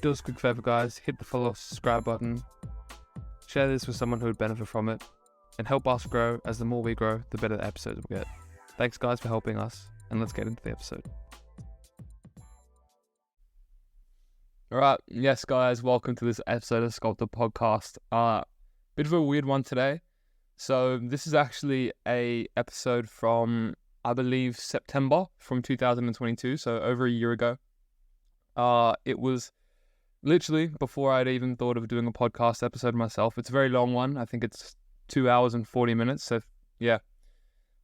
Do us a quick favor, guys. Hit the follow, subscribe button. Share this with someone who would benefit from it. And help us grow, as the more we grow, the better the episodes will get. Thanks, guys, for helping us. And let's get into the episode. Alright, yes, guys. Welcome to this episode of SCULPTED Podcast. Bit of a weird one today. So this is actually a episode from, I believe, September from 2022. So over a year ago. It was literally before I'd even thought of doing a podcast episode myself. It's a very long one. I think it's 2 hours and 40 minutes. So yeah,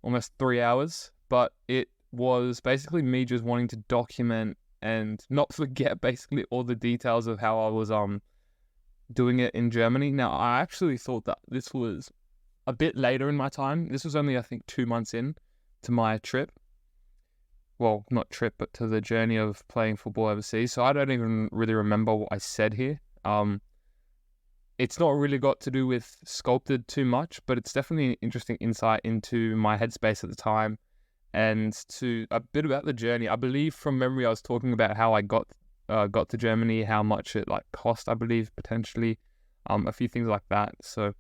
almost 3 hours. But it was basically me just wanting to document and not forget basically all the details of how I was doing it in Germany. Now, I actually thought that this was a bit later in my time. This was only, I think, 2 months in to my trip. Well, not trip, but to the journey of playing football overseas. So I don't even really remember what I said here. It's not really got to do with SCULPTED too much, but it's definitely an interesting insight into my headspace at the time and to a bit about the journey. I believe from memory, I was talking about how I got to Germany, how much it cost, I believe, potentially, a few things like that. So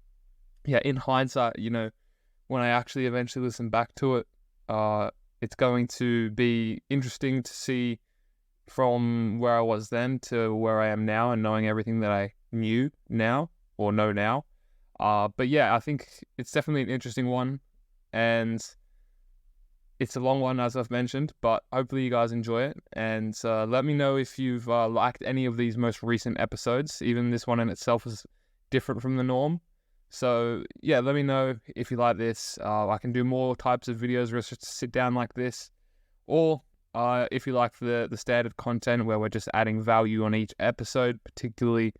yeah, in hindsight, when I actually eventually listen back to it, it's going to be interesting to see from where I was then to where I am now and knowing everything that I knew now or know now. But yeah, I think it's definitely an interesting one and it's a long one, as I've mentioned, but hopefully you guys enjoy it. And let me know if you've liked any of these most recent episodes. Even this one in itself is different from the norm. So yeah, let me know if you like this. I can do more types of videos where it's just sit down like this. Or if you like the standard content where we're just adding value on each episode, particularly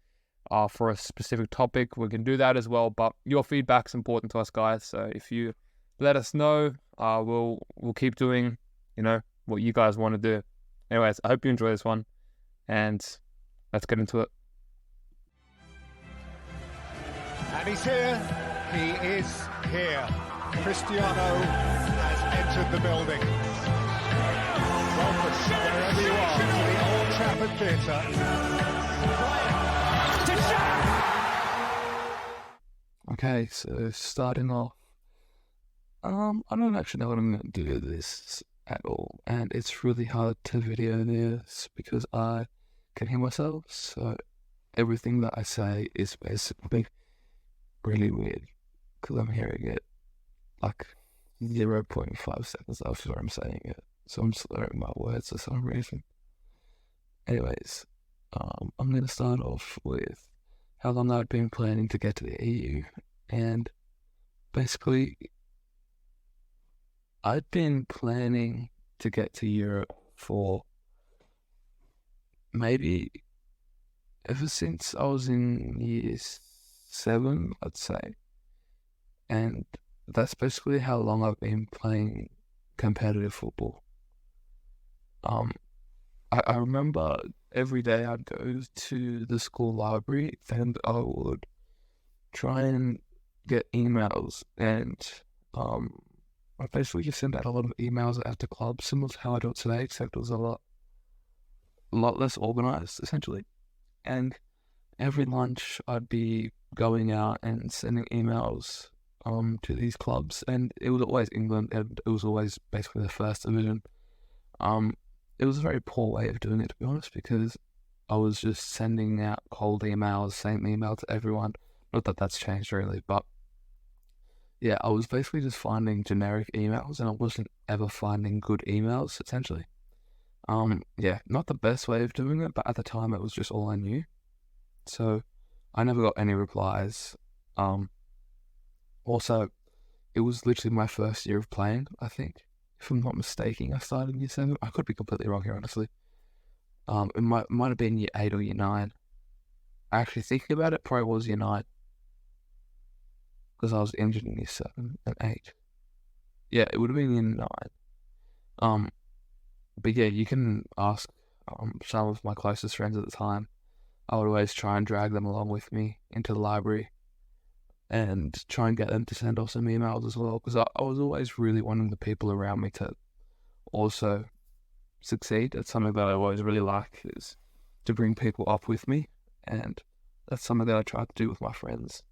for a specific topic, we can do that as well. But your feedback's important to us, guys. So if you let us know, we'll keep doing, what you guys want to do. Anyways, I hope you enjoy this one, and let's get into it. And he's here. He is here. Cristiano has entered the building. Welcome, wherever you are, to the Old Trafford Theatre. Okay, so starting off, I don't actually know what I'm going to do with this at all, and it's really hard to video this because I can hear myself, so everything that I say is basically really weird because I'm hearing it 0.5 seconds after I'm saying it, so I'm slurring my words for some reason. Anyways, I'm going to start off with how long I've been planning to get to the EU, and basically I'd been planning to get to Europe for maybe ever since I was in year 7, I'd say. And that's basically how long I've been playing competitive football. I remember every day I'd go to the school library and I would try and get emails, and I basically just sent out a lot of emails out to clubs, similar to how I do it today, except it was a lot less organized, essentially. And every lunch I'd be going out and sending emails to these clubs, and it was always England, and it was always basically the first division. It was a very poor way of doing it, to be honest, because I was just sending out cold emails, same email to everyone. Not that that's changed really, but yeah, I was basically just finding generic emails, and I wasn't ever finding good emails, essentially. Yeah, not the best way of doing it, but at the time it was just all I knew. So I never got any replies. Also, it was literally my first year of playing, I think. If I'm not mistaken, I started in year 7. I could be completely wrong here, honestly. It might have been year 8 or year 9. Actually, thinking about it, probably was year 9. Because I was injured in year 7 and 8. Yeah, it would have been year 9. But yeah, you can ask some of my closest friends at the time. I would always try and drag them along with me into the library and try and get them to send off some emails as well, because I was always really wanting the people around me to also succeed. It's something that I always really like, is to bring people up with me, and that's something that I try to do with my friends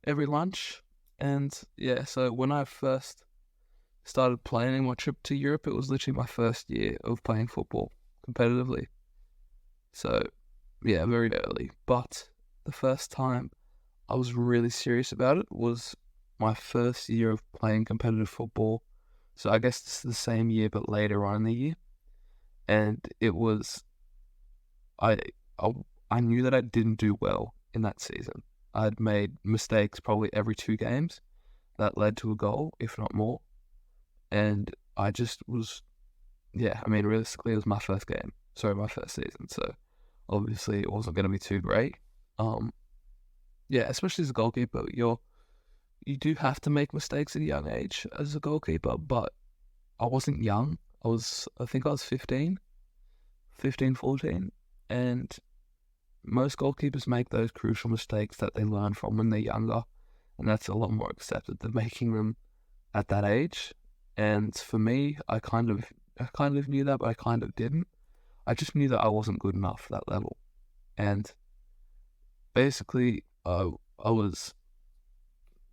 every lunch. And yeah, so when I first started planning my trip to Europe, it was literally my first year of playing football competitively. So yeah, very early. But the first time I was really serious about it was my first year of playing competitive football. So I guess it's the same year, but later on in the year. And it was, I, I knew that I didn't do well in that season. I'd made mistakes probably every 2 games that led to a goal, if not more. And I just was, realistically, it was my first season. So obviously it wasn't going to be too great. Especially as a goalkeeper, you do have to make mistakes at a young age as a goalkeeper, but I wasn't young. I think I was 15, 14, and most goalkeepers make those crucial mistakes that they learn from when they're younger, and that's a lot more accepted than making them at that age. And for me, I kind of knew that, but I kind of didn't. I just knew that I wasn't good enough for that level, and basically, I was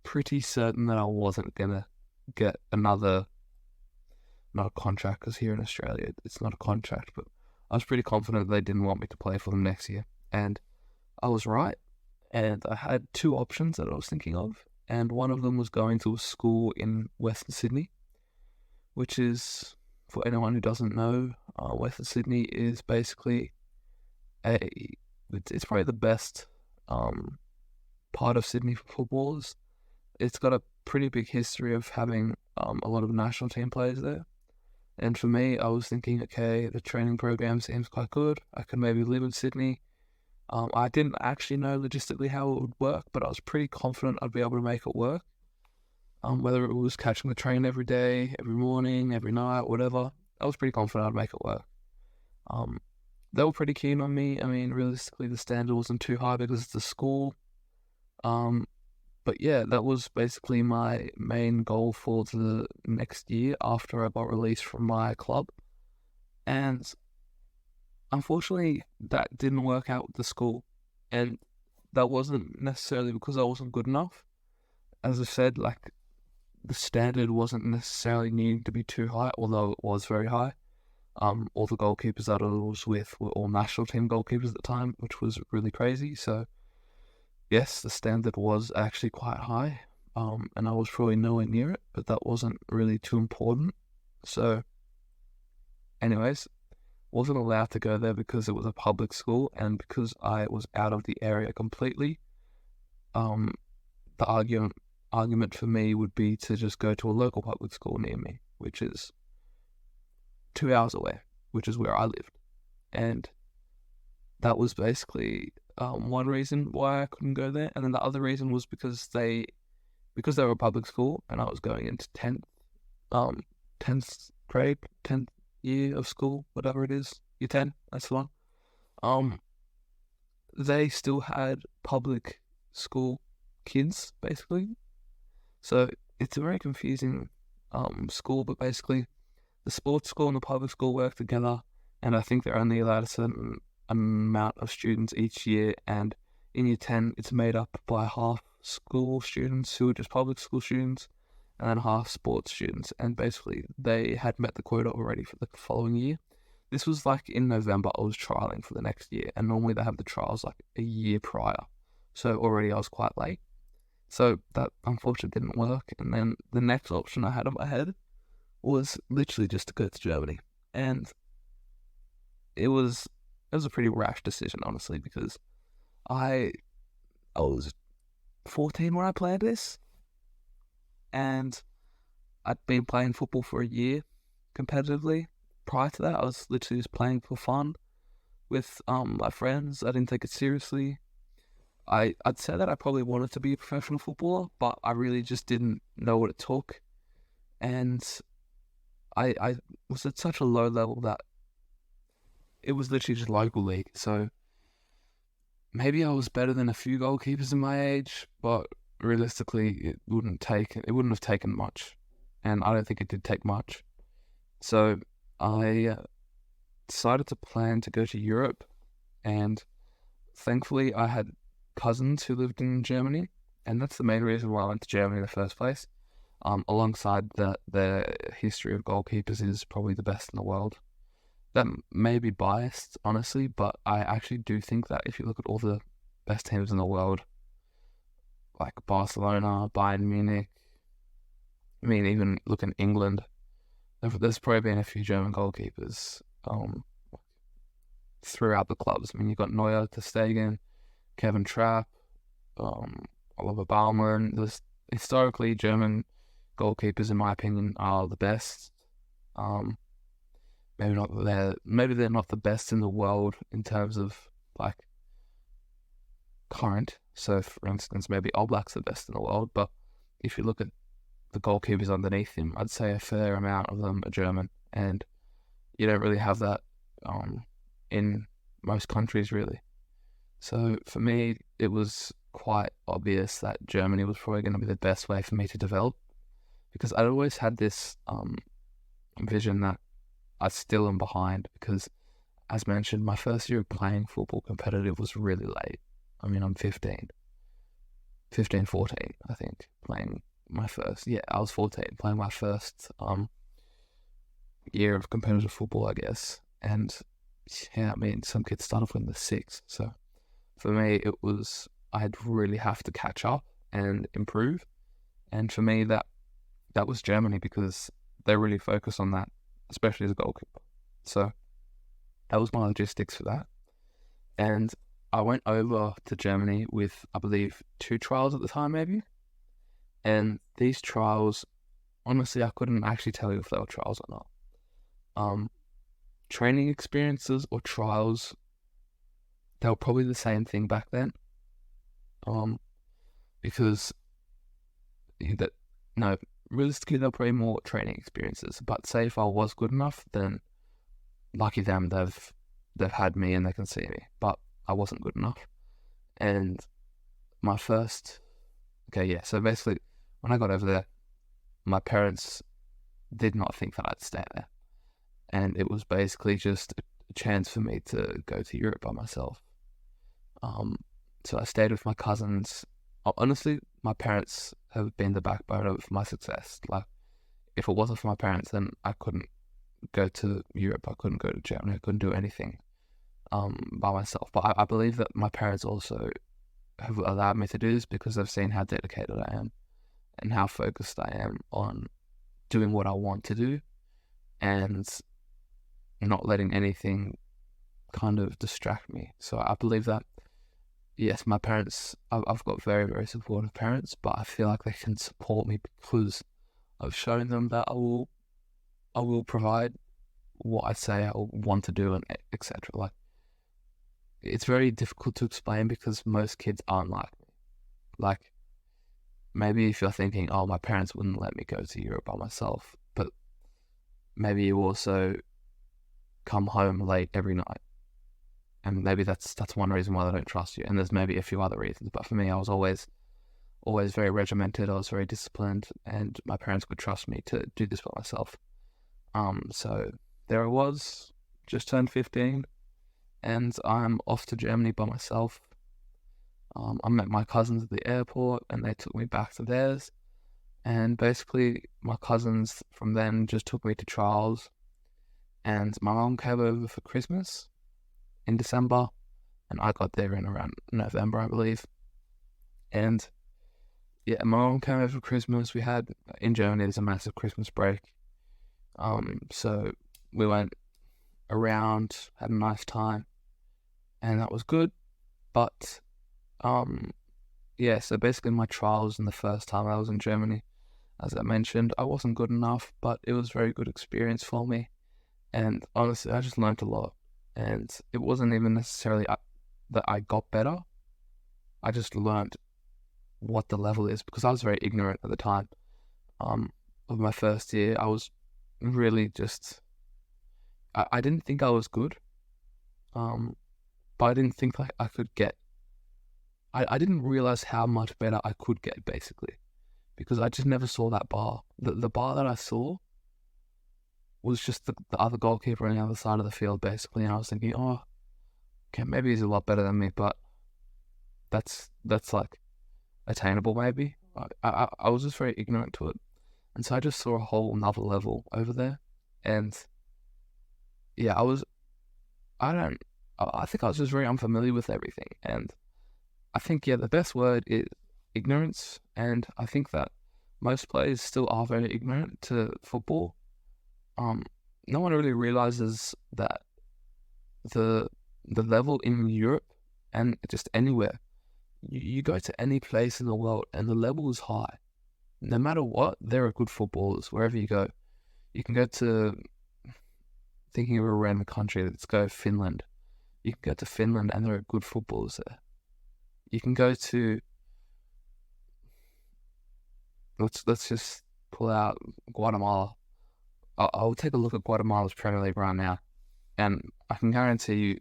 pretty certain that I wasn't gonna get another, not a contract, because here in Australia it's not a contract, but I was pretty confident they didn't want me to play for them next year, and I was right. And I had 2 options that I was thinking of, and one of them was going to a school in Western Sydney, which is, for anyone who doesn't know, Western Sydney is basically it's probably the best part of Sydney for footballers. It's got a pretty big history of having a lot of national team players there. And for me, I was thinking, okay, the training program seems quite good. I could maybe live in Sydney. I didn't actually know logistically how it would work, but I was pretty confident I'd be able to make it work. Whether it was catching the train every day, every morning, every night, whatever, I was pretty confident I'd make it work. They were pretty keen on me. I mean, realistically, the standard wasn't too high because it's a school. But yeah, that was basically my main goal for the next year after I got released from my club. And unfortunately, that didn't work out with the school. And that wasn't necessarily because I wasn't good enough. As I said, like, the standard wasn't necessarily needing to be too high, although it was very high. All the goalkeepers that I was with were all national team goalkeepers at the time, which was really crazy. So yes, the standard was actually quite high, and I was probably nowhere near it, but that wasn't really too important. So anyways, wasn't allowed to go there because it was a public school, and because I was out of the area completely. The argument for me would be to just go to a local public school near me, which is 2 hours away, which is where I lived. And that was basically one reason why I couldn't go there. And then the other reason was because they were a public school and I was going into 10th grade, 10th year of school, whatever it is, year 10, that's the one. They still had public school kids, basically. So it's a very confusing school, but basically the sports school and the public school work together, and I think they're only allowed a certain amount of students each year, and in year 10 it's made up by half school students who are just public school students and then half sports students, and basically they had met the quota already for the following year. This was like in November. I was trialing for the next year, and normally they have the trials like a year prior, so already I was quite late. So that unfortunately didn't work, and then the next option I had in my head was literally just to go to Germany, and it was a pretty rash decision, honestly, because I was 14 when I planned this, and I'd been playing football for a year competitively. Prior to that, I was literally just playing for fun with my friends. I didn't take it seriously. I'd say that I probably wanted to be a professional footballer, but I really just didn't know what it took. And I was at such a low level that it was literally just local league. So maybe I was better than a few goalkeepers in my age, but realistically, it wouldn't have taken much. And I don't think it did take much. So I decided to plan to go to Europe And thankfully, I had cousins who lived in Germany, and that's the main reason why I went to Germany in the first place. Alongside that, the history of goalkeepers is probably the best in the world. That may be biased, honestly, but I actually do think that if you look at all the best teams in the world, like Barcelona, Bayern Munich, I mean, even look in England, there's probably been a few German goalkeepers throughout the clubs. I mean, you've got Neuer, Ter Stegen, Kevin Trapp, Oliver Baumann. Historically, German goalkeepers, in my opinion, are the best. Maybe they're not the best in the world in terms of like current. So, for instance, maybe Oblak's the best in the world. But if you look at the goalkeepers underneath him, I'd say a fair amount of them are German, and you don't really have that in most countries, really. So for me, it was quite obvious that Germany was probably going to be the best way for me to develop, because I'd always had this vision that I still am behind, because, as mentioned, my first year of playing football competitive was really late. I mean, I'm 14, I think, playing my first, I was 14, playing my first year of competitive football, I guess. And I mean, some kids start off when they're 6. So for me, I'd really have to catch up and improve. And for me, that was Germany, because they really focus on that, especially as a goalkeeper. So that was my logistics for that. And I went over to Germany with, I believe, 2 trials at the time, maybe. And these trials, honestly, I couldn't actually tell you if they were trials or not. Training experiences or trials, they were probably the same thing back then. Because realistically, they're probably more training experiences. But say if I was good enough, then lucky them, they've had me and they can see me. But I wasn't good enough. And my first, so basically, when I got over there, my parents did not think that I'd stay there. And it was basically just a chance for me to go to Europe by myself. So I stayed with my cousins. Honestly, my parents have been the backbone of my success. Like, if it wasn't for my parents, then I couldn't go to Europe. I couldn't go to Germany. I couldn't do anything by myself. But I believe that my parents also have allowed me to do this because they've seen how dedicated I am and how focused I am on doing what I want to do and not letting anything kind of distract me. So I believe that, yes, my parents, I've got very, very supportive parents, but I feel like they can support me because I've shown them that I will provide what I say I want to do, and etc. Like, it's very difficult to explain because most kids aren't like me. Like, maybe if you're thinking, oh, my parents wouldn't let me go to Europe by myself, but maybe you also come home late every night. And maybe that's one reason why they don't trust you. And there's maybe a few other reasons. But for me, I was always very regimented. I was very disciplined, and my parents could trust me to do this by myself. So there I was, just turned 15, and I'm off to Germany by myself. I met my cousins at the airport, and they took me back to theirs. And basically, my cousins from then just took me to trials. And my mum came over for Christmas in December, and I got there in around November, I believe. And yeah, my mum came over for Christmas. We had, in Germany, there's a massive Christmas break. So we went around, had a nice time, and that was good. But so basically my trials in the first time I was in Germany, as I mentioned, I wasn't good enough, but it was a very good experience for me. And honestly, I just learned a lot. And it wasn't even necessarily that I got better. I just learned what the level is, because I was very ignorant at the time of my first year. I was really just, I didn't think I was good, but I didn't think like I could get, I didn't realize how much better I could get, basically, because I just never saw that bar. The bar that I saw was just the other goalkeeper on the other side of the field, basically, and I was thinking, oh, okay, maybe he's a lot better than me, but that's like attainable maybe. I was just very ignorant to it. And so I just saw a whole another level over there. And yeah, I think I was just very unfamiliar with everything. And I think, the best word is ignorance. And I think that most players still are very ignorant to football. No one really realizes that the level in Europe and just anywhere, you go to any place in the world and the level is high. No matter what, there are good footballers wherever you go. You can go to, thinking of a random country, let's go Finland. You can go to Finland and there are good footballers there. You can go to, let's just pull out Guatemala. I'll take a look at Guatemala's Premier League right now, and I can guarantee you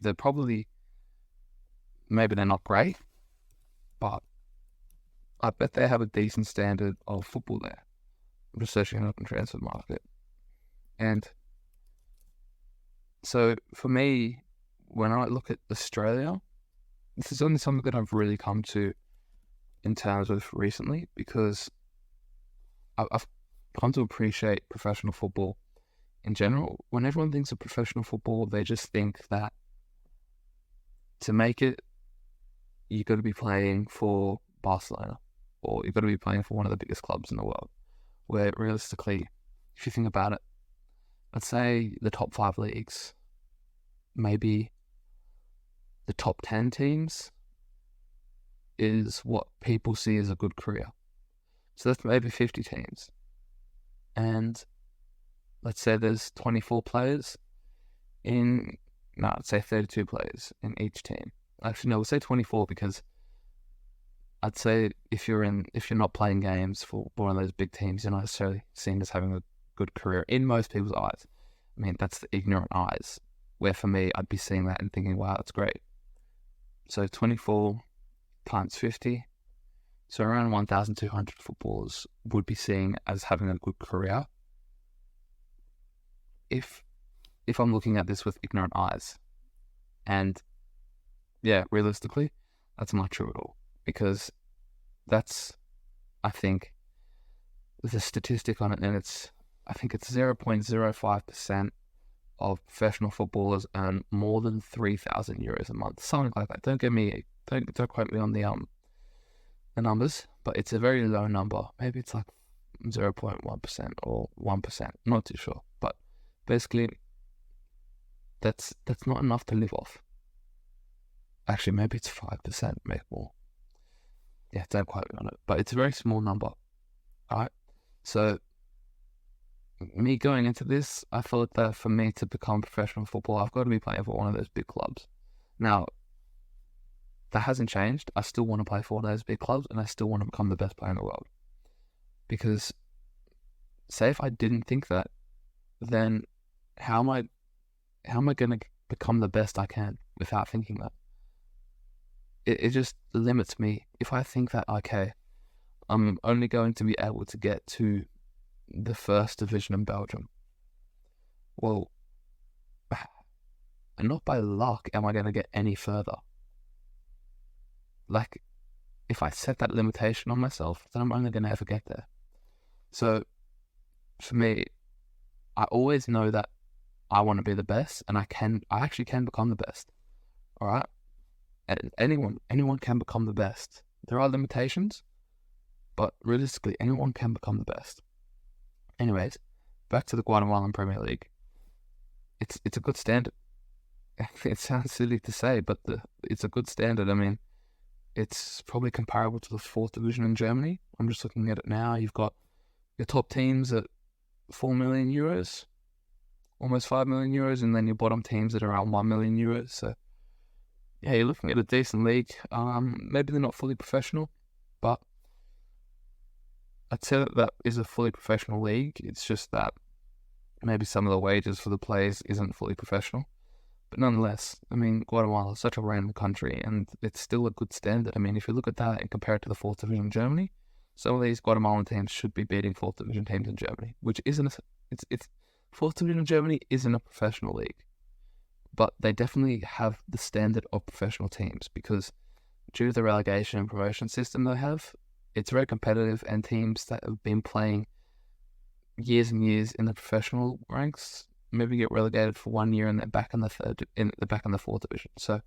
maybe they're not great, but I bet they have a decent standard of football there. I'm just searching it up in transfer market. And so for me, when I look at Australia, this is only something that I've really come to in terms of recently, because I've come to appreciate professional football in general. When everyone thinks of professional football, they just think that to make it, you've got to be playing for Barcelona, or you've got to be playing for one of the biggest clubs in the world, where realistically, if you think about it, let's say the top 5 leagues, maybe the top 10 teams is what people see as a good career. So that's maybe 50 teams. And let's say there's 24 players let's say 32 players in each team. Actually, no, we'll say 24, because I'd say if you're not playing games for one of those big teams, you're not necessarily seen as having a good career in most people's eyes. I mean, that's the ignorant eyes, where for me, I'd be seeing that and thinking, wow, that's great. So 24 times 50, so around 1,200 footballers would be seen as having a good career if I'm looking at this with ignorant eyes. And yeah, realistically, that's not true at all, because that's, I think, there's a statistic on it, and I think it's 0.05% of professional footballers earn more than €3,000 a month, something like that. Don't quote me on the numbers, but it's a very low number. Maybe it's like 0.1% or 1%. I'm not too sure, but basically, that's not enough to live off. Actually, maybe it's 5%, maybe more. Yeah, don't quote me on it, but it's a very small number. All right, so me going into this, I thought that for me to become a professional footballer, I've got to be playing for one of those big clubs. Now, that hasn't changed. I still want to play for one of those big clubs, and I still want to become the best player in the world. Because, say if I didn't think that, then how am I going to become the best I can without thinking that? It just limits me. If I think that, okay, I'm only going to be able to get to the first division in Belgium, well, not by luck am I going to get any further. Like, if I set that limitation on myself, then I'm only going to ever get there. So, for me, I always know that I want to be the best, and I actually can become the best. All right? And anyone can become the best. There are limitations, but realistically, anyone can become the best. Anyways, back to the Guatemalan Premier League. It's a good standard. It sounds silly to say, but it's a good standard. I mean, it's probably comparable to the 4th division in Germany. I'm just looking at it now. You've got your top teams at €4 million, almost €5 million, and then your bottom teams at around €1 million. So, yeah, you're looking at a decent league. Maybe they're not fully professional, but I'd say that is a fully professional league. It's just that maybe some of the wages for the players isn't fully professional. But nonetheless, I mean, Guatemala is such a random country, and it's still a good standard. I mean, if you look at that and compare it to the 4th division in Germany, some of these Guatemalan teams should be beating 4th division teams in Germany, which isn't. It's 4th division in Germany isn't a professional league, but they definitely have the standard of professional teams because due to the relegation and promotion system they have, it's very competitive, and teams that have been playing years and years in the professional ranks maybe get relegated for 1 year and they're back in the fourth division. So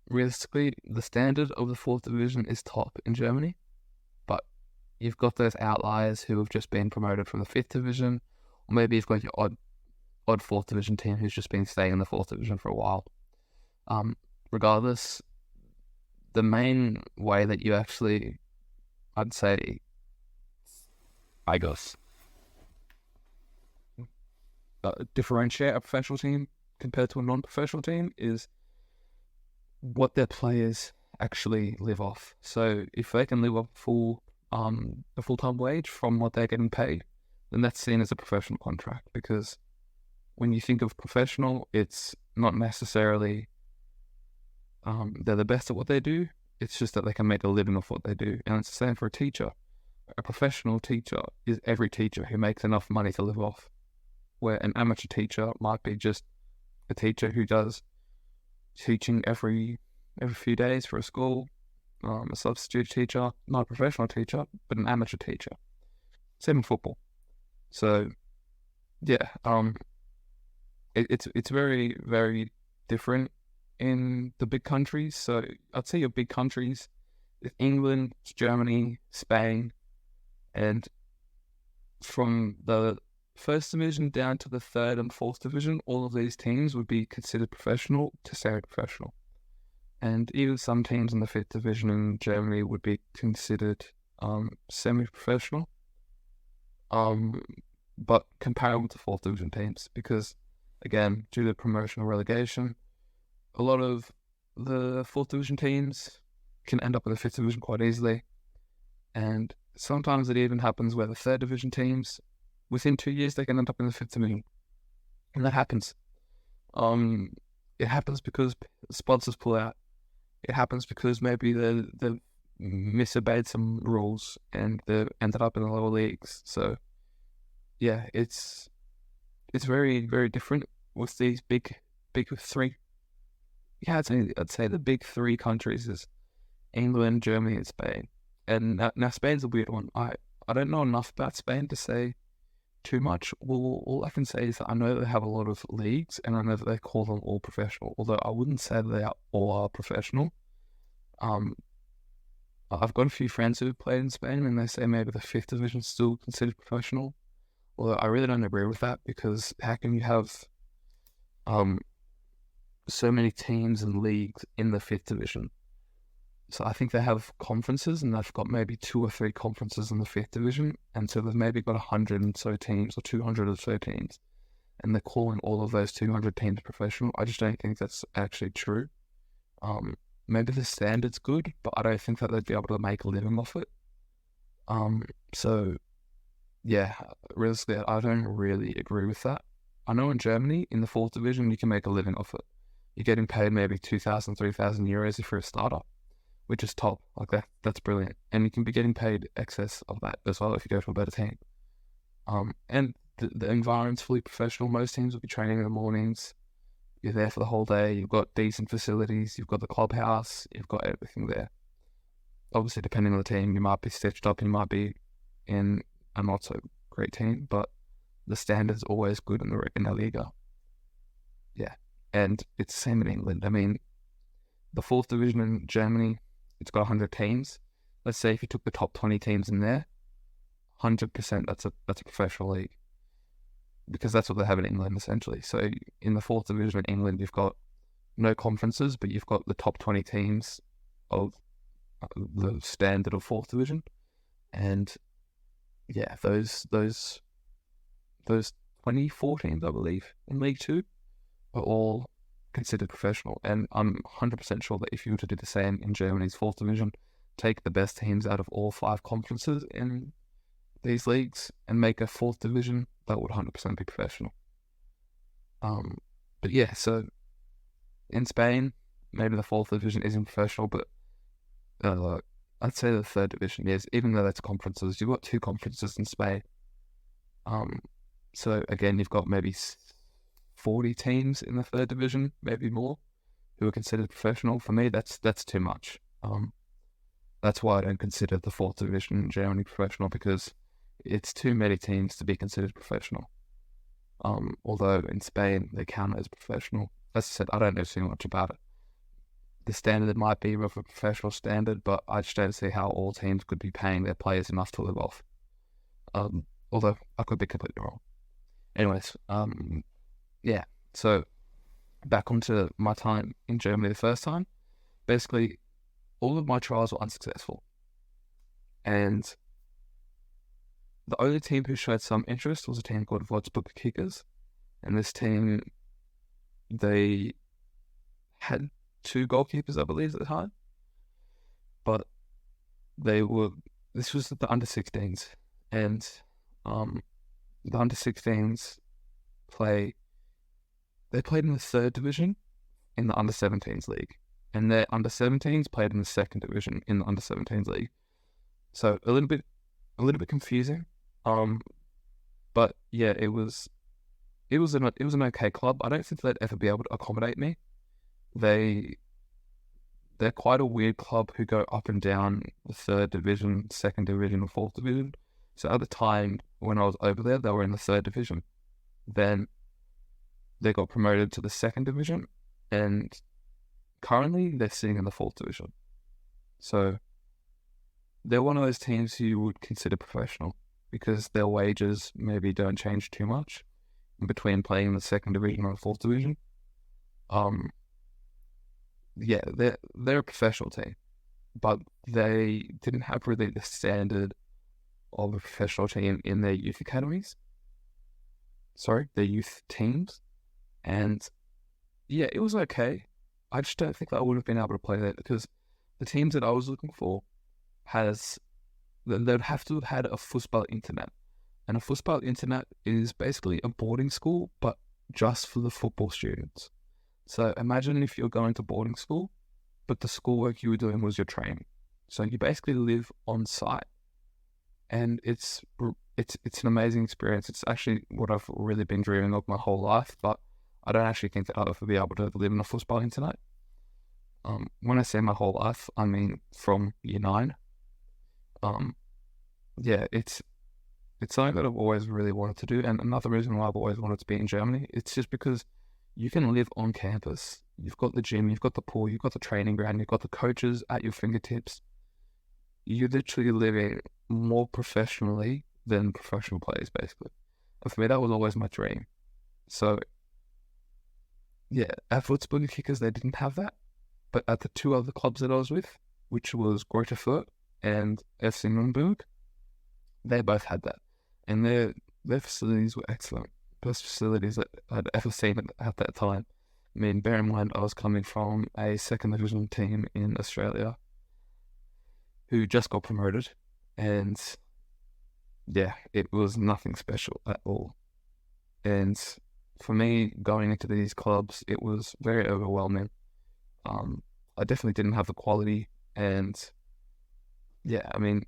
realistically, the standard of the fourth division is top in Germany, but you've got those outliers who have just been promoted from the fifth division, or maybe you've got your odd fourth division team who's just been staying in the fourth division for a while. Regardless, the main way that you actually, I'd say, differentiate a professional team compared to a non-professional team is what their players actually live off. So if they can live off a full-time wage from what they're getting paid, then that's seen as a professional contract. Because when you think of professional, it's not necessarily they're the best at what they do. It's just that they can make a living off what they do. And it's the same for a teacher. A professional teacher is every teacher who makes enough money to live off, where an amateur teacher might be just a teacher who does teaching every few days for a school, a substitute teacher, not a professional teacher, but an amateur teacher. Same in football. So, yeah, it's very, very different in the big countries. So I'd say your big countries, England, Germany, Spain, and from the first division down to the third and fourth division, all of these teams would be considered professional to semi-professional. And even some teams in the fifth division in Germany would be considered semi-professional, but comparable to fourth division teams, because again, due to promotion or relegation, a lot of the fourth division teams can end up in the fifth division quite easily. And sometimes it even happens where the third division teams, within 2 years, they can end up in the fifth division. And that happens. It happens because sponsors pull out. It happens because maybe they've misobeyed some rules and they've ended up in the lower leagues. So, yeah, it's very, very different with these big three. Yeah, I'd say the big three countries is England, Germany, and Spain. And now Spain's a weird one. I don't know enough about Spain to say too much. Well, all I can say is that I know they have a lot of leagues, and I know that they call them all professional, although I wouldn't say they all are professional. I've got a few friends who have played in Spain, and they say maybe the fifth division is still considered professional, although I really don't agree with that, because how can you have so many teams and leagues in the fifth division? So I think they have conferences, and they've got maybe 2 or 3 conferences in the fifth division, and so they've maybe got 100 and so teams or 200 or so teams, and they're calling all of those 200 teams professional. I just don't think that's actually true. Maybe the standard's good, but I don't think that they'd be able to make a living off it. So yeah, realistically, I don't really agree with that. I know in Germany, in the fourth division, you can make a living off it. You're getting paid maybe 2,000, 3,000 euros if you're a starter, which is top. Like that's brilliant. And you can be getting paid excess of that as well if you go to a better team. And the environment's fully professional. Most teams will be training in the mornings. You're there for the whole day. You've got decent facilities. You've got the clubhouse. You've got everything there. Obviously, depending on the team, you might be stitched up. You might be in a not so great team, but the standard's always good in the Liga. Yeah, and it's the same in England. I mean, the fourth division in Germany, it's got 100 teams. Let's say if you took the top 20 teams in there, 100% that's a professional league, because that's what they have in England essentially. So in the fourth division in England, you've got no conferences, but you've got the top 20 teams of the standard of fourth division, and yeah, those 24 teams, I believe, in League Two are all considered professional. And I'm 100% sure that if you were to do the same in Germany's fourth division, take the best teams out of all 5 conferences in these leagues and make a fourth division, that would 100% be professional. But yeah, so in Spain, maybe the fourth division isn't professional, but I'd say the third division is, even though that's conferences. You've got 2 conferences in Spain. So again, you've got maybe 40 teams in the third division, maybe more, who are considered professional. For me, that's too much. That's why I don't consider the fourth division in Germany professional, because it's too many teams to be considered professional. Although in Spain they count as professional. As I said, I don't know too much about it. The standard might be of a professional standard, but I just don't see how all teams could be paying their players enough to live off. Although I could be completely wrong. Anyways, yeah. So back onto my time in Germany the first time. Basically, all of my trials were unsuccessful, and the only team who showed some interest was a team called Wolfsburg Kickers, and this team, they had 2 goalkeepers, I believe, at the time, but this was the under-16s, and the under-16s played in the third division in the under-17s league, and their under-17s played in the second division in the under-17s league. So a little bit confusing. But yeah, it was an okay club. I don't think they'd ever be able to accommodate me. They're quite a weird club who go up and down the third division, second division, or fourth division. So at the time when I was over there, they were in the third division. Then they got promoted to the second division, and currently they're sitting in the fourth division. So they're one of those teams who you would consider professional, because their wages maybe don't change too much in between playing in the second division or the fourth division. Yeah, they're a professional team, but they didn't have really the standard of a professional team in their youth academies. Sorry, their youth teams. And yeah, it was okay. I just don't think that I would have been able to play there, because the teams that I was looking for they'd have to have had a football internet. And a football internet is basically a boarding school, but just for the football students. So imagine if you're going to boarding school, but the schoolwork you were doing was your training. So you basically live on site, and it's an amazing experience. It's actually what I've really been dreaming of my whole life, but I don't actually think that I'll ever be able to live in a football internet. When I say my whole life, I mean from year 9. Yeah, it's something that I've always really wanted to do, and another reason why I've always wanted to be in Germany, it's just because you can live on campus. You've got the gym, you've got the pool, you've got the training ground, you've got the coaches at your fingertips. You're literally living more professionally than professional players, basically. And for me, that was always my dream. So, yeah, at Wolfsburg Kickers, they didn't have that. But at the 2 other clubs that I was with, which was Kratochvil and FC Nürnberg, they both had that. And their facilities were excellent. Best facilities that I'd ever seen at that time. I mean, bear in mind, I was coming from a second division team in Australia who just got promoted, and yeah, it was nothing special at all. And for me, going into these clubs, it was very overwhelming. I definitely didn't have the quality, and yeah, I mean,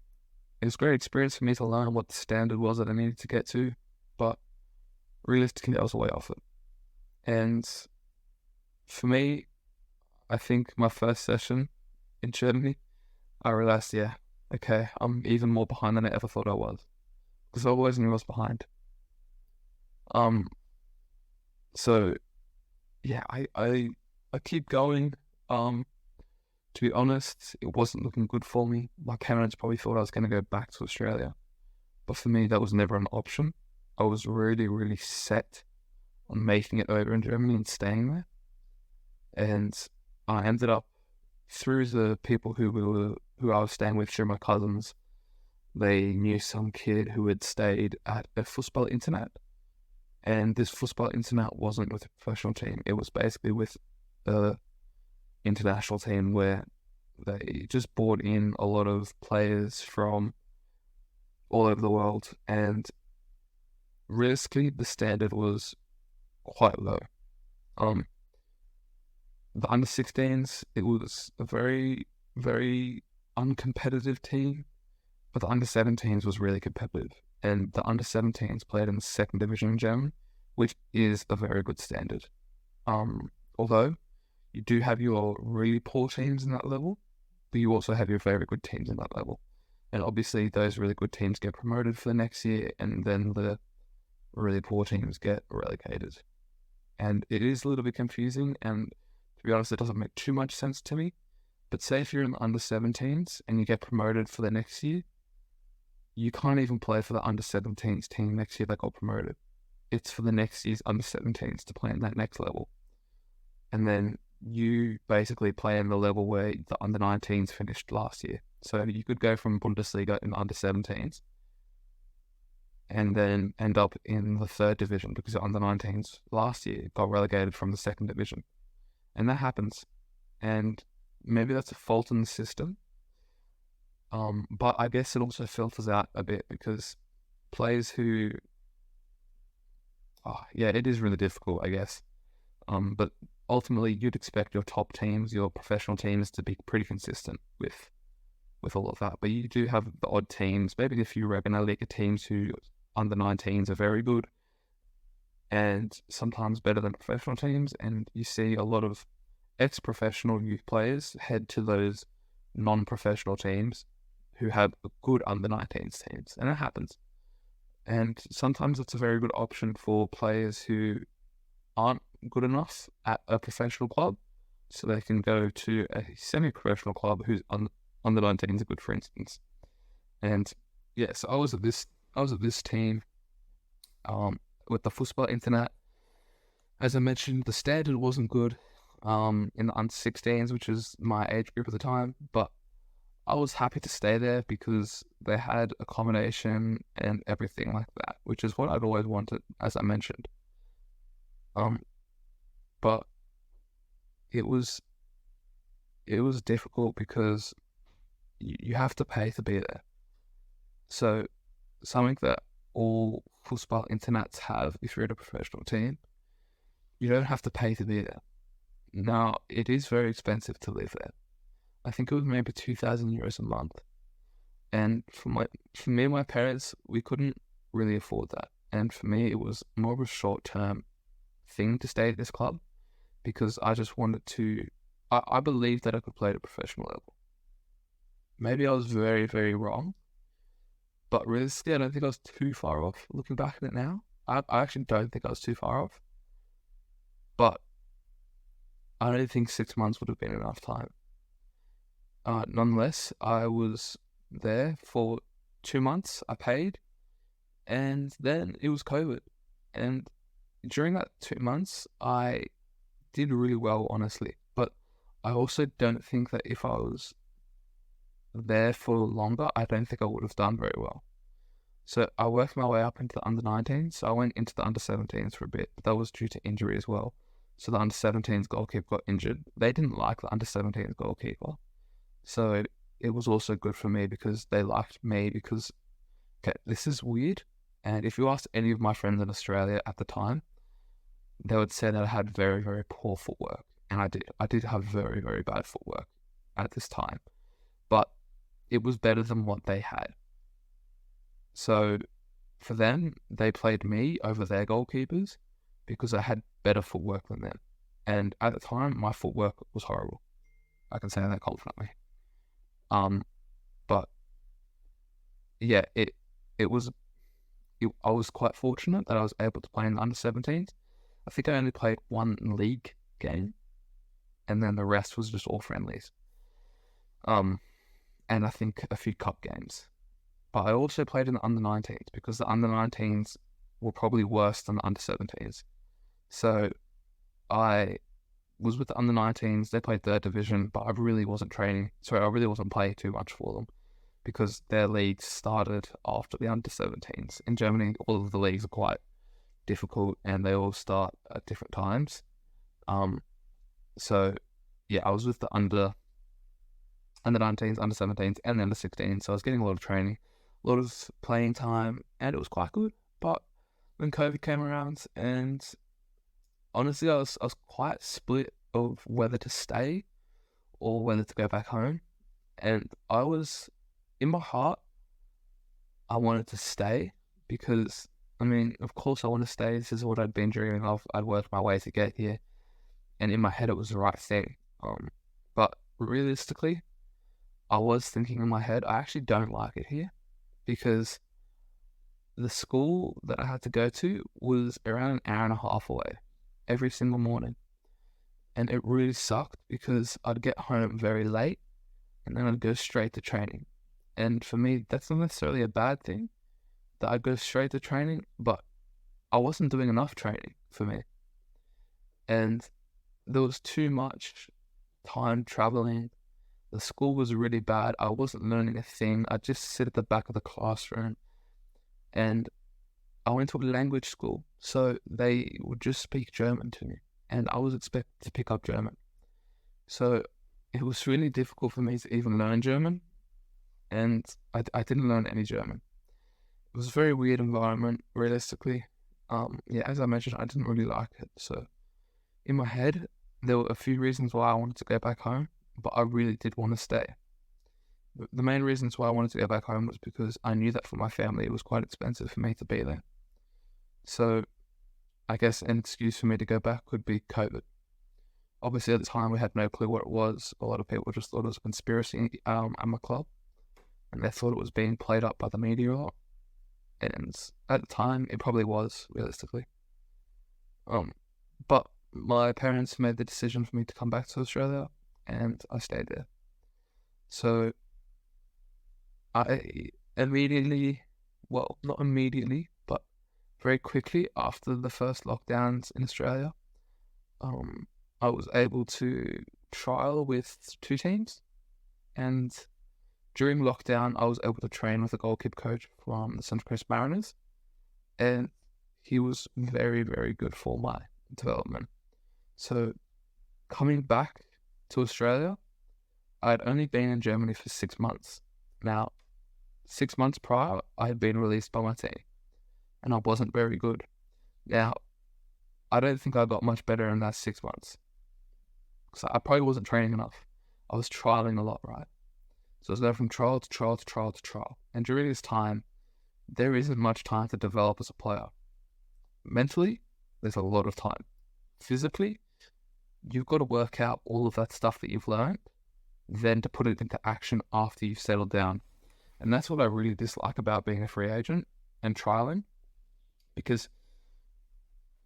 it was a great experience for me to learn what the standard was that I needed to get to, but realistically, I was way off it. And for me, I think my first session in Germany, I realized, yeah, okay, I'm even more behind than I ever thought I was, because I always knew I was behind. So yeah, I keep going. To be honest, it wasn't looking good for me. My parents probably thought I was going to go back to Australia, but for me, that was never an option. I was really, really set on making it over in Germany and staying there. And I ended up, through the people who I was staying with, through my cousins, they knew some kid who had stayed at a football internet. And this football internet wasn't with a professional team. It was basically with a international team where they just brought in a lot of players from all over the world, and realistically the standard was quite low. The under-16s, it was a very, very uncompetitive team, but the under-17s was really competitive, and the under-17s played in the second division in Germany, which is a very good standard. Although you do have your really poor teams in that level, but you also have your very good teams in that level. And obviously those really good teams get promoted for the next year, and then the really poor teams get relegated. And it is a little bit confusing, and to be honest, it doesn't make too much sense to me. But say if you're in the under-17s and you get promoted for the next year, you can't even play for the under-17s team next year that got promoted. It's for the next year's under-17s to play in that next level. And then you basically play in the level where the under-19s finished last year. So you could go from Bundesliga in the under-17s and then end up in the third division because the under-19s last year got relegated from the second division. And that happens. And maybe that's a fault in the system. But I guess it also filters out a bit because players who... it is really difficult, I guess. But ultimately, you'd expect your top teams, your professional teams, to be pretty consistent with all of that. But you do have the odd teams, maybe a few Regionalliga teams who under-19s are very good and sometimes better than professional teams. And you see a lot of ex-professional youth players head to those non-professional teams who have good under-19s teams. And it happens. And sometimes it's a very good option for players who aren't good enough at a professional club, so they can go to a semi-professional club whose under-19s are good, for instance. And yes, I was at this team with the Fußball Internet. As I mentioned, the standard wasn't good in the under-16s, which is my age group at the time, but I was happy to stay there because they had accommodation and everything like that, which is what I'd always wanted, as I mentioned. But it was difficult because you have to pay to be there. So something that all Fußball Internets have, if you're in a professional team, you don't have to pay to be there. Now, it is very expensive to live there. I think it was maybe 2,000 euros a month. And for me and my parents, we couldn't really afford that. And for me, it was more of a short-term thing to stay at this club because I just wanted to... I believed that I could play at a professional level. Maybe I was very, very wrong. But realistically, I don't think I was too far off. Looking back at it now, I actually don't think I was too far off. But I don't think 6 months would have been enough time. Nonetheless, I was there for 2 months. I paid, and then it was COVID. And during that 2 months, I did really well, honestly. But I also don't think that if I was there for longer, I don't think I would have done very well. So I worked my way up into the under-19s. So I went into the under-17s for a bit, but that was due to injury as well. So the under-17s goalkeeper got injured. They didn't like the under-17s goalkeeper. So it was also good for me because they liked me because, okay, this is weird. And if you asked any of my friends in Australia at the time, they would say that I had very, very poor footwork. And I did. I did have very, very bad footwork at this time. But it was better than what they had. So for them, they played me over their goalkeepers because I had better footwork than them. And at the time, my footwork was horrible. I can say that confidently. But yeah, I was quite fortunate that I was able to play in the under-17s. I think I only played one league game, and then the rest was just all friendlies. And I think a few cup games. But I also played in the under-19s because the under-19s were probably worse than the under-17s. So I was with the under-19s. They played third division, but I really wasn't playing too much for them because their leagues started after the under-17s. In Germany, all of the leagues are quite difficult and they all start at different times. So yeah, I was with the under-19s, under-17s, and the under-16s. So I was getting a lot of training, a lot of playing time, and it was quite good. But when COVID came around, and honestly, I was quite split of whether to stay or whether to go back home. And in my heart, I wanted to stay because I mean, of course I want to stay. This is what I'd been dreaming of. I'd worked my way to get here. And in my head, it was the right thing. But realistically, I was thinking in my head, I actually don't like it here because the school that I had to go to was around an hour and a half away every single morning. And it really sucked because I'd get home very late and then I'd go straight to training. And for me, that's not necessarily a bad thing that I'd go straight to training, but I wasn't doing enough training for me. And there was too much time traveling. The school was really bad. I wasn't learning a thing. I'd just sit at the back of the classroom. And I went to a language school, so they would just speak German to me. And I was expected to pick up German. So it was really difficult for me to even learn German. And I didn't learn any German. It was a very weird environment, realistically. As I mentioned, I didn't really like it. So in my head, there were a few reasons why I wanted to go back home, but I really did want to stay. The main reasons why I wanted to go back home was because I knew that for my family, it was quite expensive for me to be there. So I guess an excuse for me to go back would be COVID. Obviously, at the time, we had no clue what it was. A lot of people just thought it was a conspiracy at my club, and they thought it was being played up by the media a lot. And at the time, it probably was, realistically. But my parents made the decision for me to come back to Australia, and I stayed there. So I immediately, well, not immediately, but very quickly after the first lockdowns in Australia, I was able to trial with 2 teams, and during lockdown, I was able to train with a goalkeeper coach from the Central Coast Mariners, and he was very, very good for my development. So coming back to Australia, I'd only been in Germany for 6 months. Now, 6 months prior, I had been released by my team, and I wasn't very good. Now, I don't think I got much better in that 6 months, because I probably wasn't training enough. I was trialing a lot, right? So I was going from trial to trial to trial to trial. And during this time, there isn't much time to develop as a player. Mentally, there's a lot of time. Physically, you've got to work out all of that stuff that you've learned, then to put it into action after you've settled down. And that's what I really dislike about being a free agent and trialing. Because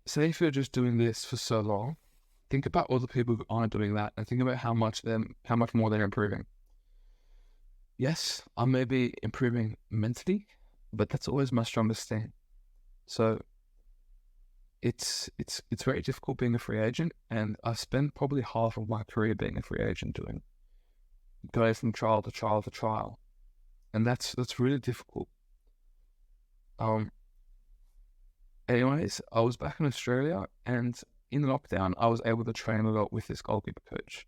say if you're just doing this for so long, think about all the people who aren't doing that and think about how much more they're improving. Yes, I may be improving mentally, but that's always my strongest thing. So it's very difficult being a free agent, and I spent probably half of my career being a free agent going from trial to trial to trial, and that's really difficult. Anyways, I was back in Australia, and in lockdown, I was able to train a lot with this goalkeeper coach.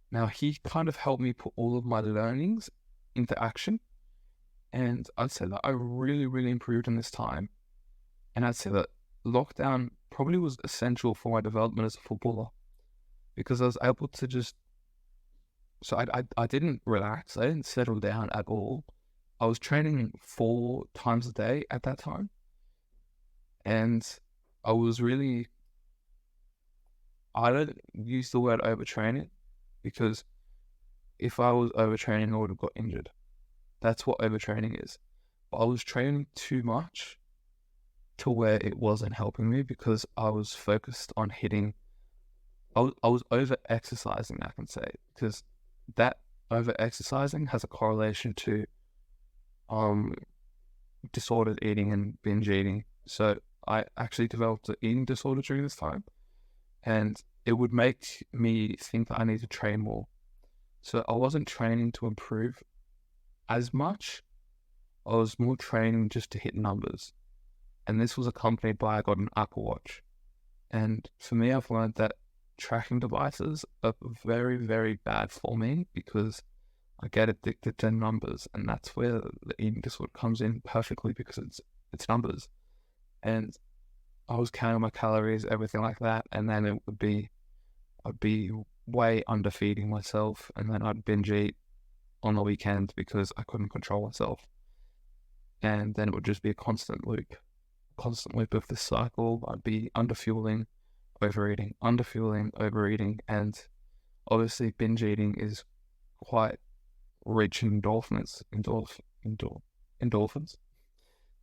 Now, he kind of helped me put all of my learnings into action, and I'd say that I really, really improved in this time. And I'd say that lockdown probably was essential for my development as a footballer, because I was able to just, so I didn't relax, I didn't settle down at all. I was training 4 times a day at that time, and I was really, I don't use the word overtraining, because if I was overtraining, I would have got injured. That's what overtraining is. But I was training too much to where it wasn't helping me, because I was focused on hitting. I was over-exercising, I can say, because that over-exercising has a correlation to disordered eating and binge eating. So I actually developed an eating disorder during this time, and it would make me think that I need to train more. So I wasn't training to improve as much. I was more training just to hit numbers. And this was accompanied by I got an Apple Watch. And for me, I've learned that tracking devices are very, very bad for me, because I get addicted to numbers, and that's where the eating disorder comes in perfectly, because it's numbers. And I was counting my calories, everything like that, and then I'd be way underfeeding myself, and then I'd binge eat on the weekend because I couldn't control myself. And then it would just be a constant loop. constant loop of this cycle. I'd be underfueling, overeating, and obviously binge eating is quite rich in endorphins,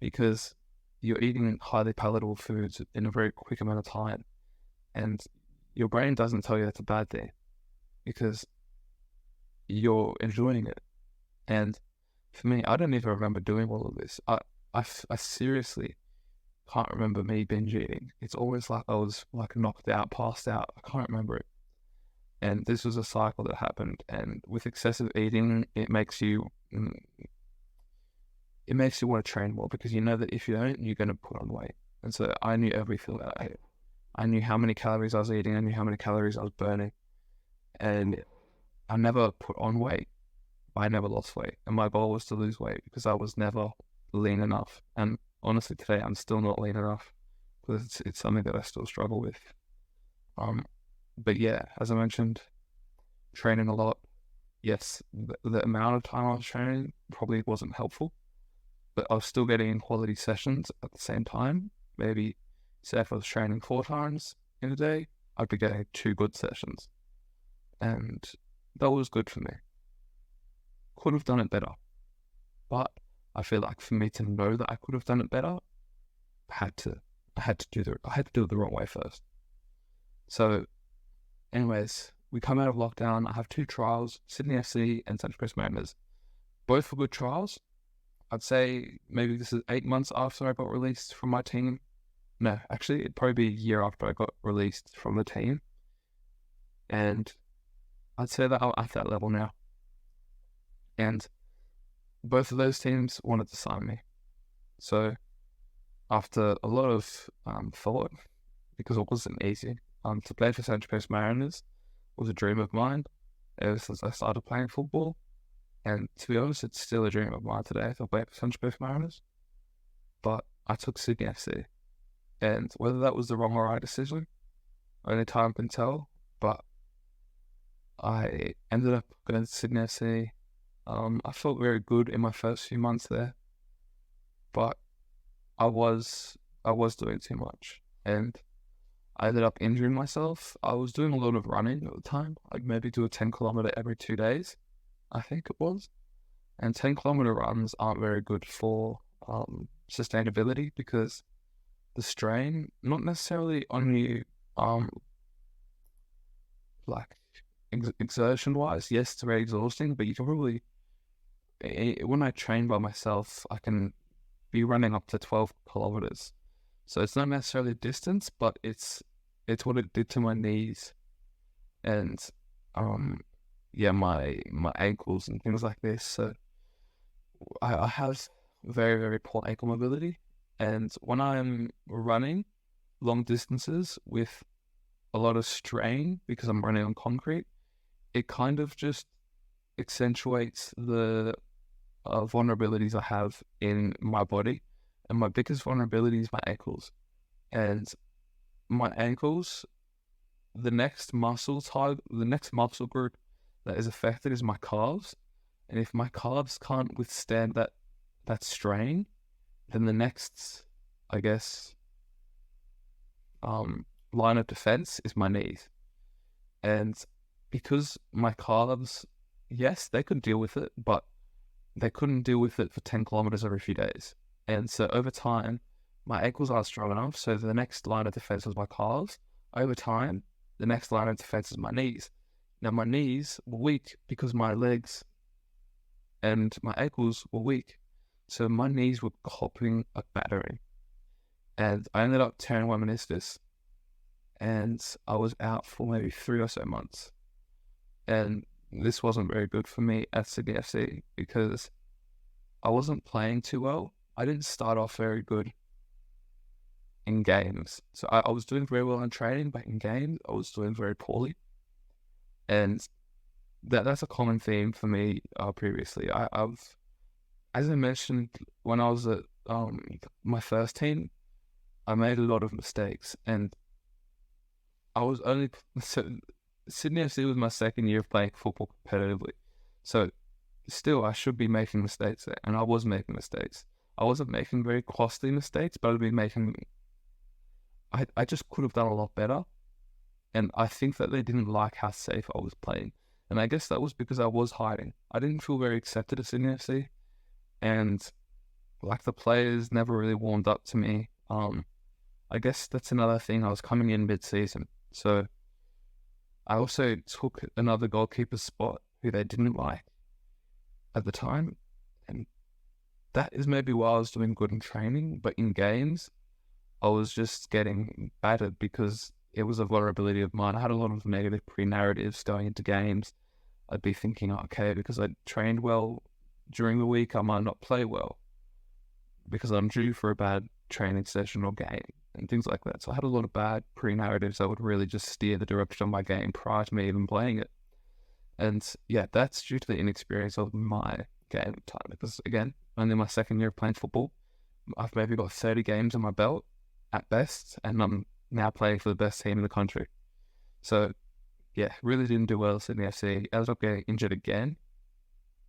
because you're eating highly palatable foods in a very quick amount of time, and your brain doesn't tell you that's a bad thing because you're enjoying it. And for me, I don't even remember doing all of this. I seriously can't remember me binge eating. It's always like I was like knocked out, passed out. I can't remember it. And this was a cycle that happened. And with excessive eating, it makes you want to train more, because you know that if you don't, you're going to put on weight. And so I knew everything that I ate. I knew how many calories I was eating. I knew how many calories I was burning. And I never put on weight. I never lost weight. And my goal was to lose weight because I was never lean enough. And honestly, today I'm still not lean enough, because it's something that I still struggle with. But yeah, as I mentioned, training a lot. Yes, the amount of time I was training probably wasn't helpful, but I was still getting in quality sessions at the same time. Maybe, say if I was training 4 times in a day, I'd be getting 2 good sessions. And that was good for me. Could have done it better. But I feel like for me to know that I could have done it better, I had to do it the wrong way first. So anyways, we come out of lockdown. I have 2 trials, Sydney FC and Central Coast Mariners. Both were good trials. I'd say maybe this is 8 months after I got released from my team. No, actually, it'd probably be a year after I got released from the team. And I'd say that I'm at that level now. And both of those teams wanted to sign me. So after a lot of thought, because it wasn't easy, to play for Central Coast Mariners was a dream of mine ever since I started playing football. And to be honest, it's still a dream of mine today to play for Central Coast Mariners. But I took Sydney FC. And whether that was the wrong or right decision, only time can tell. But I ended up going to Sydney FC. I felt very good in my first few months there, but I was doing too much, and I ended up injuring myself. I was doing a lot of running at the time. I'd maybe do a 10-kilometer every 2 days, I think it was. And 10-kilometer runs aren't very good for sustainability, because the strain, not necessarily on you, like exertion-wise, yes, it's very exhausting, but you can probably, when I train by myself, I can be running up to 12 kilometers. So it's not necessarily distance, but it's what it did to my knees and my ankles and things like this. So I have very, very poor ankle mobility, and when I'm running long distances with a lot of strain because I'm running on concrete, it kind of just accentuates the vulnerabilities I have in my body. And my biggest vulnerability is my ankles. And my ankles, the next muscle group that is affected is my calves. And if my calves can't withstand that strain, then the next, I guess, line of defense is my knees. And because my calves, yes, they could deal with it, but they couldn't deal with it for 10 kilometers every few days. And so over time, my ankles aren't strong enough. So the next line of defense was my calves. Over time, the next line of defense is my knees. Now my knees were weak because my legs and my ankles were weak. So my knees were copying a battering. And I ended up tearing my meniscus. And I was out for maybe 3 or so months. And this wasn't very good for me at Sydney FC because I wasn't playing too well. I didn't start off very good in games. So I was doing very well in training, but in games, I was doing very poorly. And that's a common theme for me previously. I've, as I mentioned, when I was at my first team, I made a lot of mistakes. And I was only... So Sydney FC was my second year of playing football competitively. So still, I should be making mistakes there, and I was making mistakes. I wasn't making very costly mistakes, but I just could have done a lot better. And I think that they didn't like how safe I was playing. And I guess that was because I was hiding. I didn't feel very accepted at Sydney FC. And like the players never really warmed up to me. I guess that's another thing. I was coming in mid-season. So I also took another goalkeeper spot who they didn't like at the time. And that is maybe why I was doing good in training. But in games, I was just getting battered because it was a vulnerability of mine. I had a lot of negative pre-narratives going into games. I'd be thinking, okay, because I trained well during the week, I might not play well because I'm due for a bad training session or game and things like that. So I had a lot of bad pre-narratives that would really just steer the direction of my game prior to me even playing it. And yeah, that's due to the inexperience of my game time. Because again, only my second year of playing football, I've maybe got 30 games on my belt at best, and I'm now playing for the best team in the country. So yeah, really didn't do well at Sydney FC. Ended up getting injured again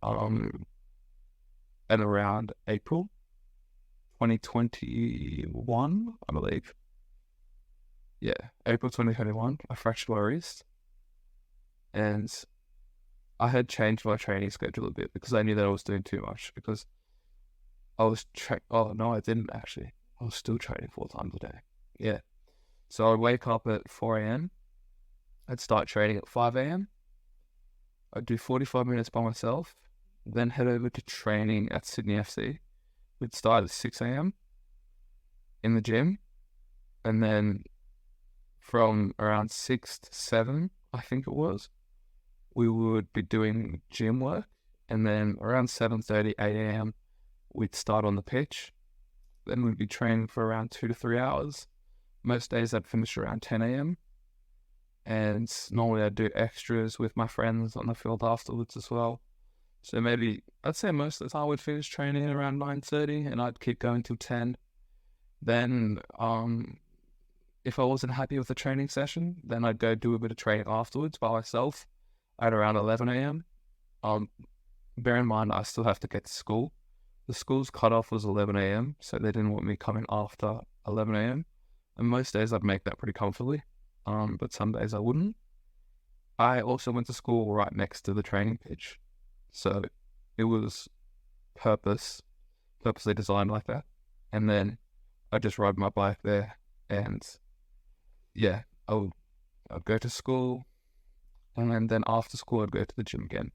at around April 2021, I believe. Yeah, April 2021, I fractured my wrist. And I had changed my training schedule a bit because I knew that I was doing too much. Because I was oh no, I didn't actually. I was still training 4 times a day. Yeah. So I'd wake up at 4 a.m. I'd start training at 5 a.m. I'd do 45 minutes by myself, then head over to training at Sydney FC. We'd start at 6 a.m. in the gym, and then from around 6 to 7, I think it was, we would be doing gym work, and then around 7:30, 8 a.m. we'd start on the pitch. Then we'd be training for around 2 to 3 hours. Most days I'd finish around 10 a.m. And normally I'd do extras with my friends on the field afterwards as well. So maybe, I'd say most of the time I would finish training around 9:30 and I'd keep going till 10. Then, if I wasn't happy with the training session, then I'd go do a bit of training afterwards by myself at around 11 a.m. Bear in mind, I still have to get to school. The school's cutoff was 11 a.m., so they didn't want me coming after 11 a.m. And most days I'd make that pretty comfortably, but some days I wouldn't. I also went to school right next to the training pitch, so it was purposely designed like that. And then I just ride my bike there, and yeah, I'd go to school, and then after school I'd go to the gym again.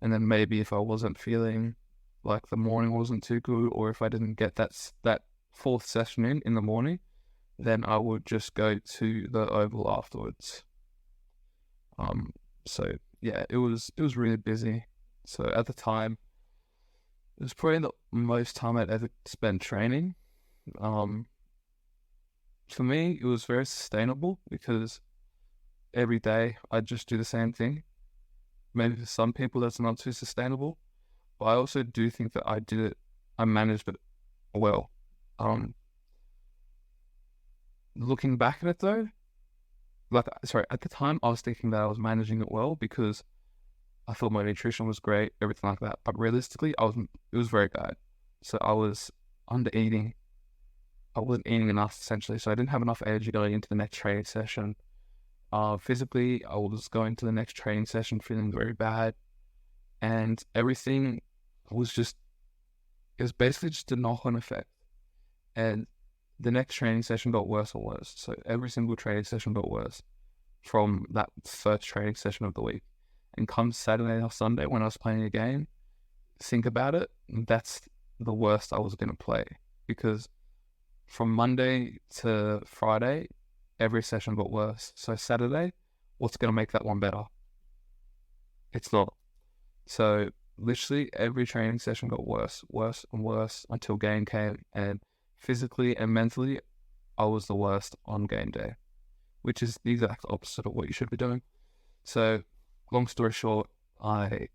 And then maybe if I wasn't feeling like the morning wasn't too good, or if I didn't get that fourth session in the morning, then I would just go to the Oval afterwards. So yeah, it was really busy. So at the time, it was probably the most time I'd ever spent training. For me, it was very sustainable because every day I'd just do the same thing. Maybe for some people that's not too sustainable, but I also do think that I managed it well. Looking back at it though, at the time I was thinking that I was managing it well because I thought my nutrition was great, everything like that. But realistically, it was very bad. So I was under eating. I wasn't eating enough essentially, so I didn't have enough energy going into the next training session. Physically, I was going to the next training session feeling very bad, and everything it was basically just a knock-on effect. And the next training session got worse and worse. So every single training session got worse from that first training session of the week. And come Saturday or Sunday when I was playing a game, think about it, that's the worst I was going to play. Because from Monday to Friday, every session got worse. So Saturday, what's going to make that one better? It's not. So literally every training session got worse and worse until game came, and physically and mentally, I was the worst on game day, which is the exact opposite of what you should be doing. So long story short, I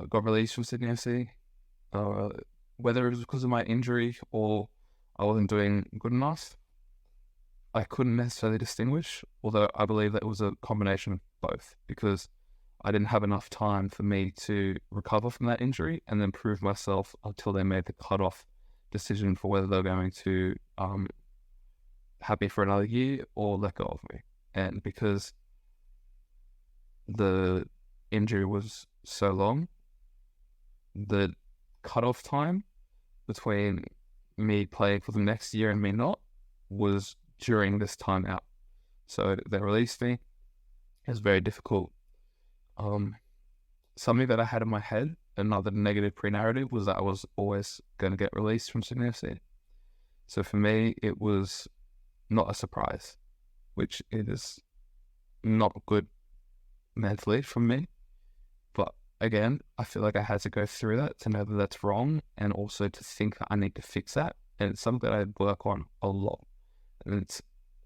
got released from Sydney FC. Whether it was because of my injury or I wasn't doing good enough, I couldn't necessarily distinguish, although I believe that it was a combination of both, because I didn't have enough time for me to recover from that injury and then prove myself until they made the cutoff decision for whether they're going to have me for another year or let go of me. And because the injury was so long, the cutoff time between me playing for the next year and me not was during this time out. So they released me. It was very difficult. Something that I had in my head, another negative pre-narrative, was that I was always going to get released from Sydney FC. So for me, it was not a surprise, which is not good mentally from me. But again, I feel like I had to go through that to know that that's wrong, and also to think that I need to fix that. And it's something that I work on a lot. And it's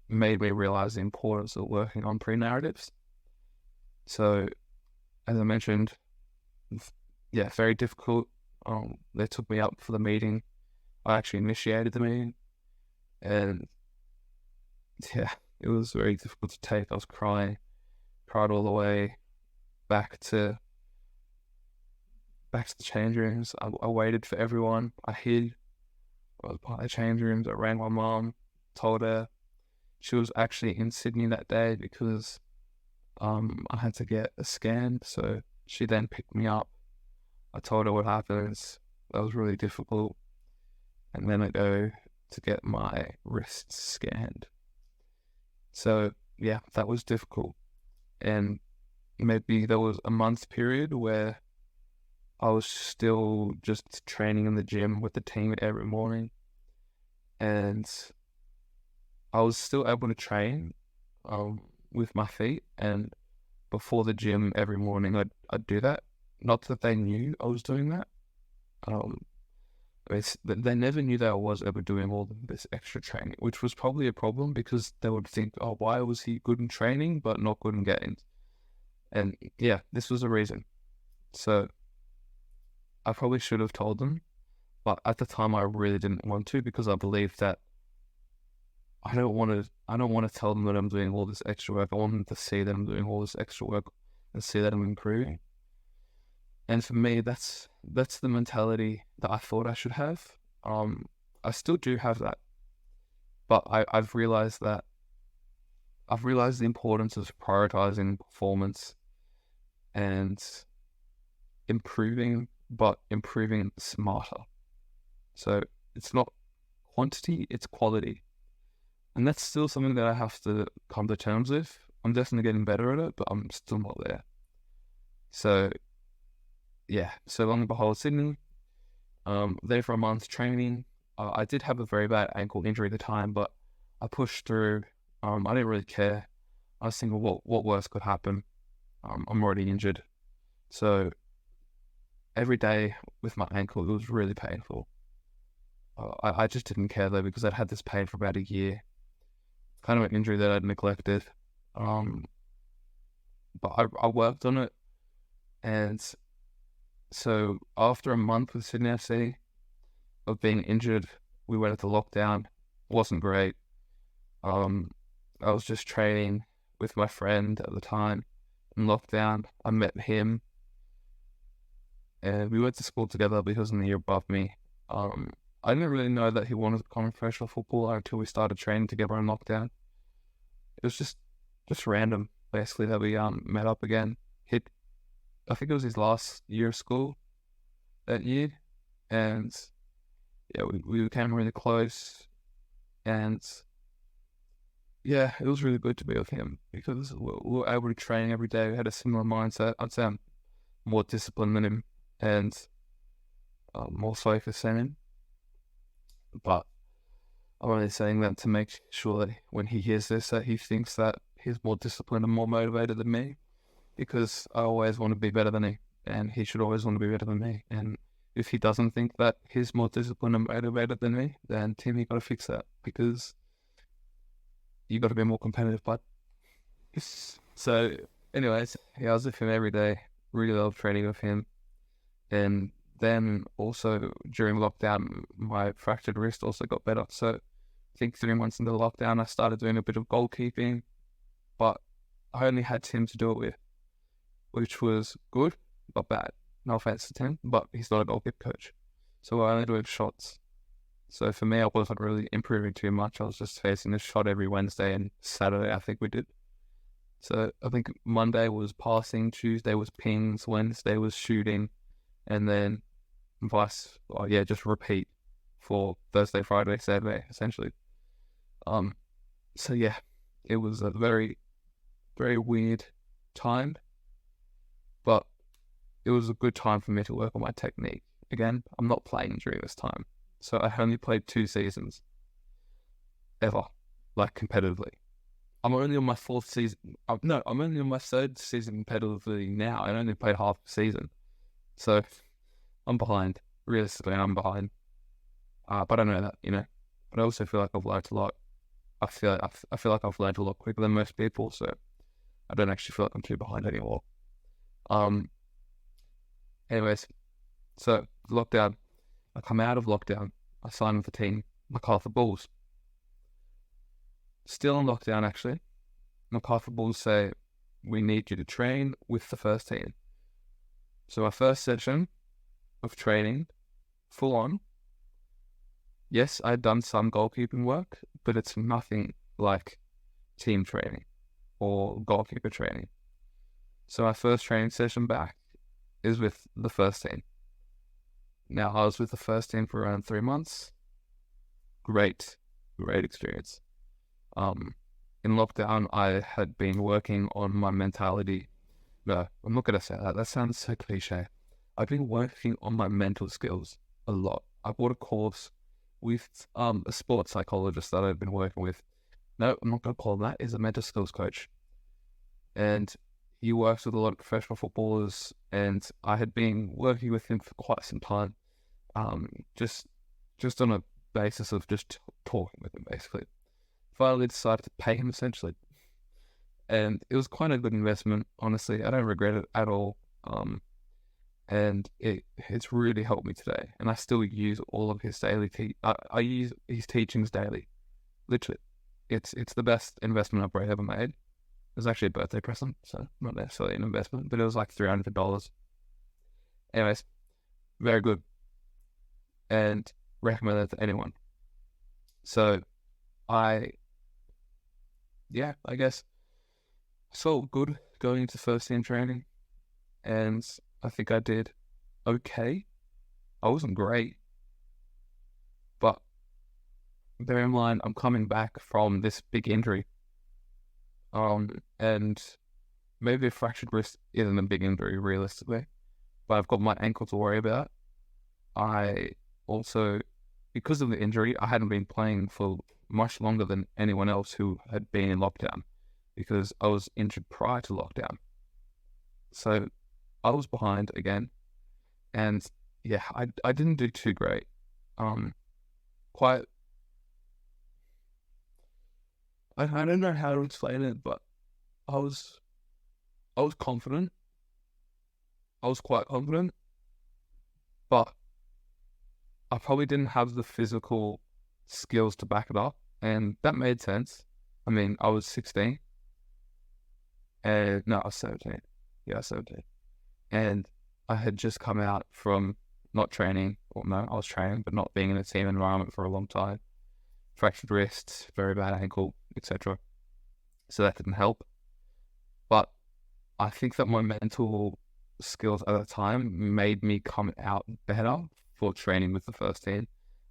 made me realize the importance of working on pre-narratives. So, as I mentioned, yeah, very difficult. They took me up for the meeting. I actually initiated the meeting. And yeah, it was very difficult to take. I was crying. Cried all the way back to the change rooms. I waited for everyone. I hid. I was part of the change rooms. I rang my mom, told her. She was actually in Sydney that day because I had to get a scan. So she then picked me up. I told her what happens. That was really difficult. And then I go to get my wrists scanned. So yeah, that was difficult. And maybe there was a month period where I was still just training in the gym with the team every morning. And I was still able to train with my feet. And before the gym every morning, I'd do that. Not that they knew I was doing that. They never knew that I was ever doing all this extra training, which was probably a problem because they would think, oh, why was he good in training but not good in games? And yeah, this was a reason. So I probably should have told them, but at the time I really didn't want to, because I believed that I don't want to tell them that I'm doing all this extra work. I want them to see that I'm doing all this extra work and see that I'm improving. And for me, that's the mentality that I thought I should have. I still do have that, but I've realized the importance of prioritizing performance and improving, but improving smarter. So it's not quantity, it's quality. And that's still something that I have to come to terms with. I'm definitely getting better at it, but I'm still not there. So yeah, so long and behold, Sydney, there for a month's training. I did have a very bad ankle injury at the time, but I pushed through. I didn't really care. I was thinking, what worse could happen? I'm already injured. So every day with my ankle, it was really painful. I just didn't care though, because I'd had this pain for about a year. Kind of an injury that I'd neglected. But I worked on it, and so after a month with Sydney FC of being injured, we went into lockdown. It wasn't great. I was just training with my friend at the time in lockdown. I met him, and we went to school together because in the year above me. I didn't really know that he wanted to become a professional footballer until we started training together in lockdown. It was just random, basically, that we met up again. I think it was his last year of school that year, and yeah, we became really close, and yeah, it was really good to be with him because we were able to train every day. We had a similar mindset. I'd say I'm more disciplined than him and more focused than him, but I'm only saying that to make sure that when he hears this, that he thinks that he's more disciplined and more motivated than me. Because I always want to be better than he, and he should always want to be better than me. And if he doesn't think that he's more disciplined and motivated than me, then Tim, you got to fix that, because you got to be more competitive, bud. So, anyways, yeah, I was with him every day. Really loved training with him. And then also during lockdown, my fractured wrist also got better. So I think 3 months into lockdown, I started doing a bit of goalkeeping, but I only had Tim to do it with, which was good, but bad. No offense to Tim, but he's not a goalkeeper coach. So we're only doing shots. So for me, I wasn't really improving too much. I was just facing a shot every Wednesday and Saturday, I think we did. So I think Monday was passing, Tuesday was pings, Wednesday was shooting, and then just repeat for Thursday, Friday, Saturday, essentially. So yeah, it was a very, very weird time, but it was a good time for me to work on my technique. Again, I'm not playing during this time. So I only played 2 seasons ever, like competitively. I'm only on my 4th season. I'm only on my 3rd season competitively now. I only played half the season. So I'm behind. Realistically, I'm behind. But I know that, But I also feel like I've learned a lot. I feel like I've learned a lot quicker than most people, so I don't actually feel like I'm too behind anymore. Anyways, so lockdown. I come out of lockdown. I sign with the team, MacArthur Bulls. Still in lockdown, actually. MacArthur Bulls say, we need you to train with the first team. So our first session of training, full on. Yes, I'd done some goalkeeping work, but it's nothing like team training or goalkeeper training. So our first training session back is with the first team. Now, I was with the first team for around 3 months. Great experience. In lockdown, I had been working on my mentality. No, I'm not going to say that. That sounds so cliche. I've been working on my mental skills a lot. I bought a course with a sports psychologist that I've been working with. No, I'm not going to call him that. He's a mental skills coach. And he works with a lot of professional footballers, and I had been working with him for quite some time. Just on a basis of just talking with him, basically. Finally decided to pay him, essentially. And it was quite a good investment, honestly. I don't regret it at all. And it's really helped me today. And I still use all of his daily I use his teachings daily. Literally. It's the best investment I've ever made. It was actually a birthday present, so not necessarily an investment, but it was like $300. Anyways, very good. And recommend it to anyone. So I guess felt good going into first team training, and I think I did okay. I wasn't great, but bear in mind I'm coming back from this big injury, and maybe a fractured wrist isn't a big injury realistically, but I've got my ankle to worry about. I also, because of the injury, I hadn't been playing for much longer than anyone else who had been in lockdown, because I was injured prior to lockdown. So I was behind again, and yeah, I didn't do too great. Quite, I don't know how to explain it, but I was confident. I was quite confident, but I probably didn't have the physical skills to back it up, and that made sense. I mean, I was 16, and no, I was 17. Yeah, I was 17, and I had just come out from not training, or no, I was training, but not being in a team environment for a long time. Fractured wrist, very bad ankle, etc. So that didn't help. But I think that my mental skills at the time made me come out better for training with the first team.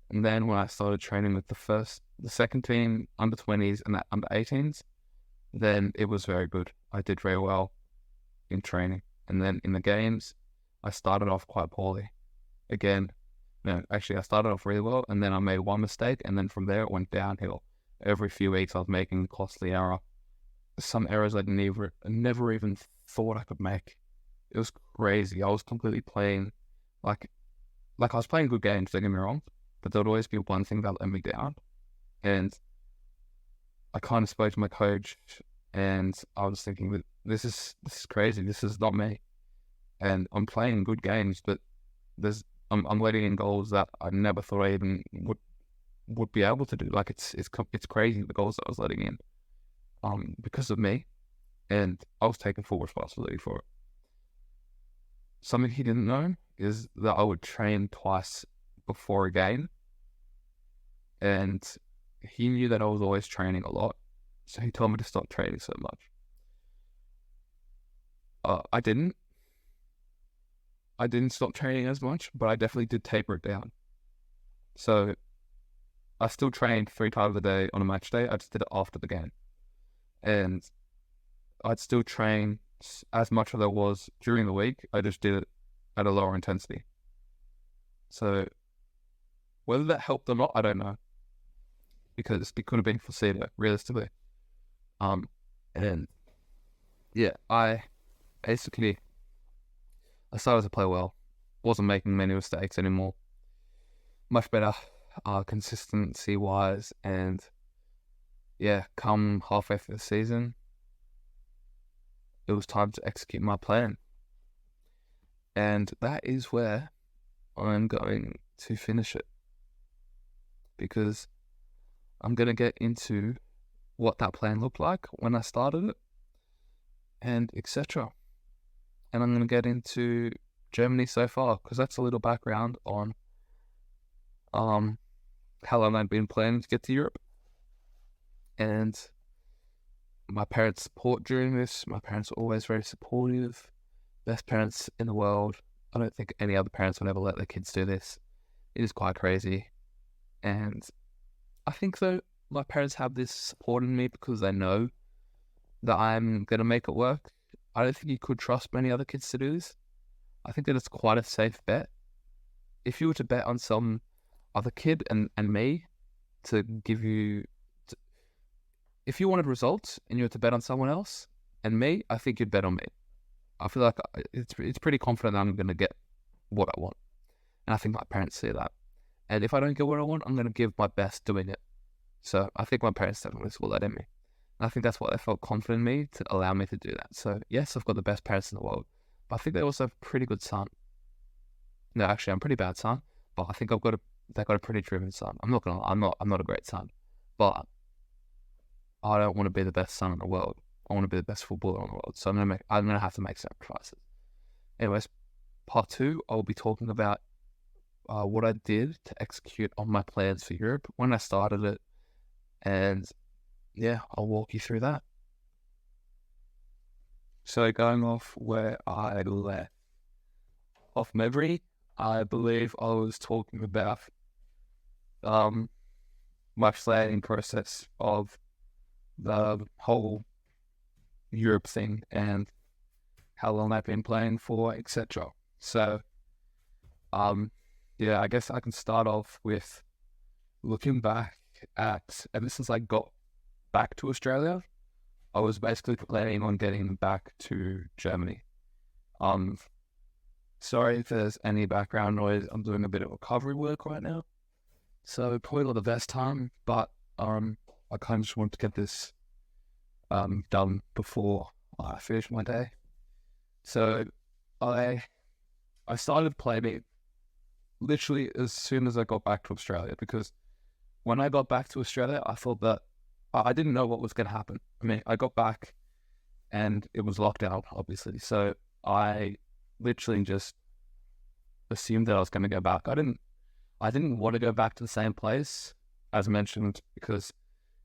And then when I started training with the second team, under 20s and under 18s, then it was very good. I did very well in training. And then in the games, I started off quite poorly. Again, no, actually I started off really well, and then I made one mistake, and then from there it went downhill. Every few weeks I was making a costly error. Some errors I'd never even thought I could make. It was crazy. I was completely playing like I was playing good games, don't get me wrong, but there would always be one thing that let me down. And I kind of spoke to my coach, and I was thinking that this is crazy. This is not me. And I'm playing good games, but I'm letting in goals that I never thought I even would be able to do. Like it's crazy, the goals that I was letting in, because of me, and I was taking full responsibility for it. Something he didn't know is that I would train twice before a game, and he knew that I was always training a lot, so he told me to stop training so much. I didn't stop training as much, but I definitely did taper it down. So I still trained 3 times a day on a match day. I just did it after the game. And I'd still train as much as I was during the week. I just did it at a lower intensity. So whether that helped or not, I don't know. Because it could have been placebo, realistically. And yeah, I started to play well. Wasn't making many mistakes anymore. Much better consistency-wise. And yeah, come halfway through the season, it was time to execute my plan. And that is where I'm going to finish it. Because I'm going to get into what that plan looked like when I started it, and etc. And I'm going to get into Germany so far, because that's a little background on how long I've been planning to get to Europe. And my parents' support during this. My parents are always very supportive. Best parents in the world. I don't think any other parents would ever let their kids do this. It is quite crazy. And I think though my parents have this support in me because they know that I'm going to make it work. I don't think you could trust many other kids to do this. I think that it's quite a safe bet. If you were to bet on some other kid and me to give you... if you wanted results and you were to bet on someone else and me, I think you'd bet on me. I feel like it's pretty confident that I'm going to get what I want. And I think my parents see that. And if I don't get what I want, I'm going to give my best doing it. So I think my parents definitely saw that in me. And I think that's why they felt confident in me to allow me to do that. So yes, I've got the best parents in the world, but I think they also have a pretty good son. No, actually, I'm a pretty bad son, but I think they got a pretty driven son. I'm not a great son, but I don't want to be the best son in the world. I want to be the best footballer in the world. So I'm gonna have to make sacrifices. Anyways, part 2, I'll be talking about what I did to execute on my plans for Europe when I started it, and yeah, I'll walk you through that. So going off where I left off memory, I believe I was talking about my planning process of the whole Europe thing and how long I've been playing for, etc. So, yeah, I guess I can start off with looking back at, ever since I got back to Australia, I was basically planning on getting back to Germany. Sorry if there's any background noise. I'm doing a bit of recovery work right now, so probably not the best time, but I kind of just wanted to get this done before I finish my day. So I started playing literally as soon as I got back to Australia, because when I got back to Australia, I thought that I didn't know what was going to happen. I mean, I got back and it was lockdown, obviously. So I literally just assumed that I was going to go back. I didn't want to go back to the same place, as mentioned, because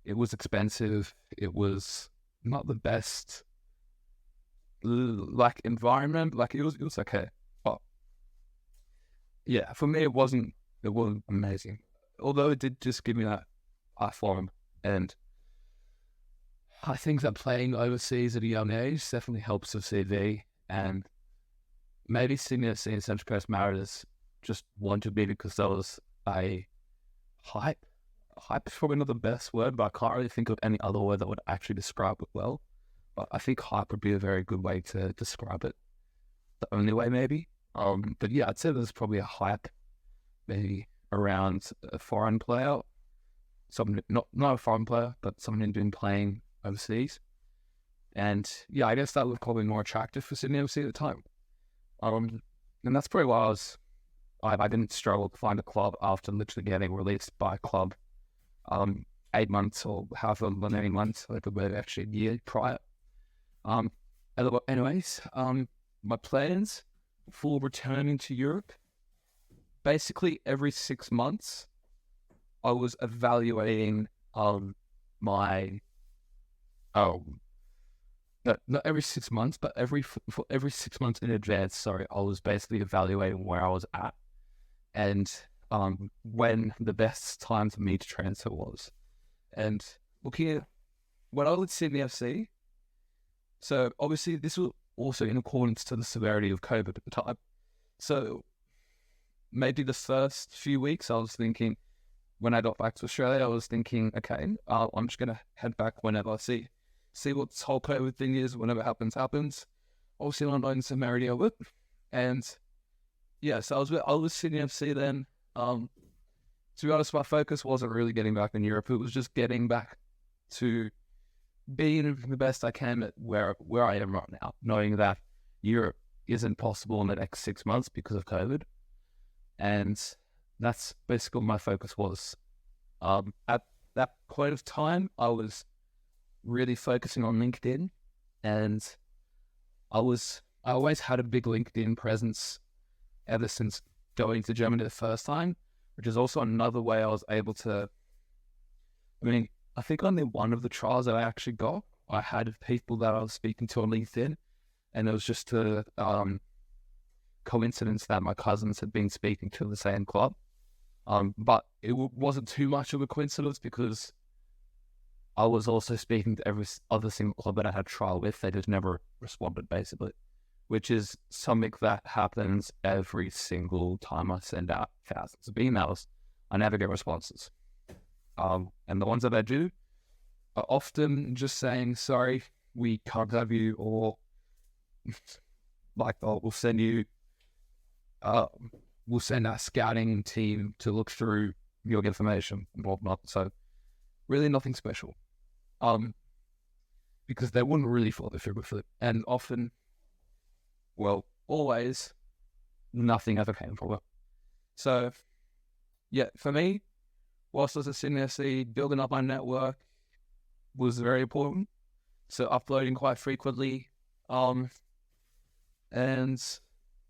it was expensive. It was not the best environment. It was okay. But yeah, for me, it wasn't amazing. Although it did just give me that platform, and I think that playing overseas at a young age definitely helps with CV, and maybe seeing Central Coast Mariners just wanted me because there was a hype. Hype is probably not the best word, but I can't really think of any other word that would actually describe it well. But I think hype would be a very good way to describe it. The only way, maybe. But yeah, I'd say there's probably a hype, maybe around a foreign player, someone not a foreign player, but someone who'd been playing overseas. And yeah, I guess that was probably more attractive for Sydney FC at the time. And that's probably why I didn't struggle to find a club after literally getting released by a club 8 months or however many months, like actually a year prior. Anyways, my plans for returning to Europe, basically every 6 months, I was evaluating my not every 6 months, but for every 6 months in advance. Sorry, I was basically evaluating where I was at and when the best time for me to transfer was. And looking at when I was at Sydney FC, so obviously this was also in accordance to the severity of COVID at the time. So maybe the first few weeks I was thinking, when I got back to Australia, I was thinking, okay, I'm just going to head back whenever I see what this whole COVID thing is. Whenever it happens. Obviously, I'm not in the severity of it. And yeah, so I was Sydney FC then. To be honest, my focus wasn't really getting back in Europe. It was just getting back to being the best I can at where I am right now, knowing that Europe isn't possible in the next 6 months because of COVID. And that's basically what my focus was. At that point of time, I was really focusing on LinkedIn, and I always had a big LinkedIn presence ever since going to Germany the first time, which is also another way I was able to, I think only one of the trials that I actually got, I had people that I was speaking to on LinkedIn, and it was just a coincidence that my cousins had been speaking to the same club. But it wasn't too much of a coincidence because I was also speaking to every other single club that I had trial with. They just never responded, basically, which is something that happens every single time I send out thousands of emails. I never get responses. And the ones that I do are often just saying, sorry, we can't have you, or like, we'll send you, we'll send our scouting team to look through your information and whatnot. So really nothing special. Because they wouldn't really follow through with it. And often, well, always, nothing ever came from it. So, yeah, for me, whilst I was at Sydney FC, building up my network was very important. So uploading quite frequently. And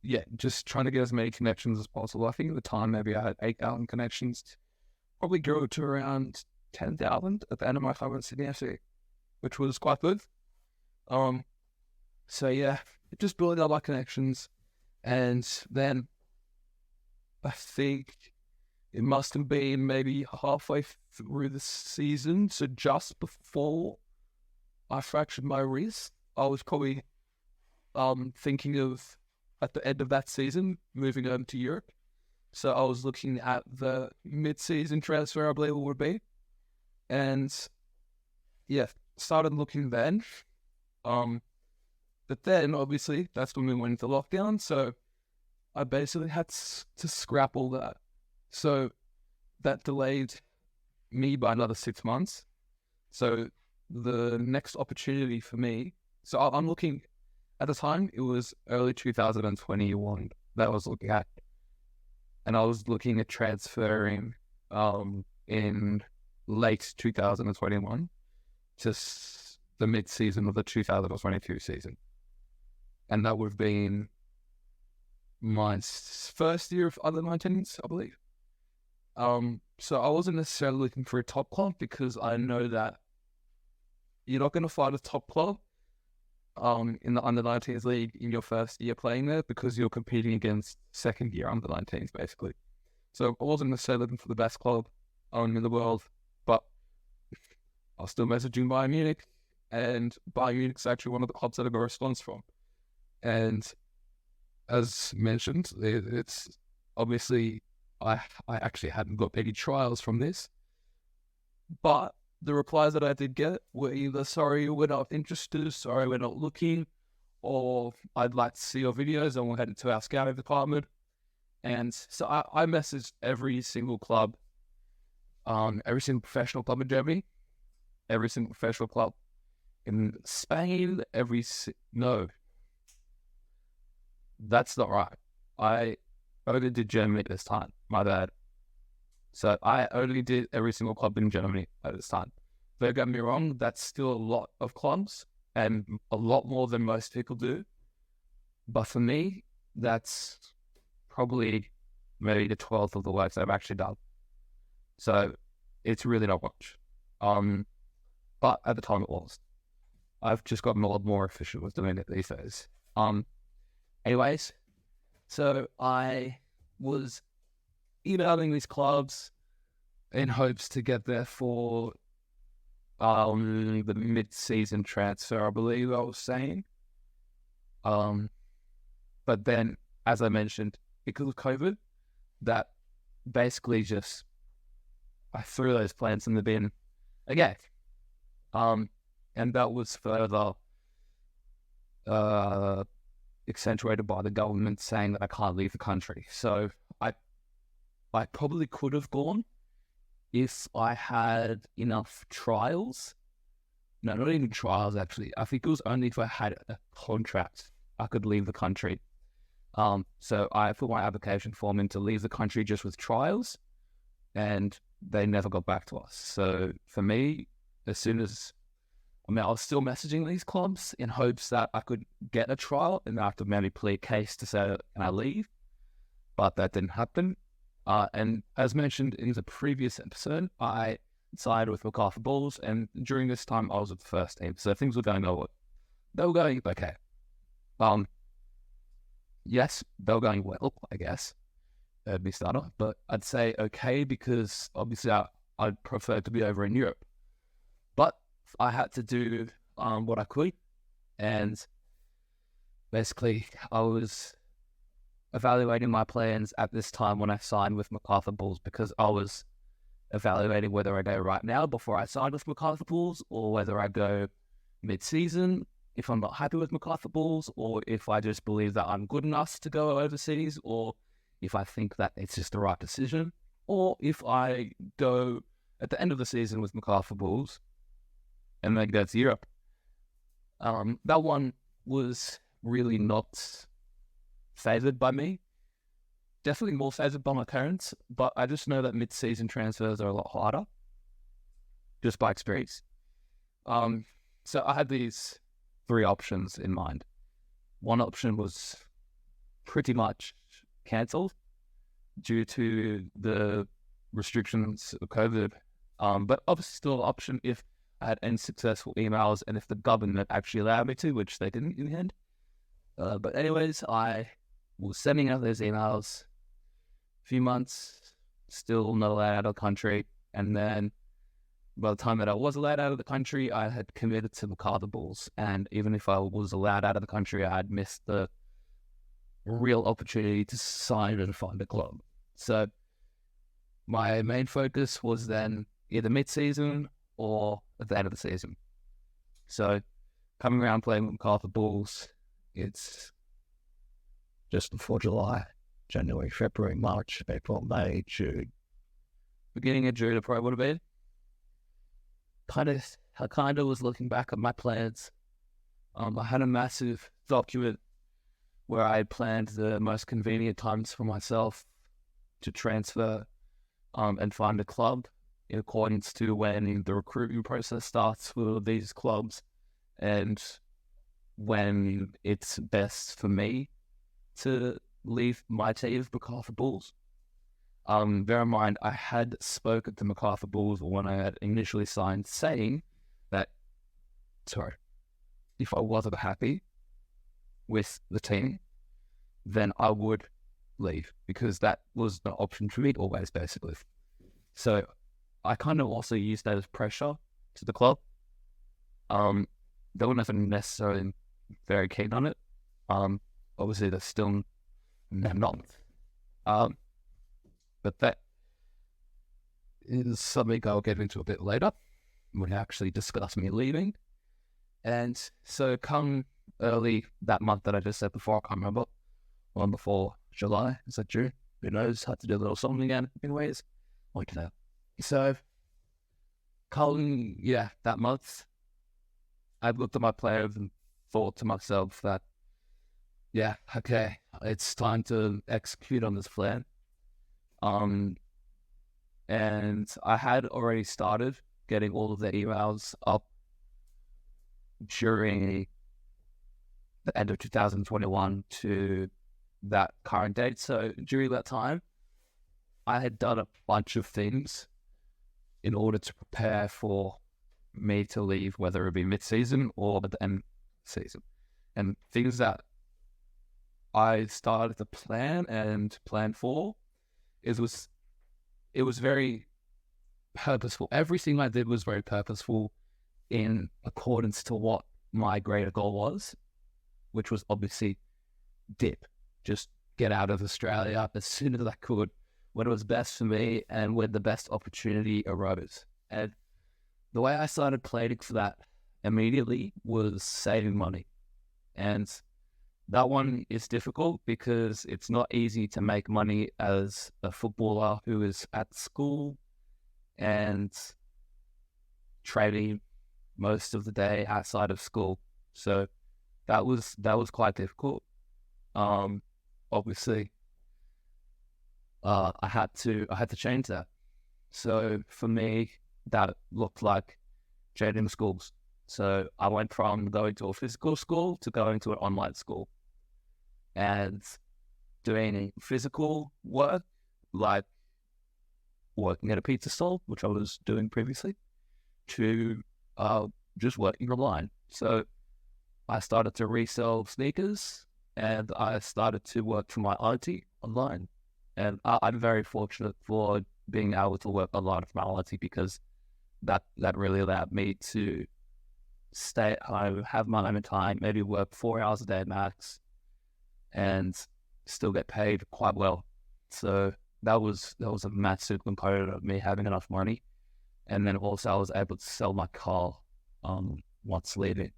yeah, just trying to get as many connections as possible. I think at the time, maybe I had 8,000 connections. Probably grew to around 10,000 at the end of my time at Sydney FC, which was quite good. So yeah, just building up my connections. And then I think it must have been maybe halfway through the season, so just before I fractured my wrist, I was probably thinking of, at the end of that season, moving over to Europe. So I was looking at the mid-season transfer, I believe it would be. And yeah, started looking then. But then, obviously, that's when we went into lockdown. So I basically had to scrap all that. So that delayed me by another 6 months. So the next opportunity for me, so I'm looking, at the time, it was early 2021 that I was looking at. And I was looking at transferring in late 2021 to the mid-season of the 2022 season. And that would have been my first year of under 19s, I believe. So I wasn't necessarily looking for a top club because I know that you're not going to find a top club in the under 19s league in your first year playing there because you're competing against second year under 19s basically. So I wasn't necessarily looking for the best club in the world, but I was still messaging Bayern Munich, and Bayern Munich's actually one of the clubs that I got a response from. And as mentioned, it's obviously I actually hadn't got any trials from this, but the replies that I did get were either, sorry, we're not interested, sorry, we're not looking, or I'd like to see your videos and we'll head to our scouting department. And so I messaged every single club, every single professional club in Germany, every single professional club in Spain, no, that's not right. I only did Germany this time, my bad. So I only did every single club in Germany at this time. Don't get me wrong, that's still a lot of clubs and a lot more than most people do. But for me, that's probably maybe the 12th of the work that I've actually done. So it's really not much. But at the time it was. I've just gotten a lot more efficient with doing it these days. Anyways, so I was emailing these clubs in hopes to get there for the mid-season transfer, I believe I was saying. But then, as I mentioned, because of COVID, that basically just I threw those plans in the bin again. And that was further accentuated by the government saying that I can't leave the country. So I probably could have gone if I had enough trials. No, not even trials, actually. I think it was only if I had a contract I could leave the country. So I put my application form in to leave the country just with trials, and they never got back to us. So for me, as soon as I was still messaging these clubs in hopes that I could get a trial and I have to maybe plead a case to say, can I leave? But that didn't happen. And as mentioned in the previous episode, I signed with MacArthur Bulls, and during this time I was at the first team. So things were going over. They were going okay. Yes, they were going well, I guess. That'd be starter. But I'd say okay because obviously I'd prefer to be over in Europe. But I had to do what I could, and basically I was evaluating my plans at this time when I signed with MacArthur Bulls, because I was evaluating whether I go right now before I signed with MacArthur Bulls, or whether I go mid-season if I'm not happy with MacArthur Bulls, or if I just believe that I'm good enough to go overseas, or if I think that it's just the right decision, or if I go at the end of the season with MacArthur Bulls and then go to Europe. That one was really not favoured by me. Definitely more favoured by my parents, but I just know that mid-season transfers are a lot harder, just by experience. So I had these 3 options in mind. One option was pretty much cancelled due to the restrictions of COVID, but obviously still an option if I had any successful emails and if the government actually allowed me to, which they didn't in the end. But anyways, I was sending out those emails. A few months, still not allowed out of the country. And then by the time that I was allowed out of the country, I had committed to MacArthur Bulls. And even if I was allowed out of the country, I had missed the real opportunity to sign and find a club. So my main focus was then either mid-season or at the end of the season. So coming around playing with MacArthur Bulls, it's just before July, January, February, March, April, May, June. Beginning of June, it probably would have been. I kind of was looking back at my plans. I had a massive document where I had planned the most convenient times for myself to transfer and find a club in accordance to when the recruitment process starts for these clubs and when it's best for me to leave my team, MacArthur Bulls. Bear in mind, I had spoken to MacArthur Bulls when I had initially signed, saying that, if I wasn't happy with the team, then I would leave, because that was the option for me always, basically. So I kind of also used that as pressure to the club. They were never necessarily very keen on it. Obviously, they're still not. But that is something I'll get into a bit later when I actually discuss me leaving. And so come early that month that I just said before, I can't remember, one before July, is that June? Who knows? Had to do a little something again, anyways. Like that. So come, that month, I looked at my players and thought to myself that, okay, it's time to execute on this plan. And I had already started getting all of the emails up during the end of 2021 to that current date. So during that time, I had done a bunch of things in order to prepare for me to leave, whether it be mid-season or at the end of the season. And things that I started to plan for, it was very purposeful. Everything I did was very purposeful in accordance to what my greater goal was, which was obviously just get out of Australia as soon as I could, when it was best for me and when the best opportunity arose. And the way I started planning for that immediately was saving money. And that one is difficult because it's not easy to make money as a footballer who is at school and training most of the day outside of school. So that was quite difficult. Obviously, I had to change that. So for me, that looked like changing schools. So I went from going to a physical school to going to an online school, and doing physical work like working at a pizza stall, which I was doing previously, to just working online. So I started to resell sneakers, and I started to work for my auntie online. And I'm very fortunate for being able to work online for my auntie, because that really allowed me to stay at home, have my own time, maybe work 4 hours a day max, and still get paid quite well. So that was a massive component of me having enough money. And then also I was able to sell my car once leaving.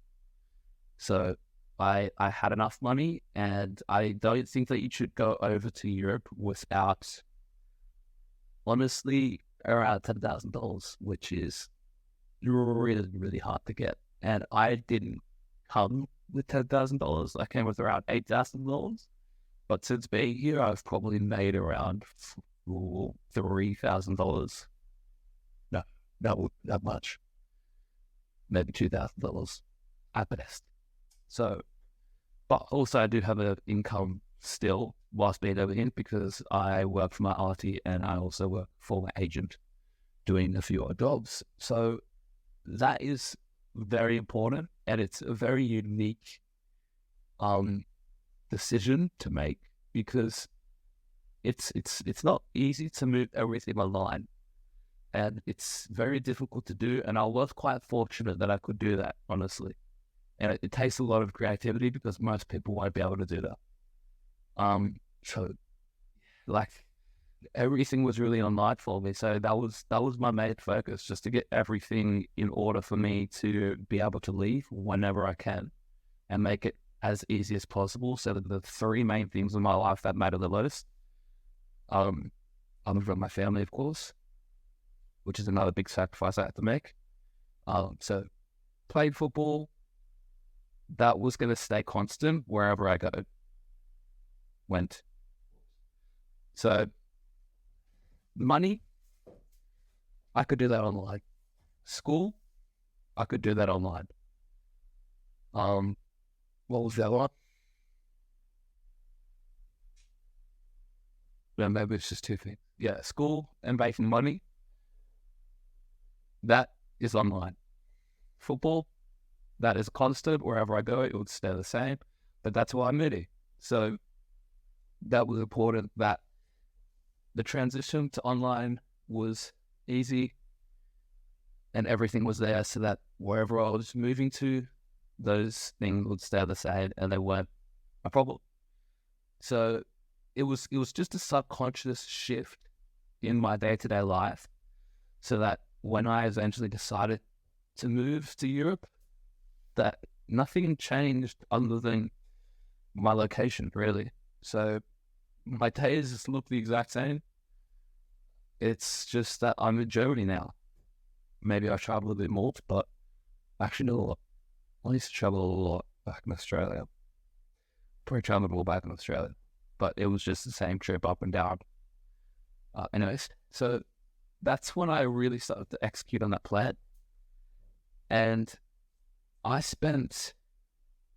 So I had enough money, and I don't think that you should go over to Europe without, honestly, around $10,000, which is really, really hard to get. And I didn't come with $10,000. I came with around $8,000. But since being here, I've probably made around $3,000. No, not that much. Maybe $2,000 at best. So, but also I do have an income still whilst being over here, because I work for my auntie and I also work for my agent doing a few odd jobs. So that is very important, and it's a very unique decision to make, because it's not easy to move everything online, and it's very difficult to do. And I was quite fortunate that I could do that, honestly. And it takes a lot of creativity, because most people won't be able to do that. So like everything was really online for me. So that was my main focus, just to get everything in order for me to be able to leave whenever I can, and make it as easy as possible. So that the three main things in my life that matter the most, other than my family, of course, which is another big sacrifice I had to make. So played football, that was going to stay constant wherever I went. So money, I could do that online. School, I could do that online. What was the other one? Yeah, maybe it's just two things. Yeah, school and making money, that is online. Football, that is constant. Wherever I go, it would stay the same. But that's why I'm ready. So that was important, that the transition to online was easy and everything was there, so that wherever I was moving to, those things would stay the same and they weren't a problem. So it was just a subconscious shift in my day-to-day life, so that when I eventually decided to move to Europe, that nothing changed other than my location, really. So my days just look the exact same. It's just that I'm in Germany now. Maybe I travel a bit more, but actually not a lot. I used to travel a lot back in Australia. Probably traveled more back in Australia, but it was just the same trip up and down. Anyways, so that's when I really started to execute on that plan. And I spent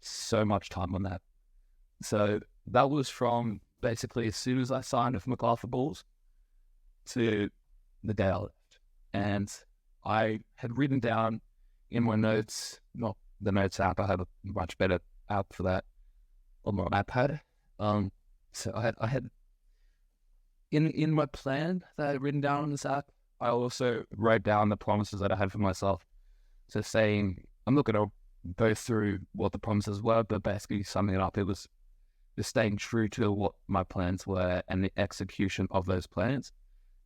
so much time on that. So that was from basically as soon as I signed with MacArthur Bulls to the day I left. and I had written down in my notes, not the notes app, I have a much better app for that on my iPad. So I had in my plan that I had written down on this app, I also wrote down the promises that I had for myself. So saying, I'm not going to go through what the promises were, but basically summing it up, it was just staying true to what my plans were and the execution of those plans.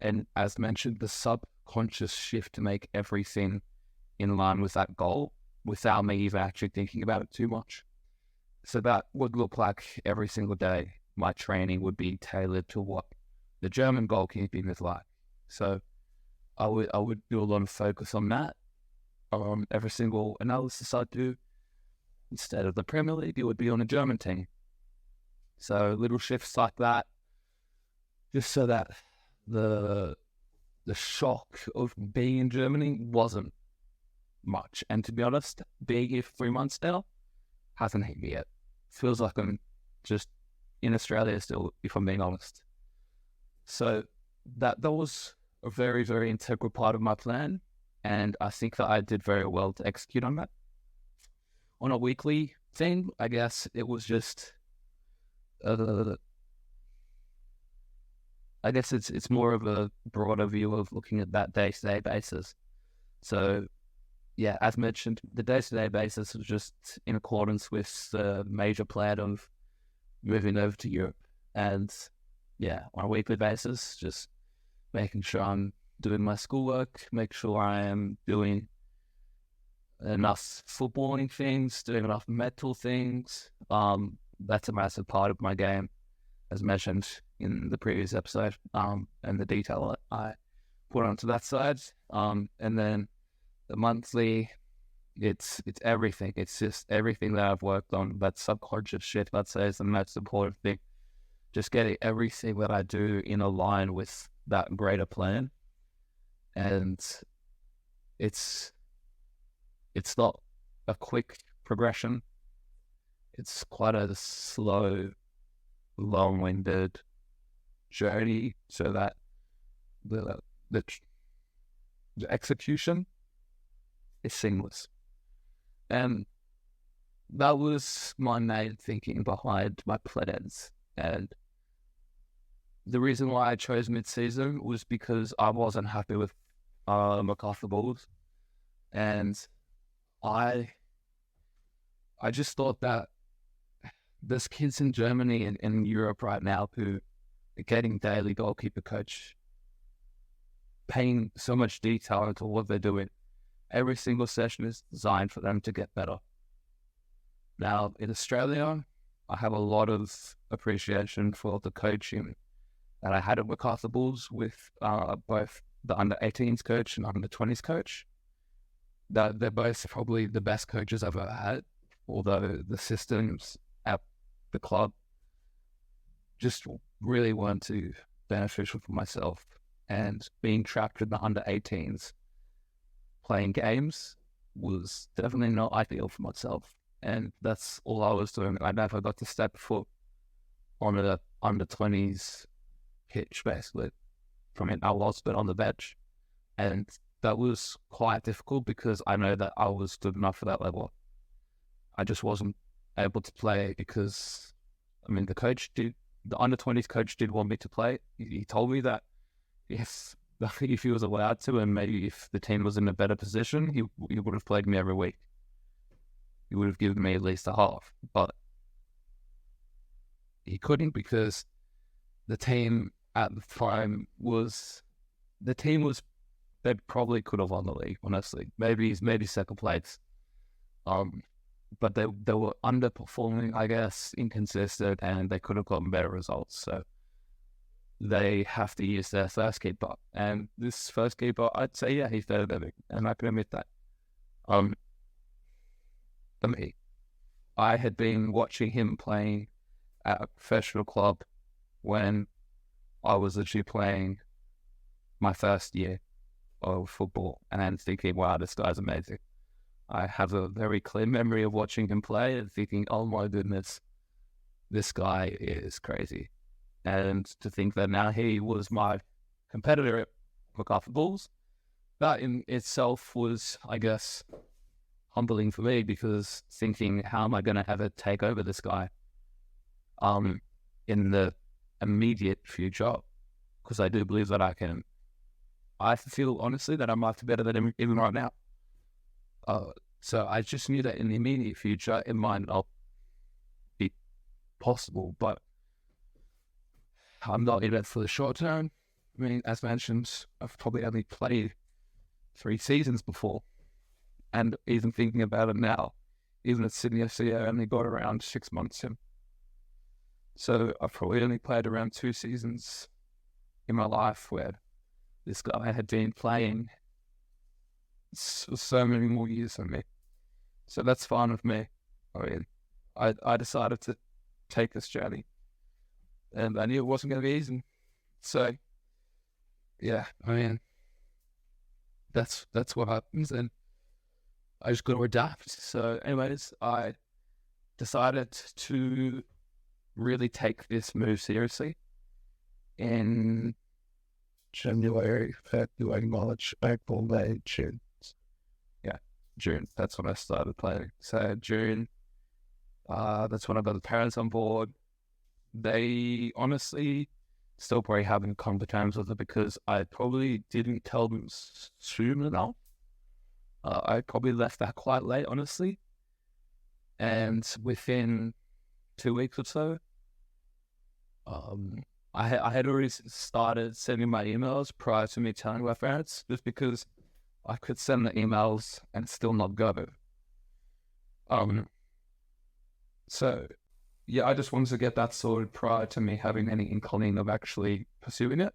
And as mentioned, the subconscious shift to make everything in line with that goal without me even actually thinking about it too much. So that would look like every single day, my training would be tailored to what the German goalkeeping is like. So I would do a lot of focus on that. Every single analysis I do, instead of the Premier League, it would be on a German team. So little shifts like that, just so that the shock of being in Germany wasn't much. And to be honest, being here for 3 months now hasn't hit me yet. Feels like I'm just in Australia still, if I'm being honest. So that was a very, very integral part of my plan. And I think that I did very well to execute on that. On a weekly thing, I guess it was just, I guess it's more of a broader view of looking at that day-to-day basis. So, yeah, as mentioned, the day-to-day basis was just in accordance with the major plan of moving over to Europe. And, yeah, on a weekly basis, just making sure I'm doing my schoolwork, make sure I am doing enough footballing things, doing enough mental things. That's a massive part of my game, as mentioned in the previous episode, and the detail I put onto that side. And then the monthly, it's everything. It's just everything that I've worked on. That subconscious shit, I'd say, is the most important thing. Just getting everything that I do in a line with that greater plan. And it's not a quick progression. It's quite a slow, long-winded journey, so that the execution is seamless. And that was my main thinking behind my plans. And the reason why I chose mid-season was because I wasn't happy with my comfortables, and I just thought that there's kids in Germany and in Europe right now who are getting daily goalkeeper coach, paying so much detail into what they're doing. Every single session is designed for them to get better. Now, in Australia, I have a lot of appreciation for the coaching that I had at MacArthur Bulls with both the under-18s coach and under-20s coach. They're both probably the best coaches I've ever had, although the systems at the club just really weren't too beneficial for myself. And being trapped in the under-18s playing games was definitely not ideal for myself. And that's all I was doing. I never got to step foot on the under-20s pitch, basically. I mean, I was, but on the bench. And that was quite difficult because I know that I was good enough for that level. I just wasn't able to play because, I mean, the under-20s coach did want me to play. He told me that if he was allowed to, and maybe if the team was in a better position, he would have played me every week. He would have given me at least a half. But he couldn't because the team at the time they probably could have won the league, honestly. Maybe second place. But they were underperforming, I guess, inconsistent, and they could have gotten better results. So they have to use their first keeper. And this first keeper, I'd say, yeah, he's better than me, and I can admit that. For me, I had been watching him playing at a professional club when I was actually playing my first year of football, and I'm thinking, wow, this guy's amazing. I have a very clear memory of watching him play and thinking, oh my goodness, this guy is crazy. And to think that now he was my competitor at MacArthur Bulls, that in itself was, I guess, humbling for me, because thinking, how am I going to ever take over this guy in the immediate future? Because I do believe that I can. I feel honestly that I might be better than him even right now. So I just knew that in the immediate future it might not be possible, but I'm not in it for the short term. I mean, as mentioned, I've probably only played 3 seasons before, and even thinking about it now, even at Sydney FC, I only got around 6 months in. So I've probably only played around 2 seasons in my life, where this guy had been playing so many more years than me. So that's fine with me. I mean, I decided to take this journey, and I knew it wasn't going to be easy. So, yeah, I mean, that's what happens, and I just got to adapt. So, anyways, I decided to really take this move seriously in January, February, March, April, May, June. Yeah, June. That's when I started playing. So June, that's when I got the parents on board. They honestly still probably haven't come to terms with it, because I probably didn't tell them soon enough. I probably left that quite late, honestly. And within 2 weeks or so, I had already started sending my emails prior to me telling my parents, just because I could send the emails and still not go. So yeah, I just wanted to get that sorted prior to me having any inkling of actually pursuing it,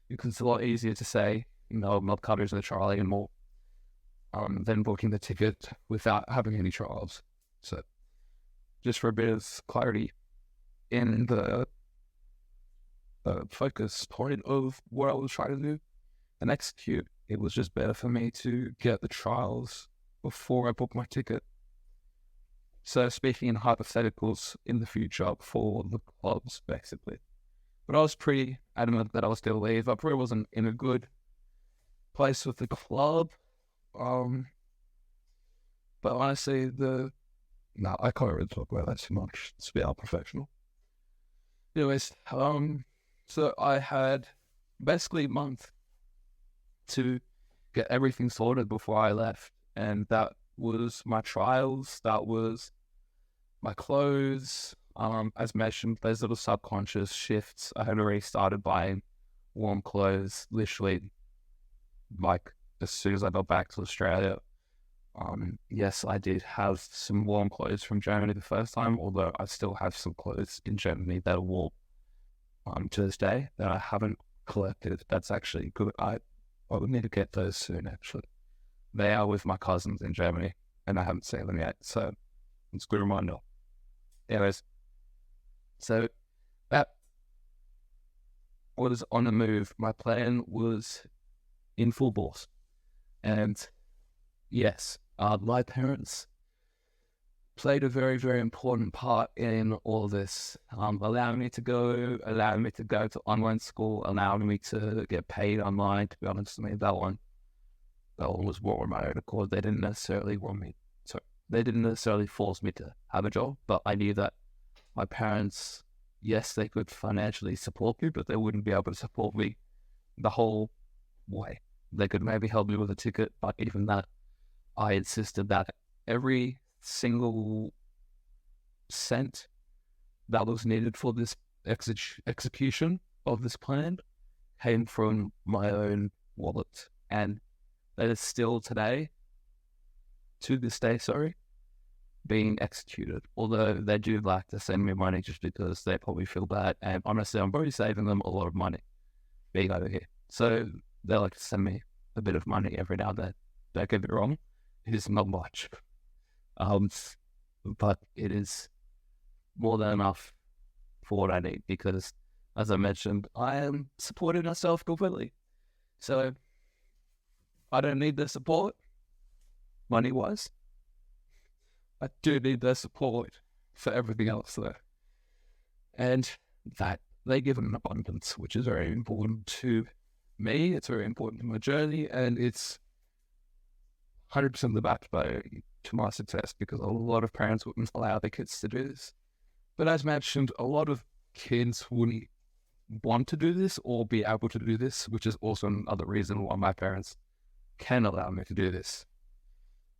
because it's a lot easier to say, no, I'm not coming to the trial anymore, than booking the ticket without having any trials. So just for a bit of clarity in the focus point of what I was trying to do and execute, it was just better for me to get the trials before I book my ticket. So speaking in hypotheticals in the future for the clubs, basically. But I was pretty adamant that I was still leave. I probably wasn't in a good place with the club. But honestly, no, I can't really talk about that too much. It's a bit unprofessional. Anyways, so I had basically a month to get everything sorted before I left, and that was my trials, that was my clothes. As mentioned, those little subconscious shifts. I had already started buying warm clothes, literally, like as soon as I got back to Australia. Yes, I did have some warm clothes from Germany the first time, although I still have some clothes in Germany that are warm to this day that I haven't collected. That's actually good. I would need to get those soon, actually. They are with my cousins in Germany, and I haven't seen them yet, so it's a good reminder. Anyways, so that was on the move. My plan was in full force. And yes, my parents played a very, very important part in all this, allowing me to go to online school, allowing me to get paid online. To be honest with me, that one was more on my own accord. They didn't necessarily force me to have a job, but I knew that my parents, yes, they could financially support me, but they wouldn't be able to support me the whole way. They could maybe help me with a ticket, but even that, I insisted that every single cent that was needed for this execution of this plan came from my own wallet. And that is still to this day, being executed. Although they do like to send me money just because they probably feel bad. And honestly, I'm probably saving them a lot of money being over here. So they like to send me a bit of money every now and then. Don't get me wrong, it is not much. But it is more than enough for what I need, because, as I mentioned, I am supporting myself completely. So I don't need their support money-wise. I do need their support for everything else, though. And that they give an abundance, which is very important to me, it's very important to my journey, and it's 100% the backbone to my success, because a lot of parents wouldn't allow their kids to do this. But as mentioned, a lot of kids wouldn't want to do this or be able to do this, which is also another reason why my parents can allow me to do this.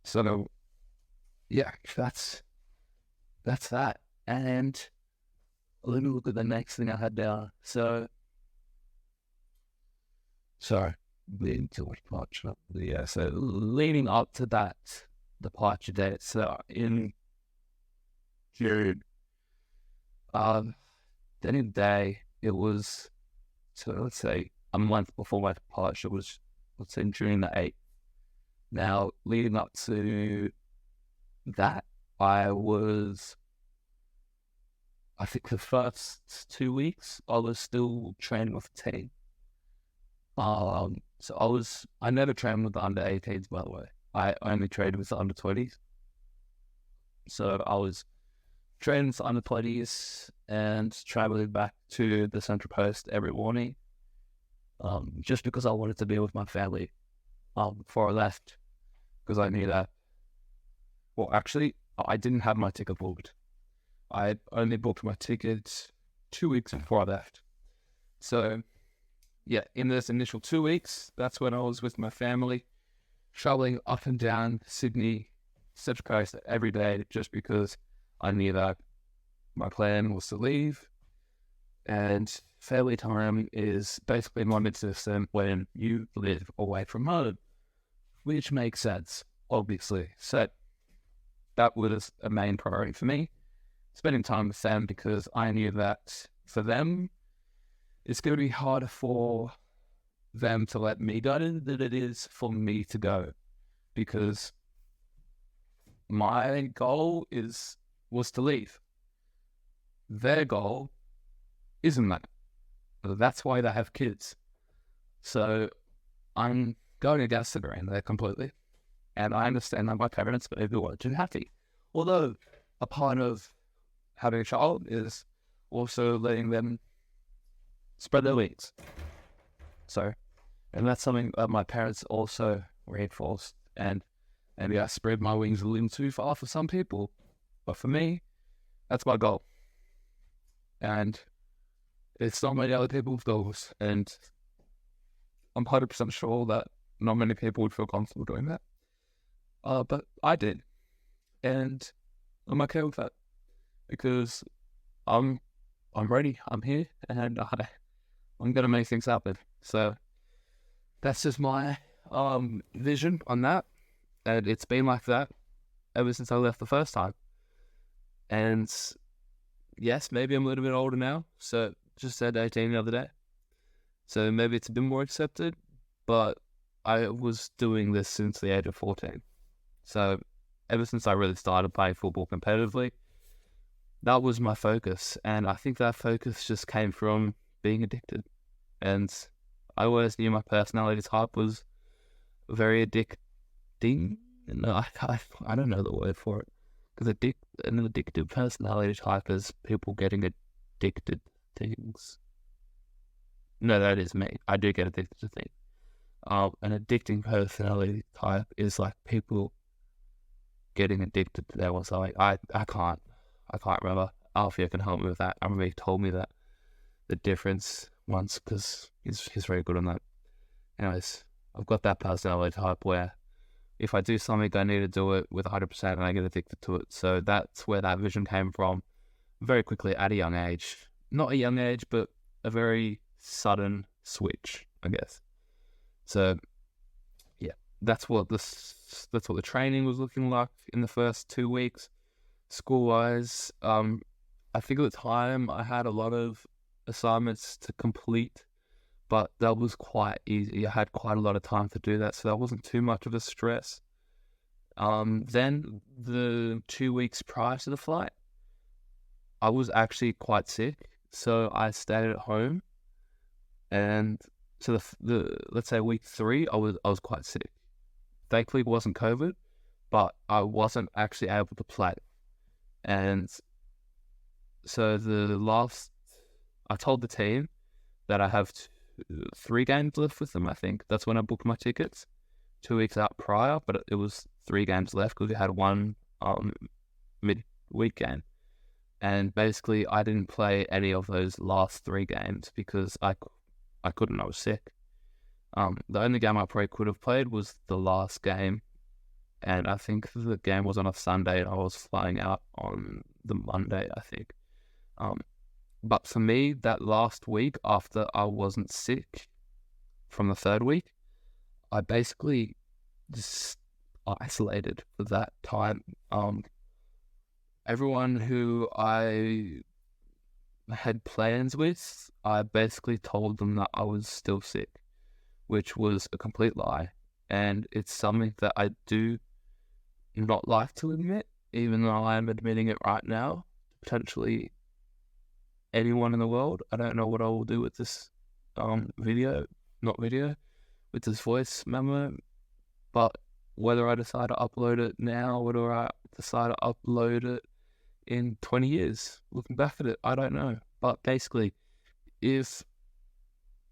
So, yeah, that's that. And let me look at the next thing I had down. So, sorry, leading to departure. Yeah, so leading up to that departure date. So in June, then in the day, it was, so let's say a month before my departure was, let's say June the 8th. Now, leading up to that, I think the first 2 weeks, I was still training with the team. So I never trained with the under 18s, by the way. I only trained with the under 20s. So I was training with the under 20s and traveling back to the Central Coast every morning, just because I wanted to be with my family before I left, because I knew that. Well, actually, I didn't have my ticket booked. I only booked my ticket 2 weeks before I left. So, yeah, in this initial 2 weeks, that's when I was with my family, traveling up and down Sydney, Central Coast every day, just because I knew that my plan was to leave. And family time is basically non-existent when you live away from home, which makes sense, obviously. So that was a main priority for me, spending time with them, because I knew that for them, it's going to be harder for them to let me go than it is for me to go, because my goal was to leave. Their goal isn't that. That's why they have kids. So I'm going against the grain there completely. And I understand that my parents maybe weren't too happy. Although a part of having a child is also letting them spread their wings. So, and that's something that my parents also reinforced. And maybe I spread my wings a little too far for some people. But for me, that's my goal. And it's not many other people's goals. And I'm 100% sure that not many people would feel comfortable doing that. But I did. And I'm okay with that, because I'm ready. I'm here, and I'm gonna make things happen. So that's just my vision on that, and it's been like that ever since I left the first time. And yes, maybe I'm a little bit older now. So just said 18 the other day, so maybe it's a bit more accepted. But I was doing this since the age of 14. So ever since I really started playing football competitively, that was my focus. And I think that focus just came from being addicted. And I always knew my personality type was very addicting. No, I don't know the word for it. Because an addictive personality type is people getting addicted to things. No, that is me. I do get addicted to things. An addicting personality type is like people getting addicted to their something. I can't remember. Alfie can help me with that. I remember he told me that the difference once, because he's very good on that. Anyways, I've got that personality type where if I do something, I need to do it with 100% and I get addicted to it. So that's where that vision came from very quickly at a young age. Not a young age, but a very sudden switch, I guess. So yeah, that's what the training was looking like in the first 2 weeks. School-wise, I think at the time I had a lot of assignments to complete, but that was quite easy. I had quite a lot of time to do that, so that wasn't too much of a stress. Then the 2 weeks prior to the flight, I was actually quite sick, so I stayed at home. And so the let's say week 3, I was quite sick. Thankfully, it wasn't COVID, but I wasn't actually able to play. And so I told the team that I have 3 games left with them, I think. That's when I booked my tickets 2 weeks out prior, but it was 3 games left because we had one mid-week game. And basically, I didn't play any of those last 3 games because I couldn't. I was sick. The only game I probably could have played was the last game, and I think the game was on a Sunday, and I was flying out on the Monday, I think. But for me, that last week after I wasn't sick from the 3rd week, I basically just isolated for that time. Everyone who I had plans with, I basically told them that I was still sick, which was a complete lie. And it's something that I do not like to admit, even though I am admitting it right now. Potentially anyone in the world. I don't know what I will do with this with this voice memo, but whether I decide to upload it now, whether I decide to upload it in 20 years, looking back at it, I don't know. But basically, if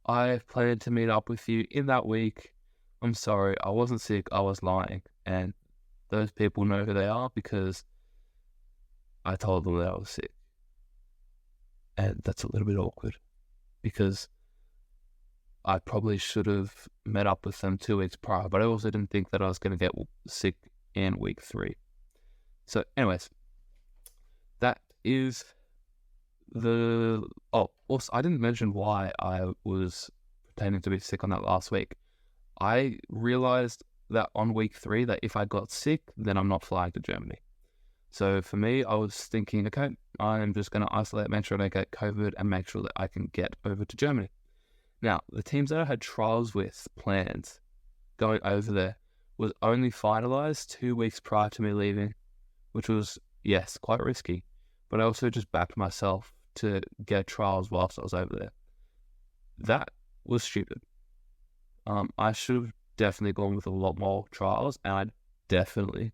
I planned to meet up with you in that week, I'm sorry, I wasn't sick, I was lying. And those people know who they are because I told them that I was sick. And that's a little bit awkward because I probably should have met up with them 2 weeks prior, but I also didn't think that I was going to get sick in week 3. So anyways, that is also, I didn't mention why I was pretending to be sick on that last week. I realized that on week 3 that if I got sick, then I'm not flying to Germany. So for me, I was thinking, okay, I'm just going to isolate, make sure I don't get COVID, and make sure that I can get over to Germany. Now, the teams that I had trials with planned going over there was only finalized 2 weeks prior to me leaving, which was, yes, quite risky. But I also just backed myself to get trials whilst I was over there. That was stupid. I should have definitely gone with a lot more trials, and I definitely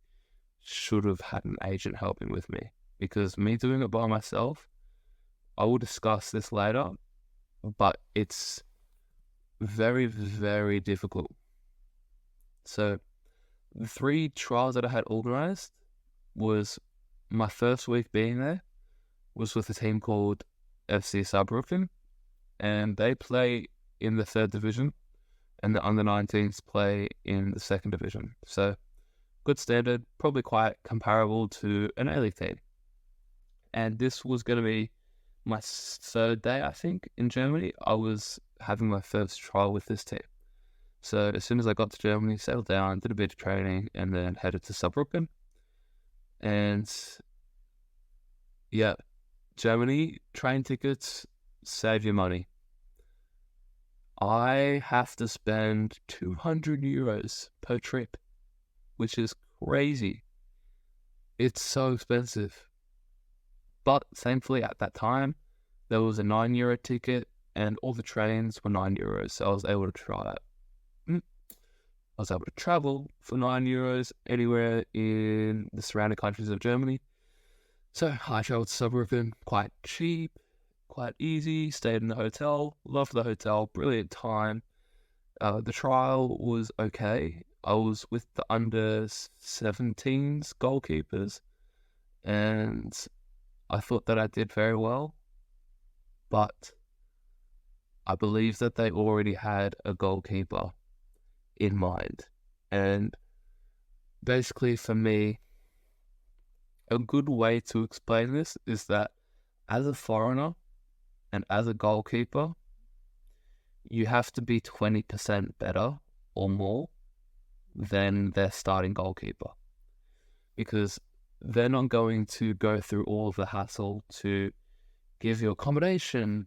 should have had an agent helping with me, because me doing it by myself, I will discuss this later, but it's very, very difficult. So the 3 trials that I had organized was my first week being there was with a team called FC Saarbrücken, and they play in the 3rd division, and the under-19s play in the 2nd division. So good standard, probably quite comparable to an A-League team. And this was going to be my 3rd day, I think, in Germany. I was having my first trial with this team. So as soon as I got to Germany, settled down, did a bit of training, and then headed to Saarbrücken. And yeah, Germany, train tickets, save your money. I have to spend 200 euros per trip, which is crazy. It's so expensive. But thankfully at that time, there was a €9 ticket and all the trains were €9. So I was able to try that. I was able to travel for €9 anywhere in the surrounding countries of Germany. So I traveled to Saarbrücken, quite cheap, quite easy, stayed in the hotel, loved the hotel, brilliant time. The trial was okay. I was with the under-17s goalkeepers, and I thought that I did very well, but I believe that they already had a goalkeeper in mind. And basically for me, a good way to explain this is that as a foreigner and as a goalkeeper, you have to be 20% better or more than their starting goalkeeper, because they're not going to go through all of the hassle to give you accommodation,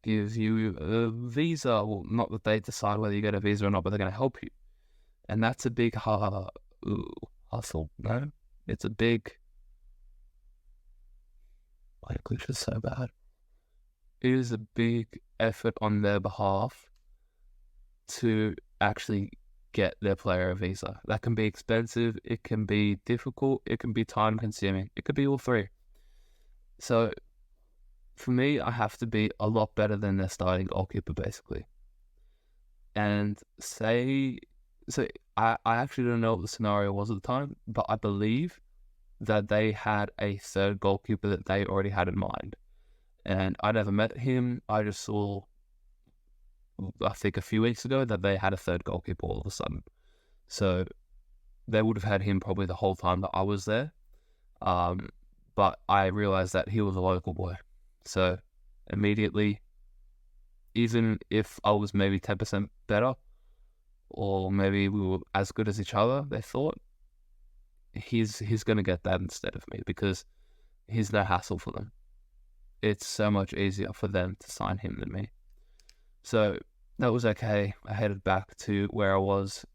give you a visa. Well, not that they decide whether you get a visa or not, but they're going to help you. And that's a big hustle. No, it's a big... My English is so bad. It is a big effort on their behalf to actually get their player a visa. That can be expensive, it can be difficult, it can be time consuming, it could be all 3. So for me, I have to be a lot better than their starting goalkeeper, basically. And I actually don't know what the scenario was at the time, but I believe that they had a third goalkeeper that they already had in mind. And I never met him. I just saw, I think a few weeks ago, that they had a third goalkeeper all of a sudden. So they would have had him probably the whole time that I was there. But I realized that he was a local boy. So immediately, even if I was maybe 10% better, or maybe we were as good as each other, they thought, he's going to get that instead of me, because he's no hassle for them. It's so much easier for them to sign him than me. So that was okay. I headed back to where I was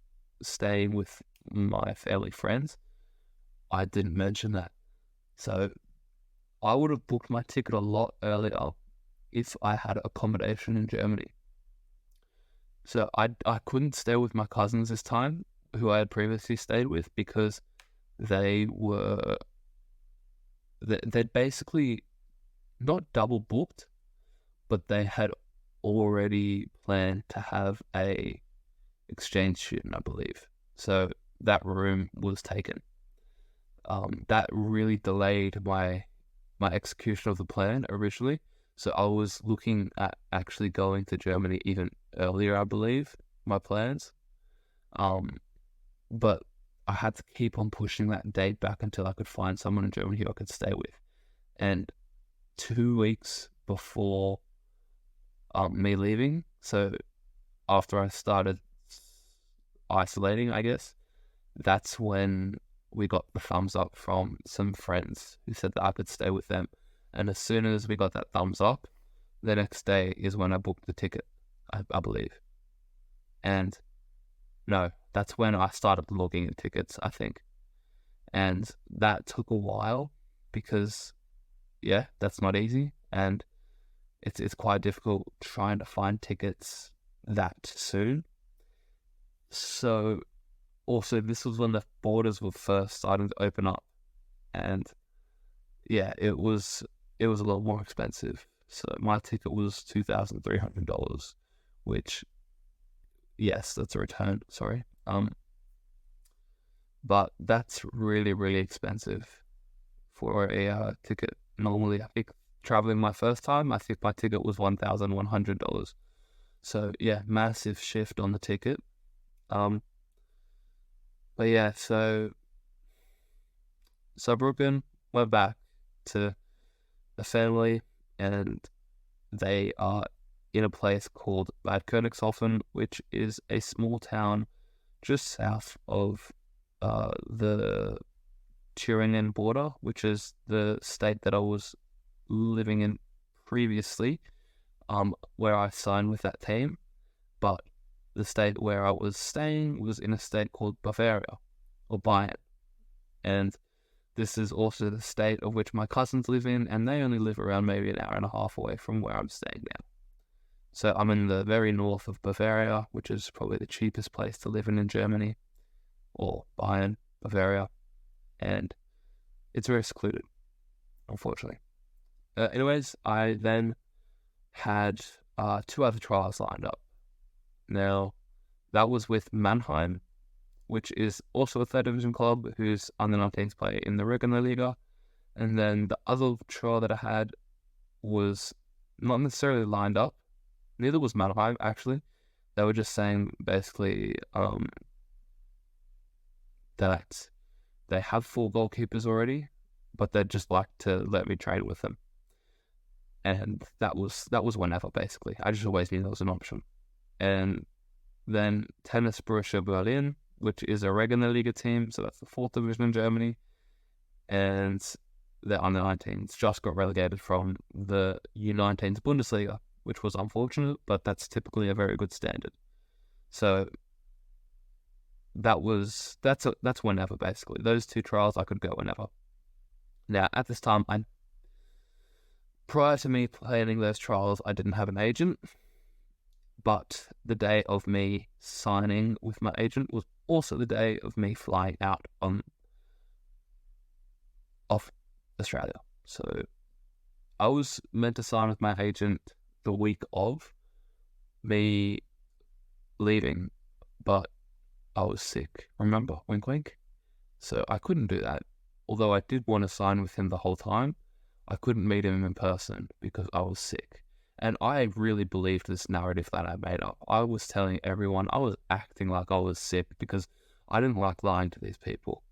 staying with my family friends. I didn't mention that. So I would have booked my ticket a lot earlier if I had accommodation in Germany. So I couldn't stay with my cousins this time, who I had previously stayed with, because they'd basically not double booked, but they had already planned to have a exchange student, I believe. So that room was taken. That really delayed my execution of the plan originally. So I was looking at actually going to Germany even earlier, I believe, my plans. But I had to keep on pushing that date back until I could find someone in Germany who I could stay with. And 2 weeks before me leaving, so after I started isolating, I guess, that's when we got the thumbs up from some friends who said that I could stay with them. And as soon as we got that thumbs up, the next day is when I booked the ticket, I believe. And no, that's when I started looking at tickets, I think. And that took a while because, yeah, that's not easy. And it's quite difficult trying to find tickets that soon. So also, this was when the borders were first starting to open up. And yeah, it was a lot more expensive. So my ticket was $2,300, which, yes, that's a return, sorry. But that's really, really expensive for a ticket. Normally, I think traveling my first time, I think my ticket was $1,100. So yeah, massive shift on the ticket. But yeah, so Saarbrücken, went back to the family, and they are in a place called Bad Königshofen, which is a small town just south of the Thüringen border, which is the state that I was living in previously, where I signed with that team. But the state where I was staying was in a state called Bavaria, or Bayern. And this is also the state of which my cousins live in, and they only live around maybe an hour and a half away from where I'm staying now. So I'm in the very north of Bavaria, which is probably the cheapest place to live in Germany, or Bayern, Bavaria, and it's very secluded, unfortunately. Anyways, I then had 2 other trials lined up. Now, that was with Mannheim, which is also a third division club whose under-19s play in the Regionalliga. And then the other trial that I had was not necessarily lined up. Neither was Mannheim, actually. They were just saying, basically, that they have 4 goalkeepers already, but they'd just like to let me train with them. And that was whenever, basically. I just always knew that was an option. And then Tennis Borussia Berlin, which is a Regionalliga team, so that's the 4th division in Germany, and the under-19s just got relegated from the U19s Bundesliga, which was unfortunate, but that's typically a very good standard. So that's whenever, basically. Those 2 trials I could go whenever. Now, at this time, prior to me planning those trials, I didn't have an agent, but the day of me signing with my agent was also the day of me flying out off Australia. So I was meant to sign with my agent the week of me leaving, but I was sick. Remember, wink wink? So I couldn't do that. Although I did want to sign with him the whole time, I couldn't meet him in person because I was sick. And I really believed this narrative that I made up. I was telling everyone, I was acting like I was sick because I didn't like lying to these people.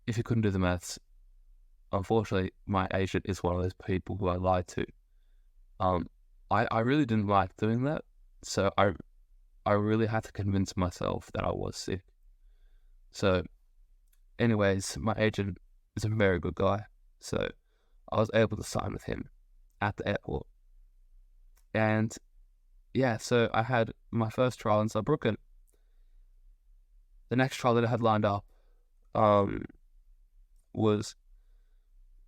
If you couldn't do the maths, unfortunately, my agent is one of those people who I lied to. I really didn't like doing that, so I really had to convince myself that I was sick. So, anyways, my agent is a very good guy, so I was able to sign with him at the airport. And yeah, so I had my first trial in Saarbrücken. The next trial that I had lined up was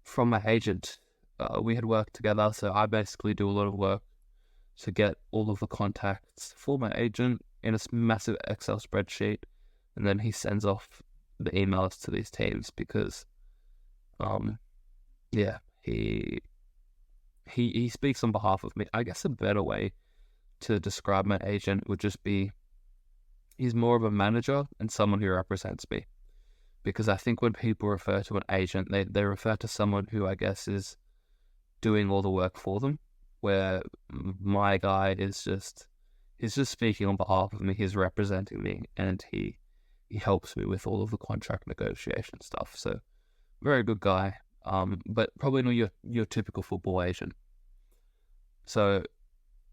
from my agent. We had worked together, so I basically do a lot of work to get all of the contacts for my agent in a massive Excel spreadsheet, and then he sends off the emails to these teams because, he speaks on behalf of me. I guess a better way to describe my agent would just be he's more of a manager and someone who represents me. Because I think when people refer to an agent, they refer to someone who I guess is doing all the work for them, where my guy he's just speaking on behalf of me, he's representing me, and he helps me with all of the contract negotiation stuff. So very good guy, but probably not your typical football agent. So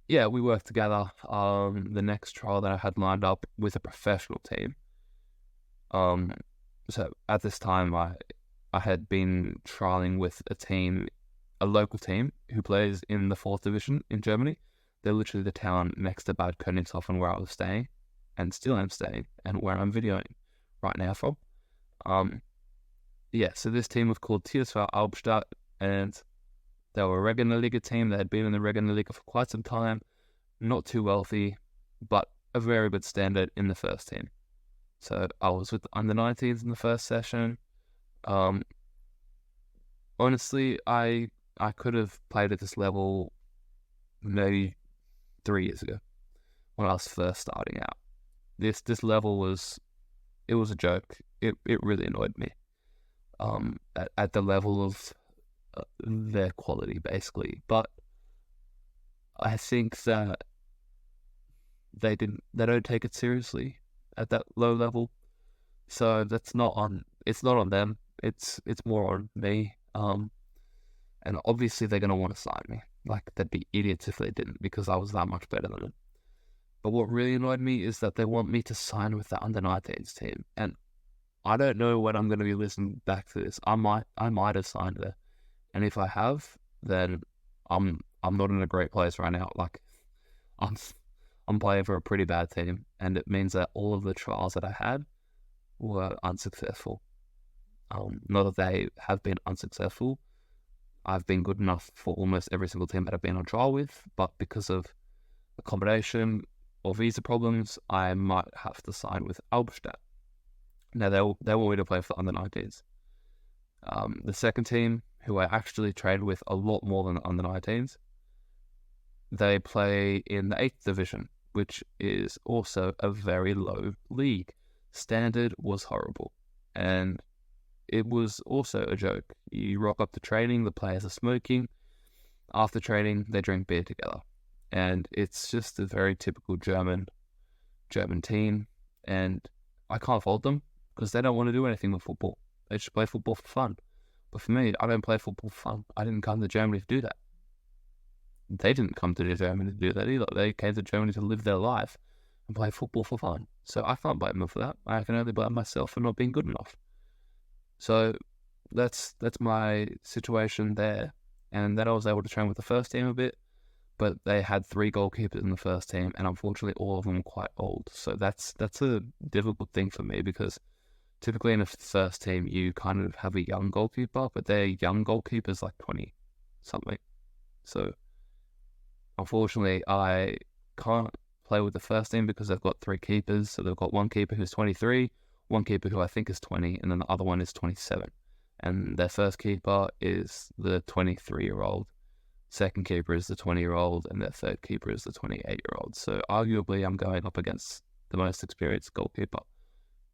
yeah, we worked together. The next trial that I had lined up with a professional team. So at this time, I had been trialing with a local team who plays in the 4th division in Germany. They're literally the town next to Bad Königshofen where I was staying, and still am staying, and where I'm videoing right now from. So this team was called TSV Albstadt, and they were a Regionalliga team. They had been in the Regionalliga for quite some time, not too wealthy, but a very good standard in the first team. So I was with the under-19s in the first session. Honestly, I could have played at this level maybe 3 years ago when I was first starting out. This level was a joke. It really annoyed me. At the level of their quality, basically. But I think that they don't take it seriously at that low level. So it's not on them. It's more on me. And obviously they're gonna want to sign me. Like, they'd be idiots if they didn't, because I was that much better than them. But what really annoyed me is that they want me to sign with the under-19s team, and I don't know when I'm gonna be listening back to this. I might have signed there, and if I have, then I'm not in a great place right now. Like, I'm playing for a pretty bad team, and it means that all of the trials that I had were unsuccessful. Not that they have been unsuccessful. I've been good enough for almost every single team that I've been on trial with, but because of accommodation or visa problems, I might have to sign with Albstadt. Now, they want me to play for the under-19s. The second team, who I actually trained with a lot more than the under-19s, they play in the 8th division, which is also a very low league. Standard was horrible, and it was also a joke. You rock up to training, the players are smoking. After training, they drink beer together, and it's just a very typical German team. And I can't fault them because they don't want to do anything with football. They just play football for fun. But for me, I don't play football for fun. I didn't come to Germany to do that. They didn't come to Germany to do that either. They came to Germany to live their life and play football for fun. So I can't blame them for that. I can only blame myself for not being good enough. So that's my situation there. And then I was able to train with the first team a bit, but they had 3 goalkeepers in the first team, and unfortunately all of them were quite old. So that's a difficult thing for me, because typically in a first team you kind of have a young goalkeeper, but their young goalkeeper's like 20 something. So unfortunately I can't play with the first team because they've got 3 keepers. So they've got one keeper who's 23, one keeper who I think is 20, and then the other one is 27. And their first keeper is the 23-year-old, second keeper is the 20-year-old, and their third keeper is the 28-year-old. So arguably I'm going up against the most experienced goalkeeper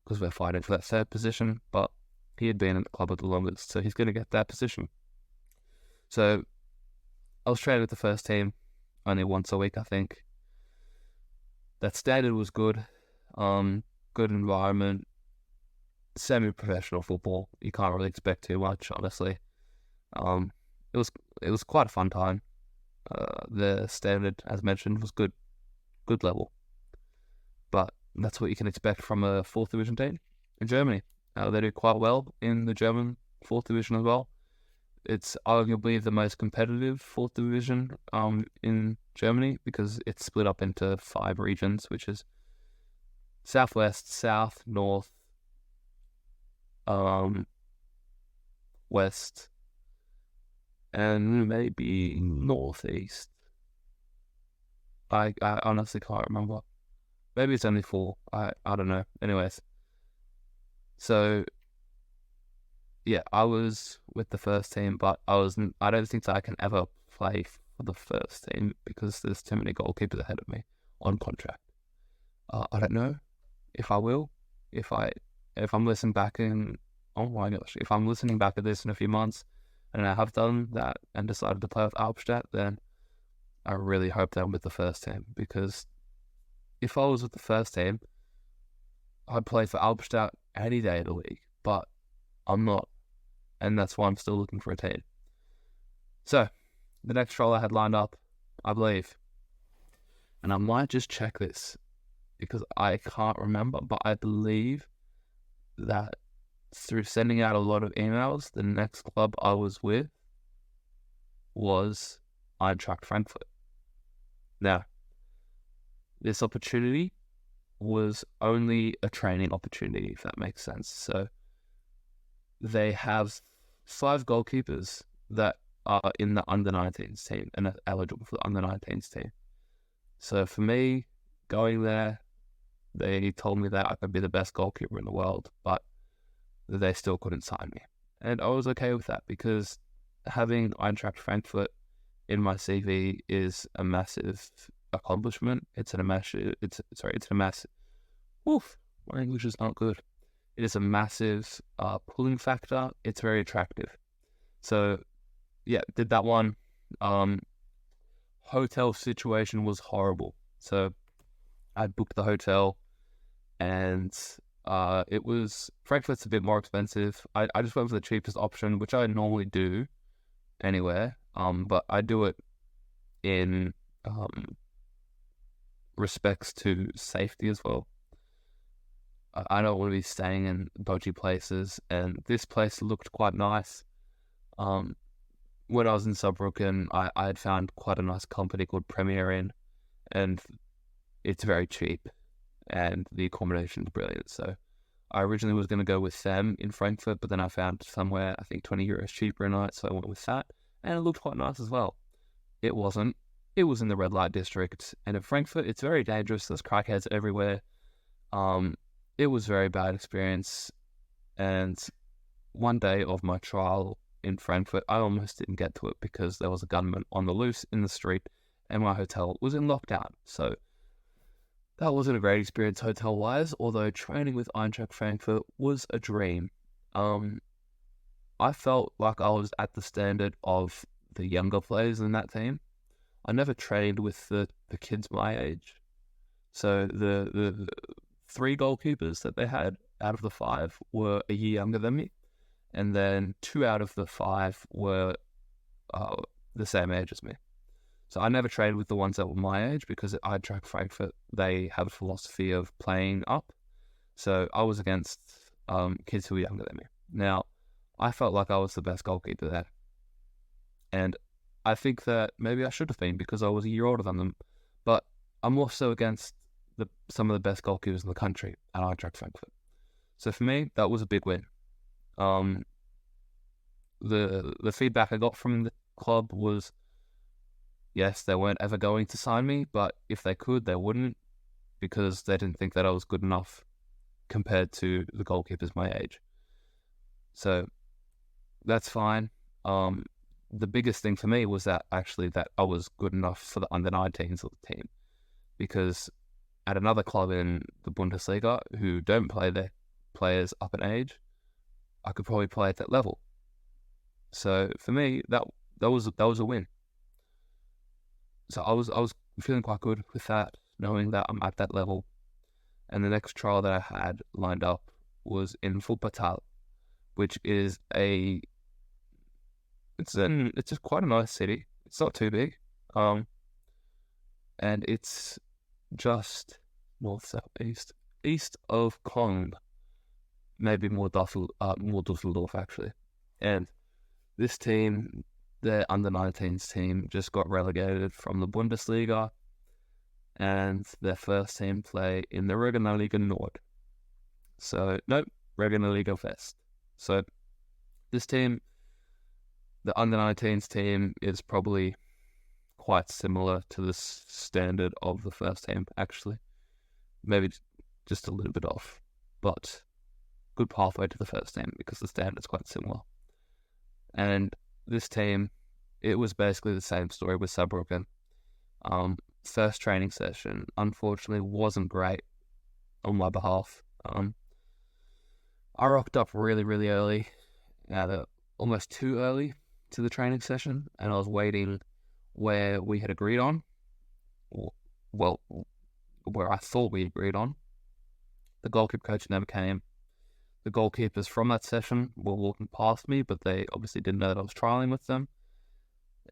because we're fighting for that third position, but he had been in the club at the longest, so he's going to get that position. So I was training with the first team only once a week, I think. That standard was good. Good environment. Semi-professional football. You can't really expect too much, honestly. It was quite a fun time. The standard, as mentioned, was good level. But that's what you can expect from a 4th division team in Germany. They do quite well in the German 4th division as well. It's arguably the most competitive 4th division in Germany because it's split up into 5 regions, which is southwest, south, north, west, and maybe northeast. I honestly can't remember. Maybe it's only 4. I don't know. Anyways, so yeah, I was with the first team, but I don't think that I can ever play for the first team because there's too many goalkeepers ahead of me on contract. I don't know if I will. If I'm listening back if I'm listening back at this in a few months and I have done that and decided to play with Albstadt, then I really hope that I'm with the first team, because if I was with the first team, I'd play for Albstadt any day of the week, but I'm not, and that's why I'm still looking for a team. So, the next role I had lined up, I believe, and I might just check this because I can't remember, but I believe that through sending out a lot of emails, the next club I was with was Eintracht Frankfurt. Now, this opportunity was only a training opportunity, if that makes sense. So they have 5 goalkeepers that are in the under-19s team and are eligible for the under-19s team. So for me, going there, they told me that I could be the best goalkeeper in the world, but they still couldn't sign me. And I was okay with that because having Eintracht Frankfurt in my CV is a massive accomplishment. It's a massive. Oof, my English is not good. It is a massive pulling factor. It's very attractive. So, yeah, did that one. Hotel situation was horrible. So, I booked the hotel, and it was Frankfurt's a bit more expensive. I just went for the cheapest option, which I normally do anywhere. But I do it in respects to safety as well. I don't want to be staying in dodgy places, and this place looked quite nice. When I was in Saarbrücken, I had found quite a nice company called Premier Inn, and it's very cheap, and the accommodation is brilliant. So I originally was going to go with them in Frankfurt, but then I found somewhere, I think 20 euros cheaper a night, so I went with that, and it looked quite nice as well. It wasn't. It was in the red light district, and in Frankfurt, it's very dangerous. There's crackheads everywhere. It was a very bad experience, and one day of my trial in Frankfurt, I almost didn't get to it because there was a gunman on the loose in the street, and my hotel was in lockdown. So that wasn't a great experience hotel-wise, although training with Eintracht Frankfurt was a dream. I felt like I was at the standard of the younger players in that team. I never trained with the kids my age. So the 3 goalkeepers that they had out of the 5 were a year younger than me, and then 2 out of the 5 were the same age as me. So I never trained with the ones that were my age because at Eintracht Frankfurt, they have a philosophy of playing up. So I was against kids who were younger than me. Now, I felt like I was the best goalkeeper there. And I think that maybe I should have been because I was a year older than them. But I'm also against some of the best goalkeepers in the country at Eintracht Frankfurt. So for me, that was a big win. The feedback I got from the club was, yes, they weren't ever going to sign me, but if they could, they wouldn't, because they didn't think that I was good enough compared to the goalkeepers my age. So that's fine. The biggest thing for me was that I was good enough for the under-19s of the team, because at another club in the Bundesliga who don't play their players up in age, I could probably play at that level. So for me, that was a win. So I was feeling quite good with that, knowing that I'm at that level. And the next trial that I had lined up was in Wuppertal, which is it's just quite a nice city. It's not too big, and it's just north, south, east of Cologne, maybe more Dusseldorf actually. And this team, their under-19s team, just got relegated from the Bundesliga, and their first team play in the Regionalliga Nord. So, nope, Regionalliga West. So, this team, the under-19s team, is probably quite similar to the standard of the first team, actually. Maybe just a little bit off, but good pathway to the first team because the standard's quite similar. And this team, it was basically the same story with Saarbrücken. First training session, unfortunately, wasn't great on my behalf. I rocked up really, really early, almost too early to the training session, and I was waiting where we had agreed on, well, where I thought we agreed on. The goalkeeper coach never came. The goalkeepers from that session were walking past me, but they obviously didn't know that I was trialing with them.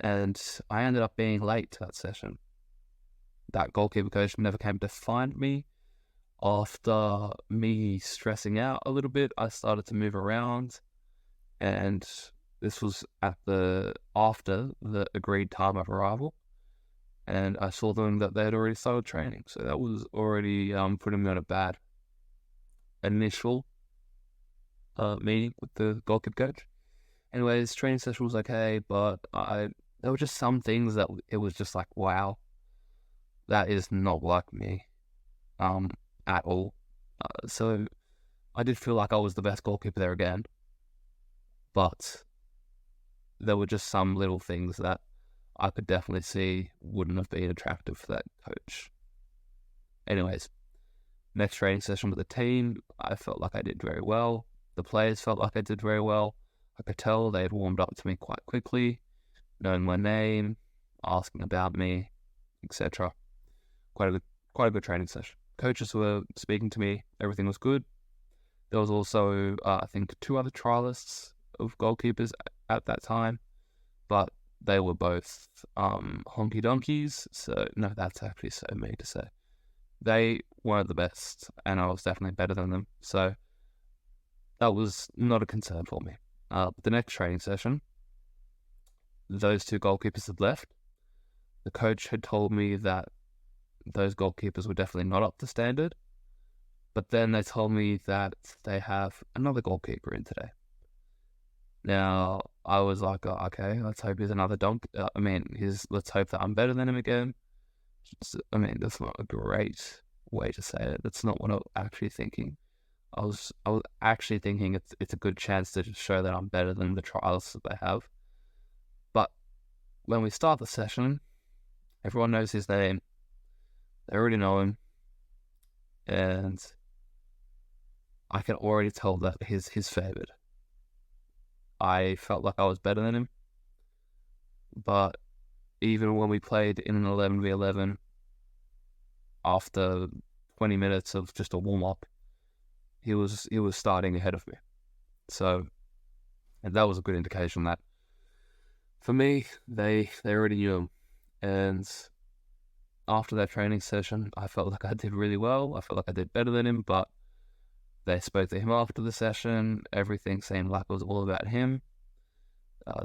And I ended up being late to that session. That goalkeeper coach never came to find me. After me stressing out a little bit, I started to move around. And this was after the agreed time of arrival. And I saw them that they had already started training. So that was already putting me on a bad initial meeting with the goalkeeper coach. Anyways, training session was okay, but there were just some things that it was just like, wow, that is not like me at all. So I did feel like I was the best goalkeeper there again, but there were just some little things that I could definitely see wouldn't have been attractive for that coach. Anyways, next training session with the team, I felt like I did very well. The players felt like I did very well. I could tell they had warmed up to me quite quickly, knowing my name, asking about me, etc. Quite a good training session. Coaches were speaking to me. Everything was good. There was also, I think, 2 other trialists of goalkeepers at that time, but they were both honky donkeys. So no, that's actually so mean to say. They weren't the best, and I was definitely better than them. So that was not a concern for me. The next training session, those 2 goalkeepers had left. The coach had told me that those goalkeepers were definitely not up to standard, but then they told me that they have another goalkeeper in today. Now, I was like, oh, okay, let's hope he's another let's hope that I'm better than him again. That's not a great way to say it. That's not what I was actually thinking. I was actually thinking it's a good chance to just show that I'm better than the trials that they have. But when we start the session, everyone knows his name. They already know him, and I can already tell that he's favoured. I felt like I was better than him, but even when we played in an 11v11, after 20 minutes of just a warm-up, he was starting ahead of me. So, and that was a good indication that, for me, they already knew him. And after that training session, I felt like I did really well. I felt like I did better than him, but they spoke to him after the session. Everything seemed like it was all about him.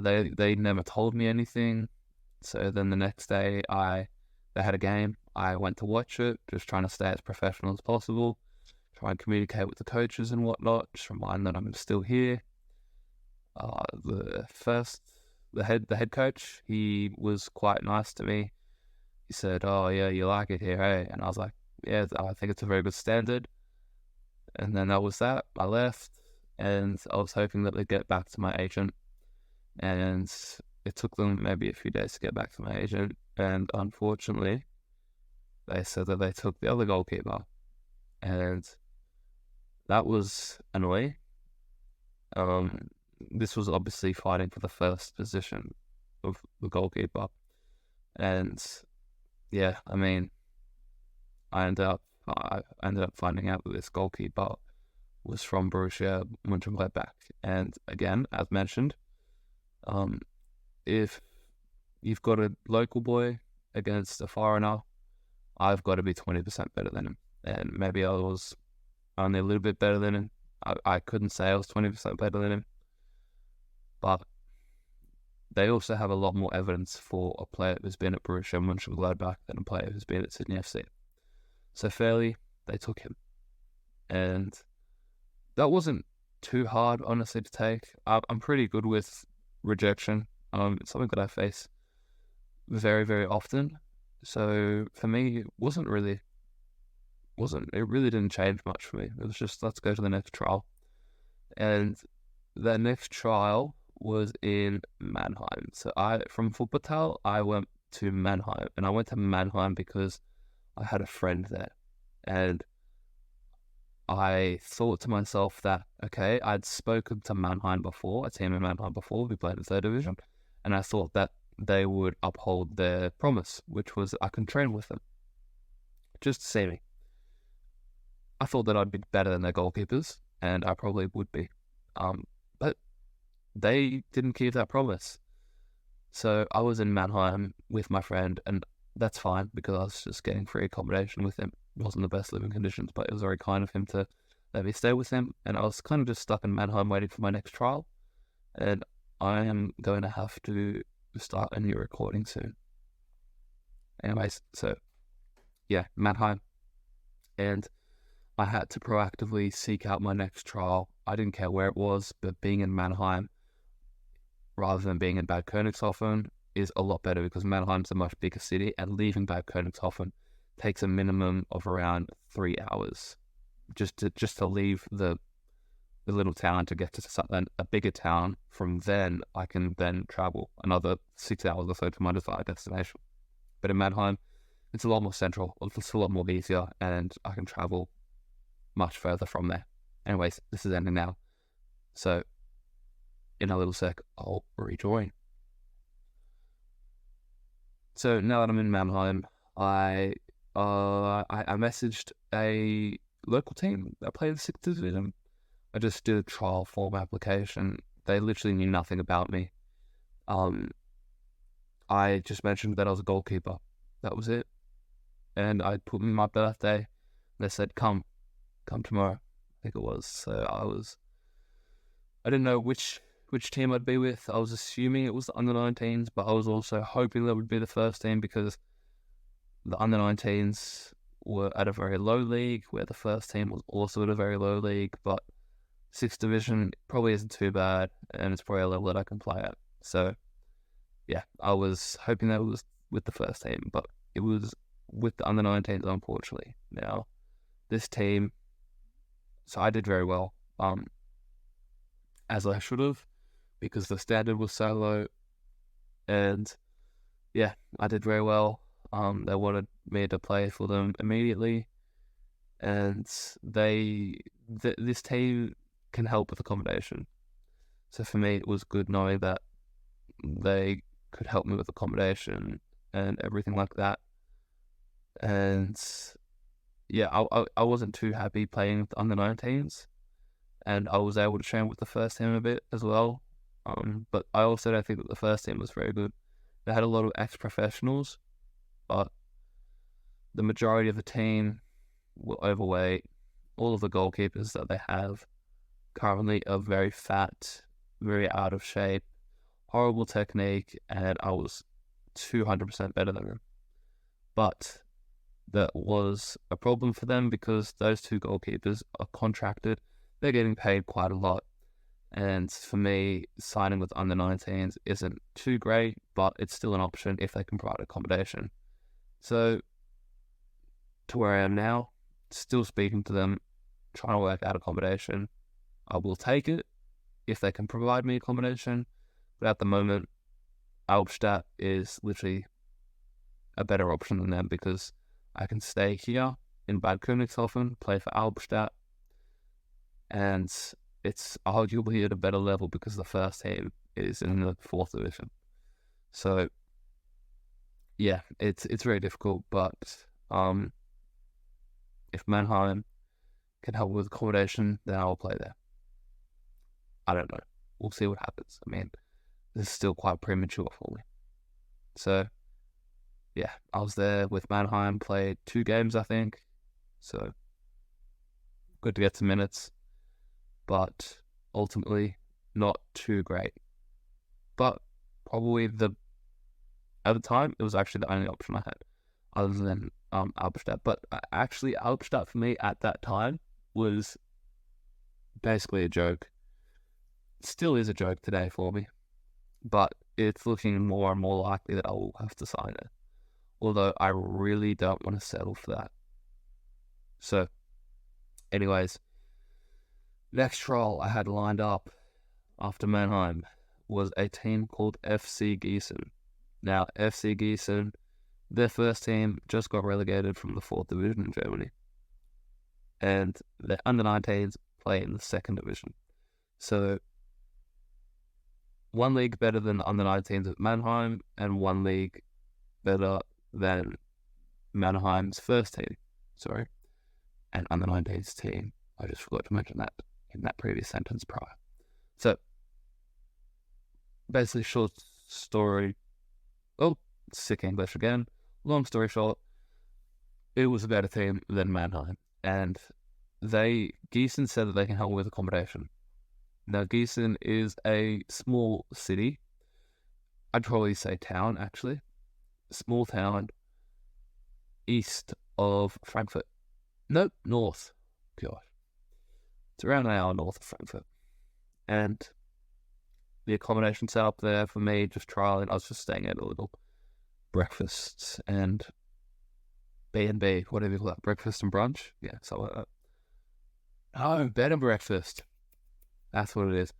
They never told me anything. So then the next day, they had a game. I went to watch it, just trying to stay as professional as possible, try and communicate with the coaches and whatnot, just remind them that I'm still here. The head coach, he was quite nice to me. He said, "Oh yeah, you like it here, eh?" And I was like, "Yeah, I think it's a very good standard." And then that was that. I left, and I was hoping that they'd get back to my agent. And it took them maybe a few days to get back to my agent. And unfortunately, they said that they took the other goalkeeper, and that was annoying. This was obviously fighting for the first position of the goalkeeper, and yeah, I mean, I ended up finding out that this goalkeeper was from Borussia Mönchengladbach, and again, as mentioned, if you've got a local boy against a foreigner, I've got to be 20% better than him, and maybe I was only a little bit better than him. I couldn't say I was 20% better than him, but they also have a lot more evidence for a player who's been at Borussia Mönchengladbach than a player who's been at Sydney FC. So fairly, they took him. And that wasn't too hard, honestly, to take. I'm pretty good with rejection. It's something that I face very, very often. So for me, it really didn't change much for me. It was just, let's go to the next trial. And the next trial was in Mannheim. So from Wuppertal, I went to Mannheim. And I went to Mannheim because I had a friend there. And I thought to myself that, okay, I'd spoken to Mannheim before, a team in Mannheim before, we played in the third division. And I thought that they would uphold their promise, which was I can train with them. Just to see me. I thought that I'd be better than their goalkeepers, and I probably would be. But they didn't keep that promise. So I was in Mannheim with my friend, and that's fine because I was just getting free accommodation with him. It wasn't the best living conditions, but it was very kind of him to let me stay with him. And I was kind of just stuck in Mannheim waiting for my next trial. And I am going to have to start a new recording soon. Anyways, so yeah, Mannheim. And I had to proactively seek out my next trial. I didn't care where it was, but being in Mannheim rather than being in Bad Königshofen is a lot better because Mannheim's a much bigger city, and leaving Bad Königshofen takes a minimum of around 3 hours just to leave the little town to get to a bigger town. From then, I can then travel another 6 hours or so to my desired destination. But in Mannheim, it's a lot more central, it's a lot more easier, and I can travel much further from there. Anyways, this is ending now. So, in a little sec, I'll rejoin. So now that I'm in Mannheim, I messaged a local team that played in the 6th division. I just did a trial form application. They literally knew nothing about me. I just mentioned that I was a goalkeeper. That was it. And I put in my birthday. They said, come tomorrow, I think it was. So I didn't know which team I'd be with. I was assuming it was the under-19s, but I was also hoping that would be the first team because the under-19s were at a very low league, where the first team was also at a very low league, but 6th division probably isn't too bad, and it's probably a level that I can play at. So, yeah, I was hoping that it was with the first team, but it was with the under-19s, unfortunately. Now, this team, so I did very well, as I should have, because the standard was so low, and yeah, I did very well. They wanted me to play for them immediately, and this team can help with accommodation. So for me, it was good knowing that they could help me with accommodation and everything like that. And yeah, I wasn't too happy playing with the under-19s, and I was able to train with the first team a bit as well. But I also don't think that the first team was very good. They had a lot of ex-professionals, but the majority of the team were overweight. All of the goalkeepers that they have currently are very fat, very out of shape, horrible technique, and I was 200% better than them. But that was a problem for them because those two goalkeepers are contracted. They're getting paid quite a lot. And for me, signing with under-19s isn't too great, but it's still an option if they can provide accommodation. So, to where I am now, still speaking to them, trying to work out accommodation. I will take it if they can provide me accommodation, but at the moment, Albstadt is literally a better option than them because I can stay here in Bad Königshofen, play for Albstadt, and it's arguably at a better level because the first team is in the 4th division. So, yeah, it's very difficult, but if Mannheim can help with accommodation, then I'll play there. I don't know. We'll see what happens. I mean, this is still quite premature for me. So, yeah, I was there with Mannheim, played 2 games, I think. So, good to get some minutes, but ultimately not too great. But probably at the time, it was actually the only option I had, other than Albstadt. But actually, Albstadt for me at that time was basically a joke. It still is a joke today for me, but it's looking more and more likely that I will have to sign it. Although I really don't want to settle for that. So, anyways, next trial I had lined up after Mannheim was a team called FC Gießen. Now, FC Gießen, their first team just got relegated from the 4th division in Germany. And their under-19s play in the 2nd division. So, 1 league better than the under-19s at Mannheim, and 1 league better than Mannheim's first team. Sorry. And under-19s team. I just forgot to mention that in that previous sentence prior. So, basically, short story. Oh, sick English again. Long story short, it was a better team than Mannheim. And Gießen said that they can help with accommodation. Now, Gießen is a small city. I'd probably say town, actually. Small town east of Frankfurt. Nope, north. Gosh. It's around an hour north of Frankfurt. And the accommodation set up there for me, just trialing. I was just staying at a little breakfast and B&B, whatever you call that, breakfast and brunch? Yeah, something like that. Oh, bed and breakfast. That's what it is.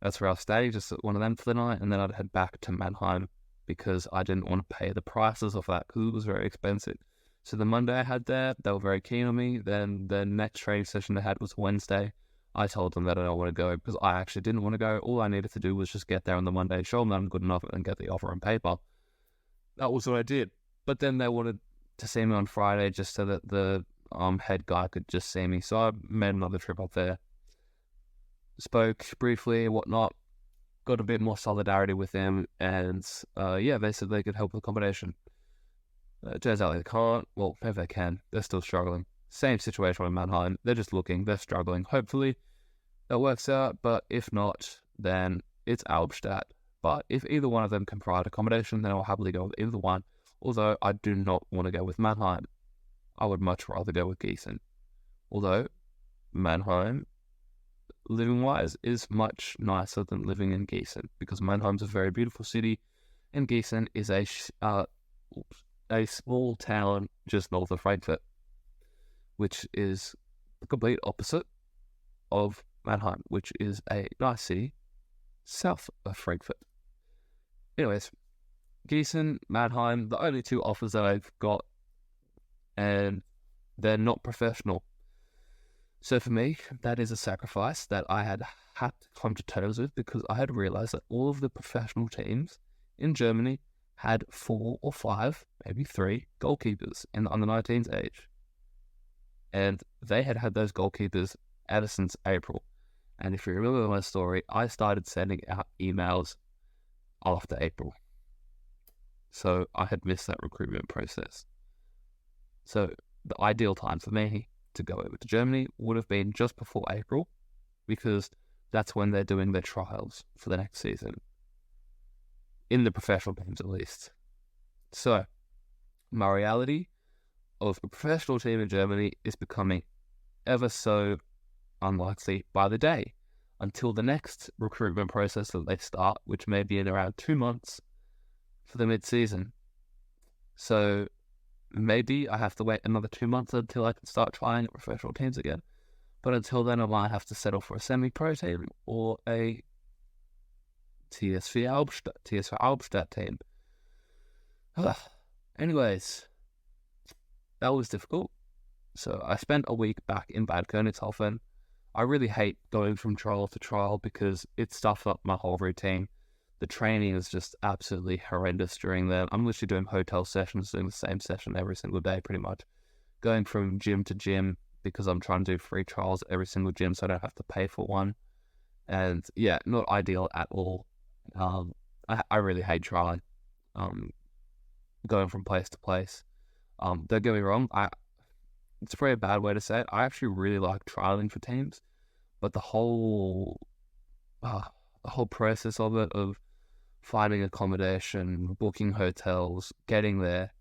That's where I'll stay, just at one of them for the night, and then I'd head back to Mannheim because I didn't want to pay the prices of that because it was very expensive. So the Monday I had there, they were very keen on me. Then the next training session they had was Wednesday. I told them that I don't want to go because I actually didn't want to go. All I needed to do was just get there on the Monday, show them that I'm good enough, and get the offer on paper. That was what I did. But then they wanted to see me on Friday just so that the head guy could just see me. So I made another trip up there. Spoke briefly and whatnot. Got a bit more solidarity with them. And yeah, they said they could help with accommodation. It turns out they can't. Well, if they can, they're still struggling. Same situation with Mannheim. They're just looking. They're struggling. Hopefully that works out. But if not, then it's Albstadt. But if either one of them can provide accommodation, then I'll happily go with either one. Although I do not want to go with Mannheim. I would much rather go with Gießen. Although Mannheim, living-wise, is much nicer than living in Gießen. Because Mannheim's a very beautiful city. And Gießen is a small town just north of Frankfurt, which is the complete opposite of Mannheim, which is a nice city south of Frankfurt. Anyways, Gießen, Mannheim, the only 2 offers that I've got, and they're not professional. So for me, that is a sacrifice that I had to come to terms with because I had realized that all of the professional teams in Germany had 4 or 5, maybe 3 goalkeepers in the under-19s age. And they had those goalkeepers ever since April. And if you remember my story, I started sending out emails after April. So I had missed that recruitment process. So the ideal time for me to go over to Germany would have been just before April, because that's when they're doing their trials for the next season. In the professional games, at least. So, my reality of a professional team in Germany is becoming ever so unlikely by the day until the next recruitment process that they start, which may be in around 2 months for the mid-season. So, maybe I have to wait another 2 months until I can start trying at professional teams again. But until then, I might have to settle for a semi-pro team or a TSV Albstadt team. Anyways, that was difficult. So I spent a week back in Bad Königshofen. I really hate going from trial to trial because it stuffs up my whole routine. The training is just absolutely horrendous during that. I'm literally doing hotel sessions, doing the same session every single day, pretty much. Going from gym to gym because I'm trying to do free trials at every single gym so I don't have to pay for one. And yeah, not ideal at all. I really hate trialing, going from place to place. Don't get me wrong, it's probably a bad way to say it. I actually really like trialing for teams, but the whole process of it, of finding accommodation, booking hotels, getting there,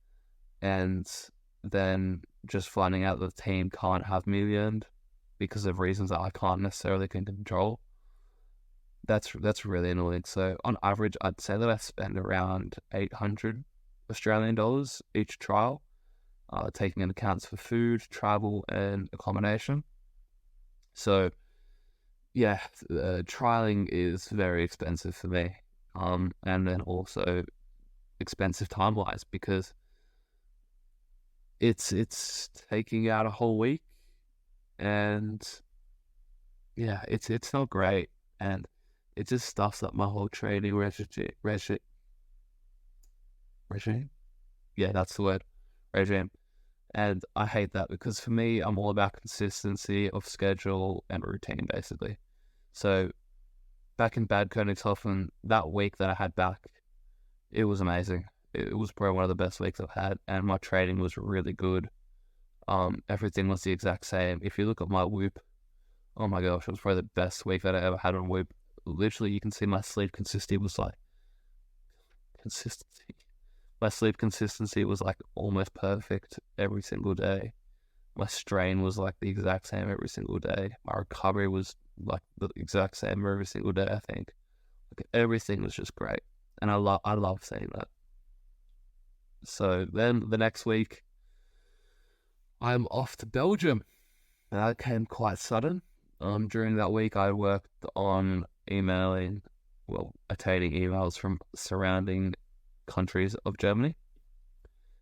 and then just finding out that the team can't have me in the end because of reasons that I can't necessarily control. That's really annoying. So on average, I'd say that I spend around 800 Australian dollars each trial, taking into account for food, travel, and accommodation. So yeah, trialing is very expensive for me, and then also expensive time-wise because it's taking out a whole week, and yeah, it's not great, and it just stuffs up my whole training regime. Yeah, that's the word, regime. And I hate that because for me, I'm all about consistency of schedule and routine, basically. So back in Bad Königshofen, that week that I had back, it was amazing. It was probably one of the best weeks I've had, and my training was really good. Everything was the exact same. If you look at my Whoop, oh my gosh, it was probably the best week that I ever had on Whoop. Literally, you can see my sleep consistency was like My sleep consistency was like almost perfect every single day. My strain was like the exact same every single day. My recovery was like the exact same every single day, I think. Like everything was just great. And I love saying that. So then the next week, I'm off to Belgium. And that came quite sudden. During that week, I worked on attaining emails from surrounding countries of Germany,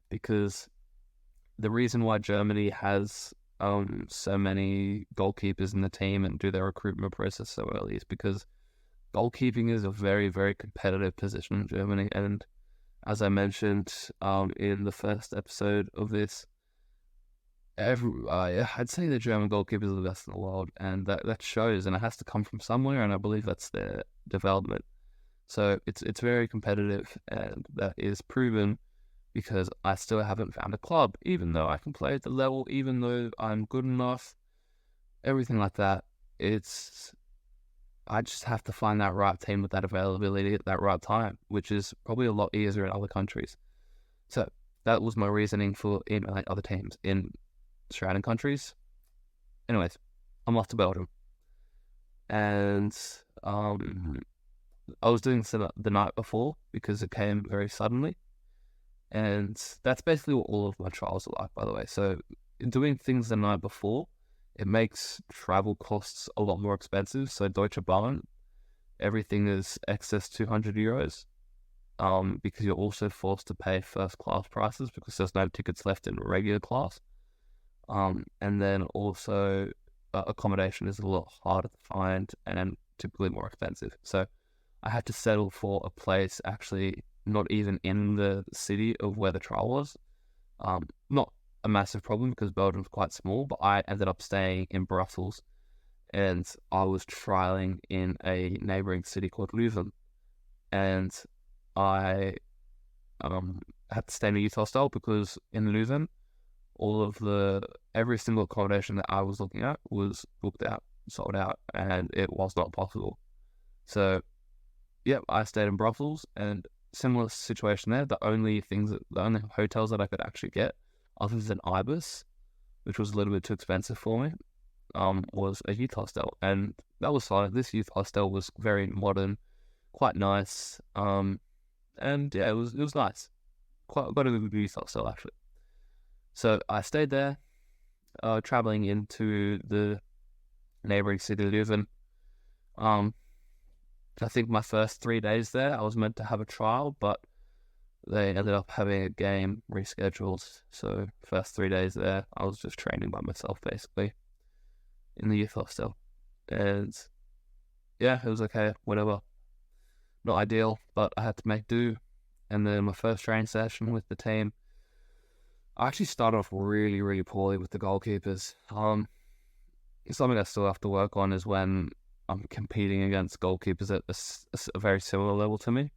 because the reason why Germany has so many goalkeepers in the team and do their recruitment process so early is because goalkeeping is a very, very competitive position in Germany. And as I mentioned in the first episode of this, I'd say the German goalkeepers are the best in the world, and that shows, and it has to come from somewhere, and I believe that's their development. So it's very competitive, and that is proven because I still haven't found a club, even though I can play at the level, even though I'm good enough, everything like that. I just have to find that right team with that availability at that right time, which is probably a lot easier in other countries. So that was my reasoning for emailing other teams in surrounding countries. Anyways, I'm off to Belgium, and I was doing some the night before because it came very suddenly, and that's basically what all of my trials are like, by the way. So doing things the night before, it makes travel costs a lot more expensive. So Deutsche Bahn, everything is excess €200, because you're also forced to pay first class prices because there's no tickets left in regular class. And then also accommodation is a lot harder to find and typically more expensive. So I had to settle for a place actually not even in the city of where the trial was. Not a massive problem because Belgium's quite small, but I ended up staying in Brussels, and I was trialing in a neighboring city called Leuven, and I had to stay in a youth hostel because in Leuven, every single accommodation that I was looking at was booked out, sold out, and it was not possible. So, yep, I stayed in Brussels, and similar situation there. The only hotels that I could actually get, other than Ibis, which was a little bit too expensive for me, was a youth hostel, and that was fine. This youth hostel was very modern, quite nice, and yeah, it was nice. Quite a good youth hostel actually. So I stayed there, traveling into the neighboring city of Leuven. I think my first 3 days there, I was meant to have a trial, but they ended up having a game rescheduled. So first 3 days there, I was just training by myself basically in the youth hostel. And yeah, it was okay, whatever. Not ideal, but I had to make do. And then my first training session with the team, I actually started off really, really poorly with the goalkeepers. Something I still have to work on is when I'm competing against goalkeepers at a very similar level to me.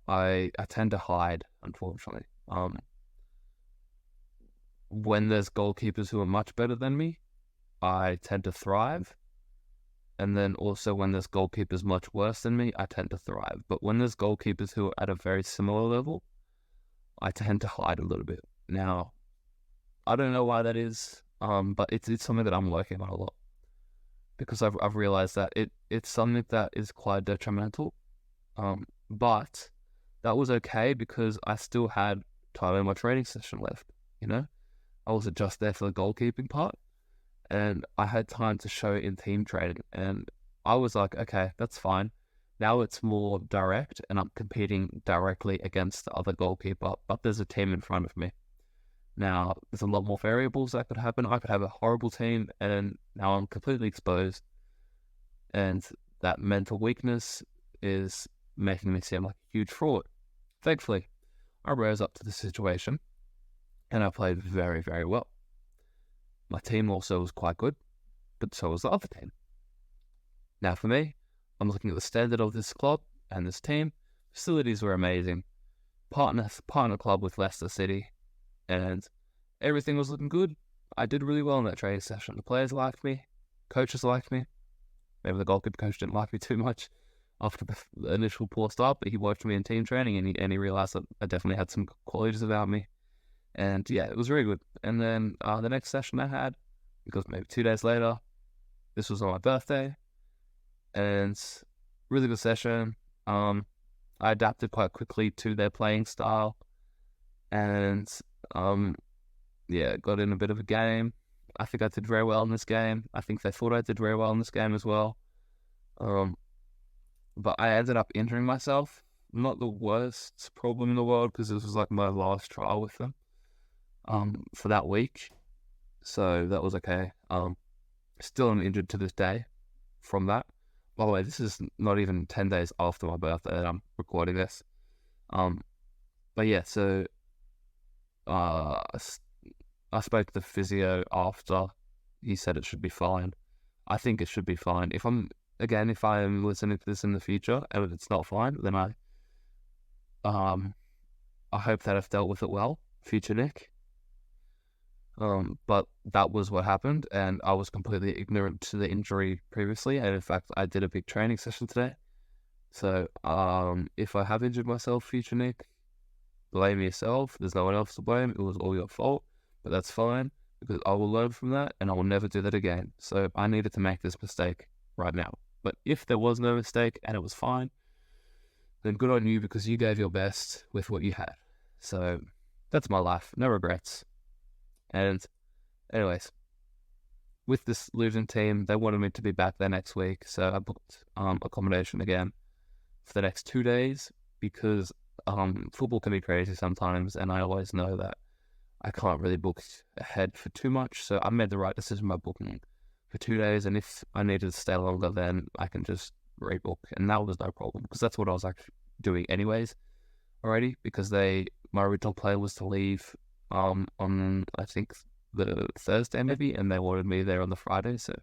I tend to hide, unfortunately. When there's goalkeepers who are much better than me, I tend to thrive. And then also when there's goalkeepers much worse than me, I tend to thrive. But when there's goalkeepers who are at a very similar level, I tend to hide a little bit. Now, I don't know why that is, but it's something that I'm working on a lot. Because I've realized that it's something that is quite detrimental. But that was okay because I still had time in my training session left, you know? I wasn't just there for the goalkeeping part. And I had time to show it in team training. And I was like, okay, that's fine. Now it's more direct and I'm competing directly against the other goalkeeper, but there's a team in front of me. Now, there's a lot more variables that could happen. I could have a horrible team and now I'm completely exposed. And that mental weakness is making me seem like a huge fraud. Thankfully, I rose up to the situation and I played very, very well. My team also was quite good, but so was the other team. Now for me, I'm looking at the standard of this club and this team. Facilities were amazing. Partner club with Leicester City, and everything was looking good. I did really well in that training session. The players liked me, coaches liked me. Maybe the goalkeeper coach didn't like me too much after the initial poor start, but he watched me in team training and he realized that I definitely had some qualities about me. And yeah, it was really good. And then the next session I had, because maybe 2 days later, this was on my birthday, and really good session. I adapted quite quickly to their playing style, and got in a bit of a game. I think I did very well in this game. I think they thought I did very well in this game as well. But I ended up injuring myself. Not the worst problem in the world, because this was like my last trial with them. For that week, so that was okay. Still am injured to this day from that. By the way, this is not even 10 days after my birthday that I'm recording this. But yeah, so I spoke to the physio after. He said it should be fine. I think it should be fine. If I'm listening to this in the future and it's not fine, then I hope that I've dealt with it well, future Nick. But that was what happened, and I was completely ignorant to the injury previously, and in fact, I did a big training session today. So, if I have injured myself, future Nick, blame yourself. There's no one else to blame. It was all your fault, but that's fine, because I will learn from that, and I will never do that again. So, I needed to make this mistake right now. But if there was no mistake, and it was fine, then good on you, because you gave your best with what you had. So, that's my life. No regrets. And anyways, with this losing team, they wanted me to be back there next week. So I booked accommodation again for the next 2 days, because football can be crazy sometimes. And I always know that I can't really book ahead for too much. So I made the right decision by booking for 2 days. And if I needed to stay longer, then I can just rebook. And that was no problem, because that's what I was actually doing anyways already, because my original plan was to leave on I think the Thursday maybe, and they wanted me there on the Friday, so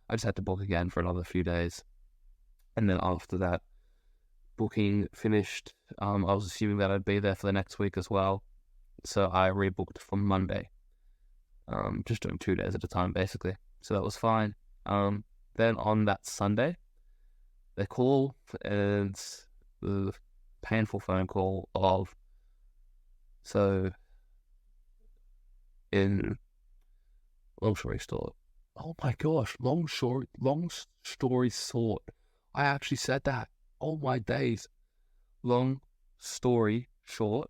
I just had to book again for another few days. And then after that booking finished, I was assuming that I'd be there for the next week as well, so I rebooked from Monday, just doing 2 days at a time basically, so that was fine. Then on that Sunday they call, and the painful phone call of, so in long story short, oh my gosh, long story short, I actually said that. Oh my days. Long story short,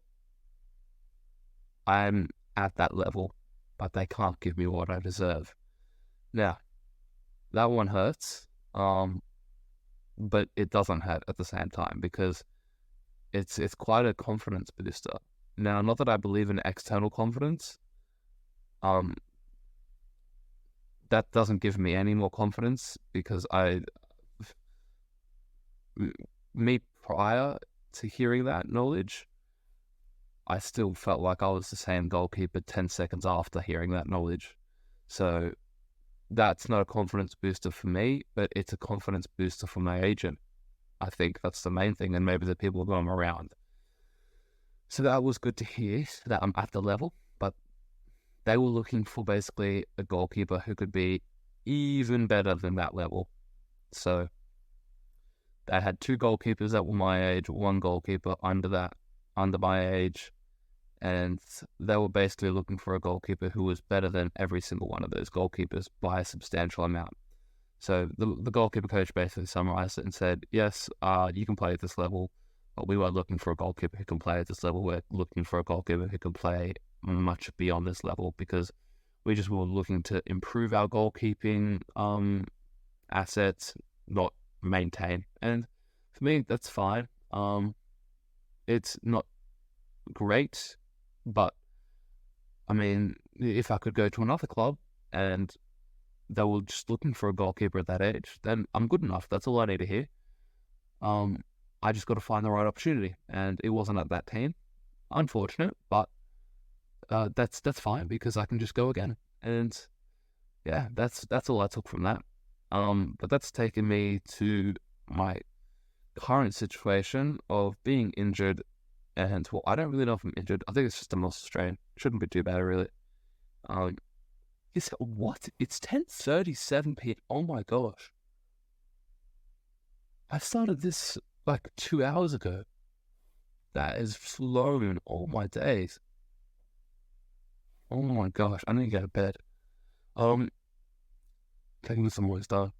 I'm at that level, but they can't give me what I deserve. Now, that one hurts, but it doesn't hurt at the same time, because it's quite a confidence booster. Now, not that I believe in external confidence, that doesn't give me any more confidence because prior to hearing that knowledge, I still felt like I was the same goalkeeper 10 seconds after hearing that knowledge. So that's not a confidence booster for me, but it's a confidence booster for my agent. I think that's the main thing, and maybe the people that I'm around. So that was good to hear that I'm at the level, but they were looking for basically a goalkeeper who could be even better than that level. So they had 2 goalkeepers that were my age, 1 goalkeeper under my age, and they were basically looking for a goalkeeper who was better than every single one of those goalkeepers by a substantial amount. So the goalkeeper coach basically summarized it and said, yes, you can play at this level, but we weren't looking for a goalkeeper who can play at this level. We're looking for a goalkeeper who can play much beyond this level because we just were looking to improve our goalkeeping assets, not maintain. And for me, that's fine. It's not great, but I mean, if I could go to another club and they were just looking for a goalkeeper at that age, then I'm good enough. That's all I need to hear. I just got to find the right opportunity, and it wasn't at that team. Unfortunate, but that's fine because I can just go again. And yeah, that's all I took from that. But that's taken me to my current situation of being injured. And well, I don't really know if I'm injured. I think it's just a muscle strain. Shouldn't be too bad, really. What? It's 10:37 p.m. Oh my gosh. I started this like 2 hours ago. That is flown all my days. Oh my gosh, I need to go to bed. Taking some more stuff.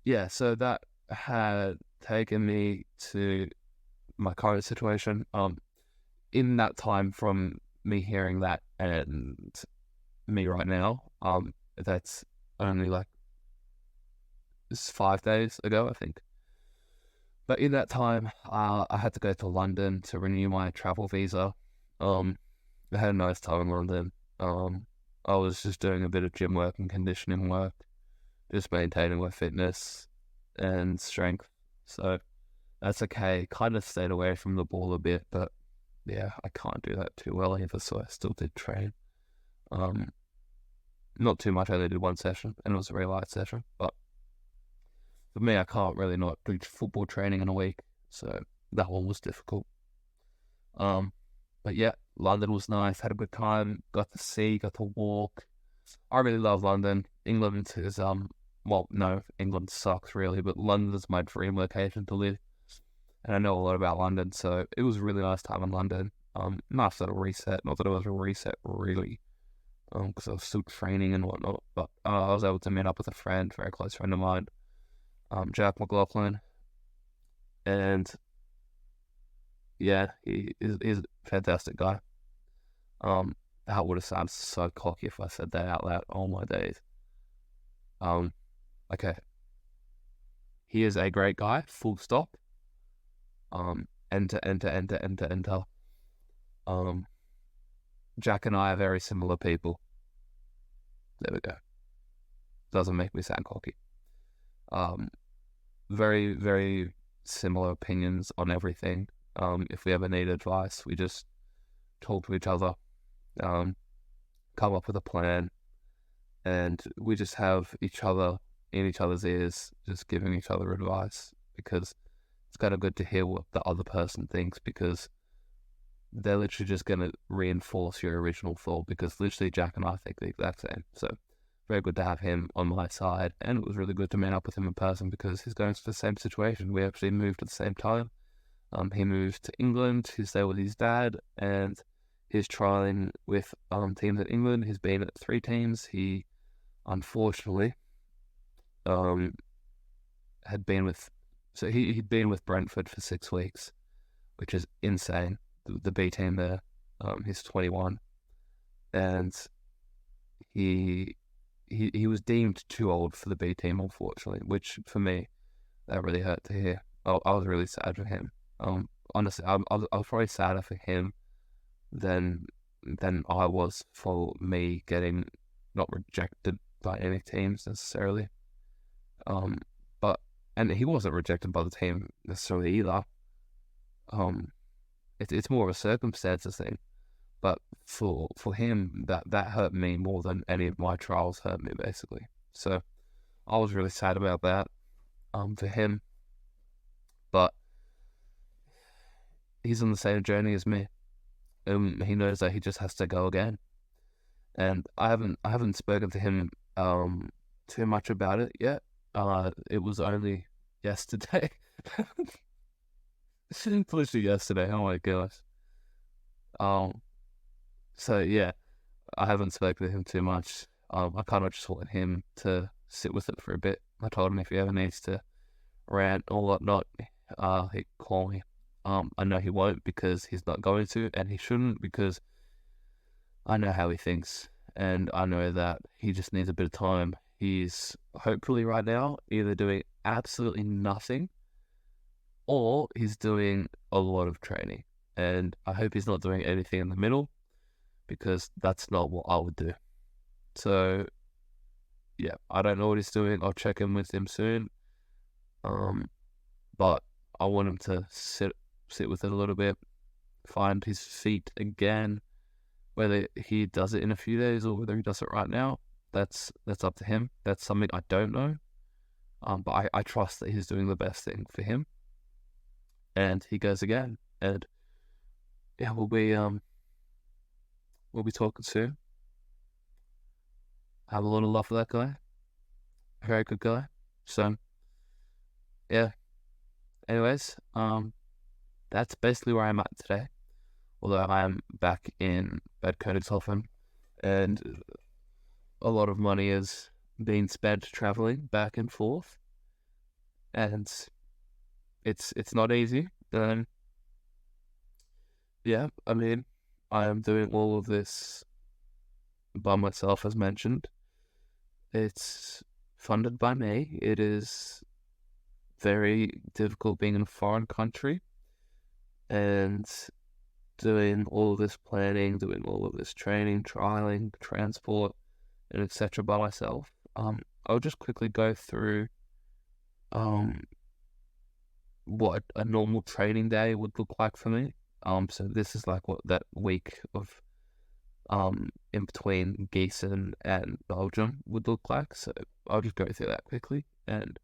Yeah, so that had taken me to my current situation. In that time from me hearing that and me right now, that's only like it's 5 days ago, I think. But in that time, I had to go to London to renew my travel visa. I had a nice time in London. I was just doing a bit of gym work and conditioning work, just maintaining my fitness and strength. So that's okay. Kind of stayed away from the ball a bit, but yeah, I can't do that too well either, so I still did train. Not too much, I only did 1 session, and it was a very light session, but for me, I can't really not do football training in a week, so that one was difficult. But yeah, London was nice, had a good time, got to see, got to walk. I really love London. England is, well, no, England sucks really, but London is my dream location to live. And I know a lot about London, so it was a really nice time in London. Nice little reset, not that it was a reset really, because I was still training and whatnot, but I was able to meet up with a friend, very close friend of mine, Jack McLaughlin, and yeah, he's a fantastic guy. That would have sounded so cocky if I said that out loud. Oh my days. Okay. He is a great guy, full stop. Enter. Jack and I are very similar people. There we go. Doesn't make me sound cocky. Very, very similar opinions on everything. If we ever need advice, we just talk to each other, come up with a plan, and we just have each other in each other's ears, just giving each other advice, because it's kind of good to hear what the other person thinks, because they're literally just going to reinforce your original thought, because literally Jack and I think the exact same. So very good to have him on my side, and it was really good to meet up with him in person because he's going through the same situation. We actually moved at the same time. He moved to England, he's there with his dad, and he's trialing with teams in England. He's been at 3 teams. He, unfortunately, he'd been with Brentford for 6 weeks, which is insane. The B team there, he's 21, and he was deemed too old for the B team, unfortunately, which for me, that really hurt to hear. I was really sad for him. Honestly, I was probably sadder for him than I was for me getting not rejected by any teams necessarily. But and he wasn't rejected by the team necessarily either. It's more of a circumstances thing. But for him, that hurt me more than any of my trials hurt me, basically. So I was really sad about that. For him, but he's on the same journey as me. He knows that he just has to go again. And I haven't spoken to him too much about it yet. It was only yesterday. Literally yesterday. Oh my gosh. So yeah, I haven't spoken to him too much. I kind of just wanted him to sit with it for a bit. I told him if he ever needs to rant or whatnot, he'd call me. I know he won't because he's not going to, and he shouldn't because I know how he thinks, and I know that he just needs a bit of time. He's hopefully right now either doing absolutely nothing or he's doing a lot of training, and I hope he's not doing anything in the middle because that's not what I would do. So yeah, I don't know what he's doing. I'll check in with him soon. But I want him to sit with it a little bit, find his feet again. Whether he does it in a few days or whether he does it right now, that's up to him. That's something I don't know. But I trust that he's doing the best thing for him. And he goes again. And yeah, we'll be talking soon. I have a lot of love for that guy. A very good guy. So yeah. Anyways, that's basically where I'm at today. Although I am back in Bad Kratochvil, and a lot of money is being spent traveling back and forth, and it's not easy. And yeah, I mean, I am doing all of this by myself, as mentioned. It's funded by me. It is very difficult being in a foreign country and doing all of this planning, doing all of this training, trialing, transport, and etc. by myself. I'll just quickly go through what a normal training day would look like for me. So this is like what that week of in between Gießen and Belgium would look like. So I'll just go through that quickly. And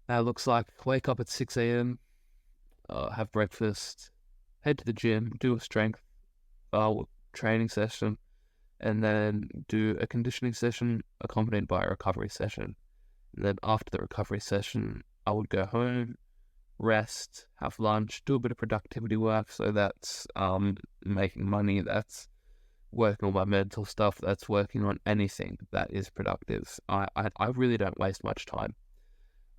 that looks like wake up at 6 a.m, have breakfast, head to the gym, do a strength training session, and then do a conditioning session accompanied by a recovery session. And then after the recovery session, I would go home, rest, have lunch, do a bit of productivity work. So that's making money, that's working on my mental stuff, that's working on anything that is productive. I really don't waste much time.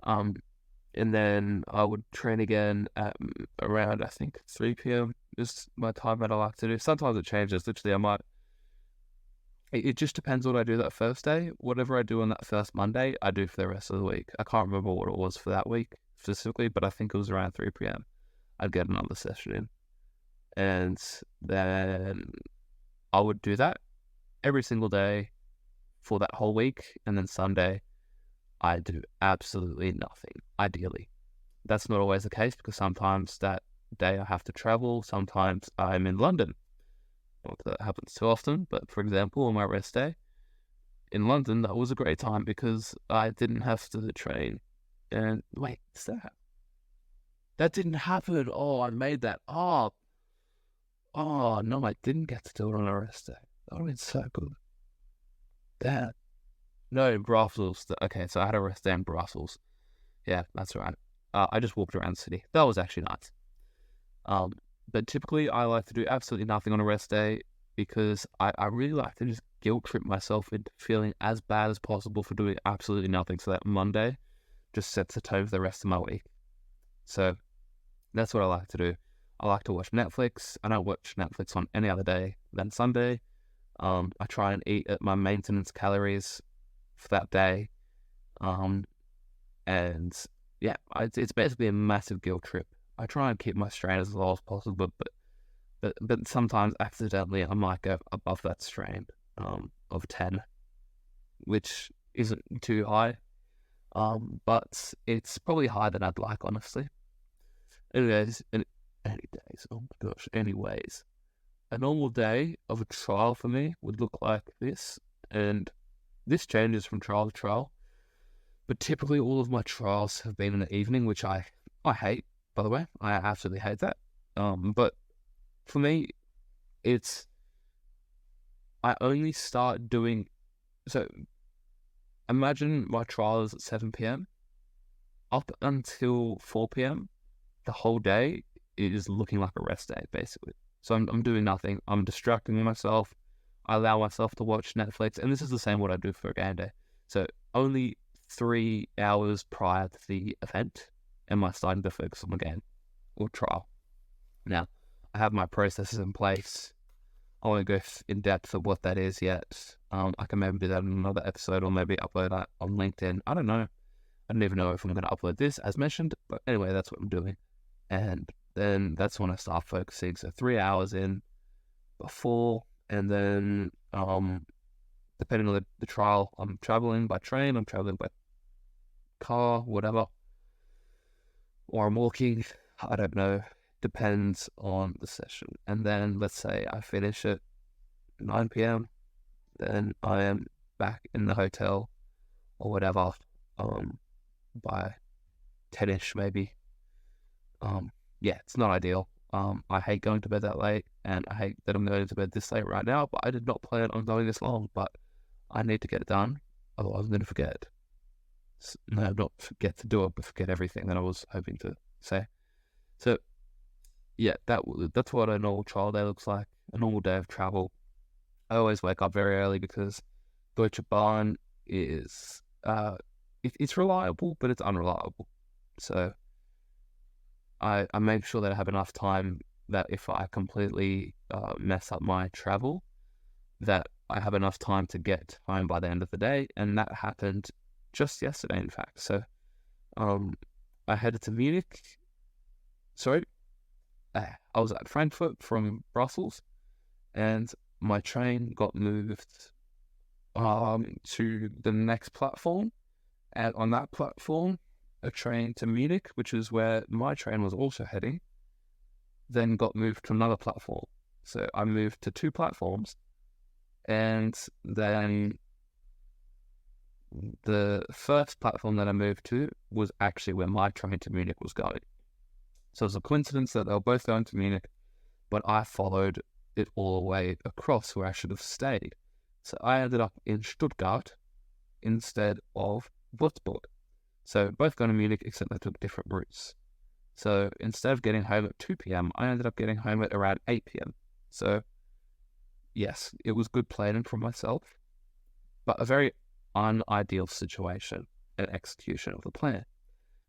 And then I would train again at around, I think, 3 p.m. is my time that I like to do. Sometimes it changes. Literally, it just depends what I do that first day. Whatever I do on that first Monday, I do for the rest of the week. I can't remember what it was for that week specifically, but I think it was around 3 p.m. I'd get another session in. And then I would do that every single day for that whole week. And then Sunday, I do absolutely nothing, ideally. That's not always the case because sometimes that day I have to travel. Sometimes I'm in London. Not that it happens too often, but for example, on my rest day in London, that was a great time because I didn't have to train. And wait, what's that? That didn't happen. Oh, I made that up. Oh, no, I didn't get to do it on a rest day. That would have been so good. That. No, in Brussels. Okay, so I had a rest day in Brussels. Yeah, that's right. I just walked around the city. That was actually nice. But typically, I like to do absolutely nothing on a rest day because I really like to just guilt trip myself into feeling as bad as possible for doing absolutely nothing. So that Monday just sets the tone for the rest of my week. So that's what I like to do. I like to watch Netflix. I don't watch Netflix on any other day than Sunday. I try and eat at my maintenance calories for that day. And yeah, it's basically a massive guilt trip. I try and keep my strain as low as possible, but sometimes accidentally I might go above that strain of 10, which isn't too high, but it's probably higher than I'd like, honestly. Anyways, oh my gosh, anyways, a normal day of a trial for me would look like this, and this changes from trial to trial, but typically all of my trials have been in the evening, which I hate, by the way. I absolutely hate that. But for me, I only start doing, so imagine my trial is at 7 p.m. Up until 4 p.m., the whole day is looking like a rest day, basically. So I'm doing nothing. I'm distracting myself. I allow myself to watch Netflix, and this is the same what I do for a game day. So only 3 hours prior to the event am I starting to focus on the game or trial. Now, I have my processes in place. I won't go in depth of what that is yet. I can maybe do that in another episode, or maybe upload that on LinkedIn. I don't know. I don't even know if I'm going to upload this as mentioned, but anyway, that's what I'm doing. And then that's when I start focusing. So 3 hours in before, and then depending on the trial, I'm traveling by train, I'm traveling by car, whatever, or I'm walking. I don't know. Depends on the session. And then let's say I finish at 9 p.m. Then I am back in the hotel or whatever by 10ish maybe. Yeah, it's not ideal. I hate going to bed that late, and I hate that I'm going to bed this late right now, but I did not plan on going this long, but I need to get it done, otherwise I'm going to forget. No, not forget to do it, but forget everything that I was hoping to say. So, yeah, that's what a normal trial day looks like, a normal day of travel. I always wake up very early because Deutsche Bahn is, it's reliable, but it's unreliable. So I make sure that I have enough time that if I completely mess up my travel, that I have enough time to get home by the end of the day. And that happened just yesterday, in fact. So I headed to Munich. Sorry, I was at Frankfurt from Brussels, and my train got moved to the next platform. And on that platform, a train to Munich, which is where my train was also heading, then got moved to another platform. So I moved to 2 platforms, and then the first platform that I moved to was actually where my train to Munich was going. So it's a coincidence that they were both going to Munich, but I followed it all the way across where I should have stayed. So I ended up in Stuttgart instead of Würzburg. So both going to Munich, except they took different routes. So instead of getting home at 2 p.m., I ended up getting home at around 8 p.m. So yes, it was good planning for myself, but a very unideal situation and execution of the plan.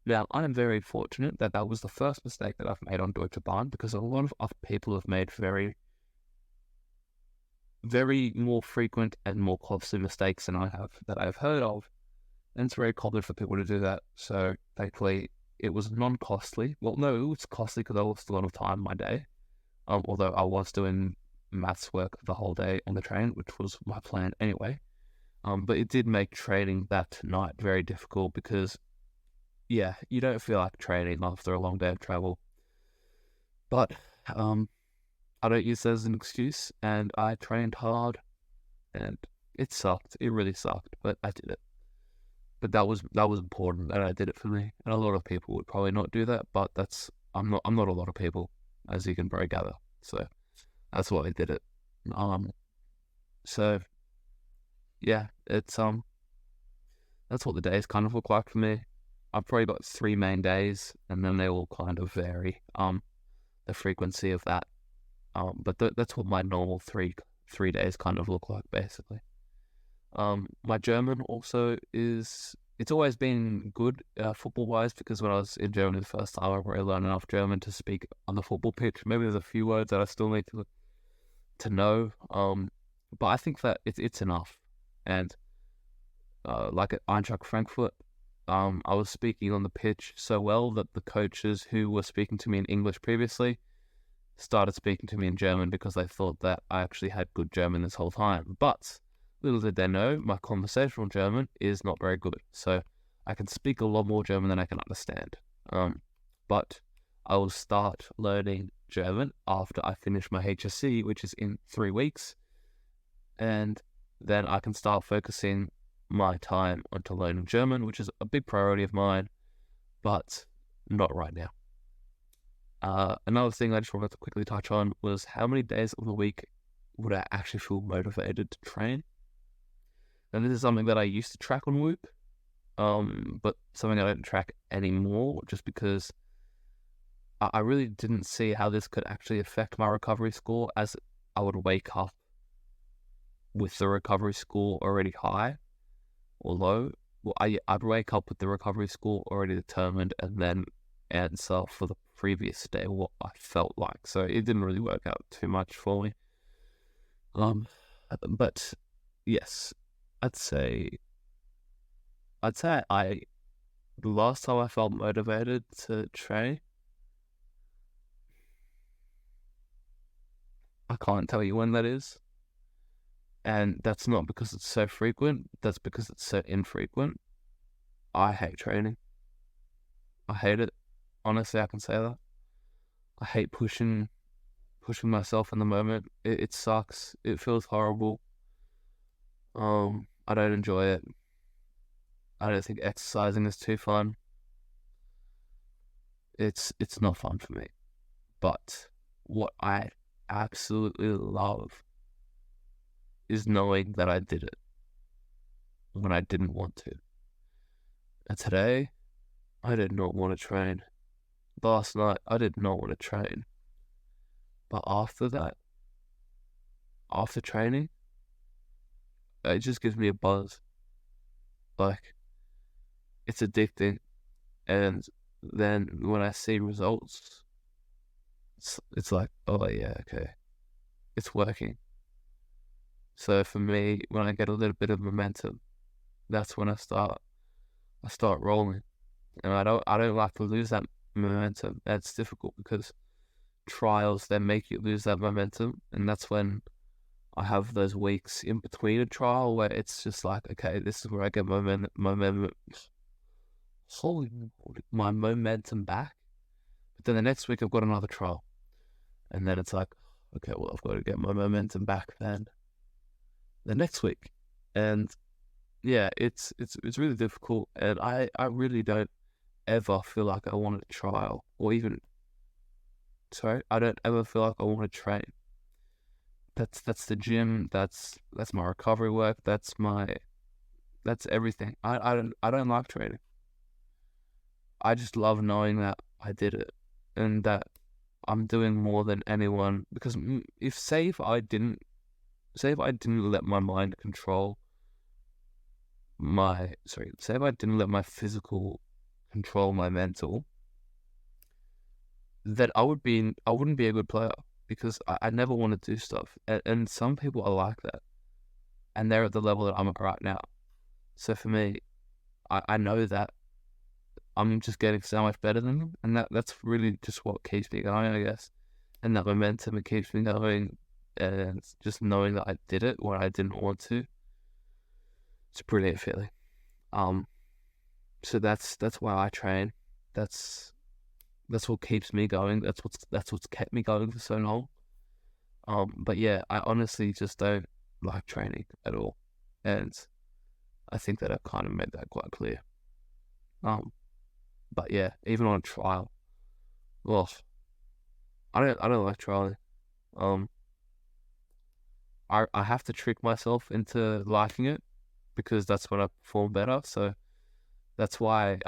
Now, I am very fortunate that that was the first mistake that I've made on Deutsche Bahn, because a lot of other people have made very, very more frequent and more costly mistakes than I have, that I've heard of. And it's very common for people to do that. So thankfully, it was non-costly. Well, no, it was costly because I lost a lot of time in my day. Although I was doing maths work the whole day on the train, which was my plan anyway. But it did make training that night very difficult because, yeah, you don't feel like training after a long day of travel. But I don't use that as an excuse, and I trained hard, and it sucked. It really sucked, but I did it. But that was important that I did it for me, and a lot of people would probably not do that. But I'm not a lot of people, as you can probably gather. So that's why I did it. So yeah, it's that's what the days kind of look like for me. I've probably got 3 main days, and then they all kind of vary the frequency of that. But that's what my normal three days kind of look like, basically. My German also it's always been good football-wise, because when I was in Germany the first time, I really learned enough German to speak on the football pitch. Maybe there's a few words that I still need to know, but I think that it's enough. And like at Eintracht Frankfurt, I was speaking on the pitch so well that the coaches who were speaking to me in English previously started speaking to me in German because they thought that I actually had good German this whole time. But little did they know, my conversational German is not very good. So I can speak a lot more German than I can understand. But I will start learning German after I finish my HSC, which is in 3 weeks. And then I can start focusing my time onto learning German, which is a big priority of mine, but not right now. Another thing I just wanted to quickly touch on was how many days of the week would I actually feel motivated to train? And this is something that I used to track on Whoop, but something I don't track anymore just because I really didn't see how this could actually affect my recovery score, as I would wake up with the recovery score already high or low. Well, I'd wake up with the recovery score already determined and then answer for the previous day what I felt like. So it didn't really work out too much for me. But yes, I'd say the last time I felt motivated to train, I can't tell you when that is. And that's not because it's so frequent, that's because it's so infrequent. I hate training. I hate it. Honestly, I can say that. I hate pushing myself in the moment. It sucks. It feels horrible. I don't enjoy it. I don't think exercising is too fun. It's not fun for me. But what I absolutely love is knowing that I did it when I didn't want to. And today, I did not want to train. Last night, I did not want to train. But after that, after training, it just gives me a buzz. Like, it's addicting. And then when I see results, it's like, oh yeah, okay, it's working. So for me, when I get a little bit of momentum, that's when I start rolling. And I don't like to lose that momentum. That's difficult because trials then make you lose that momentum, and that's when I have those weeks in between a trial where it's just like, okay, this is where I get my momentum back. But then the next week I've got another trial, and then it's like, okay, well, I've got to get my momentum back then the next week. And yeah, it's really difficult, and I really don't ever feel like I want to trial, or even I don't ever feel like I want to train. That's the gym, that's my recovery work, that's everything. I don't like training. I just love knowing that I did it and that I'm doing more than anyone. Because if I didn't let my mind control say if I didn't let my physical control my mental, then I wouldn't be a good player, because I never want to do stuff. And some people are like that, and they're at the level that I'm at right now. So for me, I know that I'm just getting so much better than them, and that's really just what keeps me going, I guess. And that momentum, it keeps me going, and just knowing that I did it when I didn't want to. It's a brilliant feeling. So that's why I train. That's what keeps me going. That's what's kept me going for so long. But yeah, I honestly just don't like training at all, and I think that I've kind of made that quite clear. But yeah, even on a trial, well, I don't like trialing. I have to trick myself into liking it, because that's when I perform better. So that's why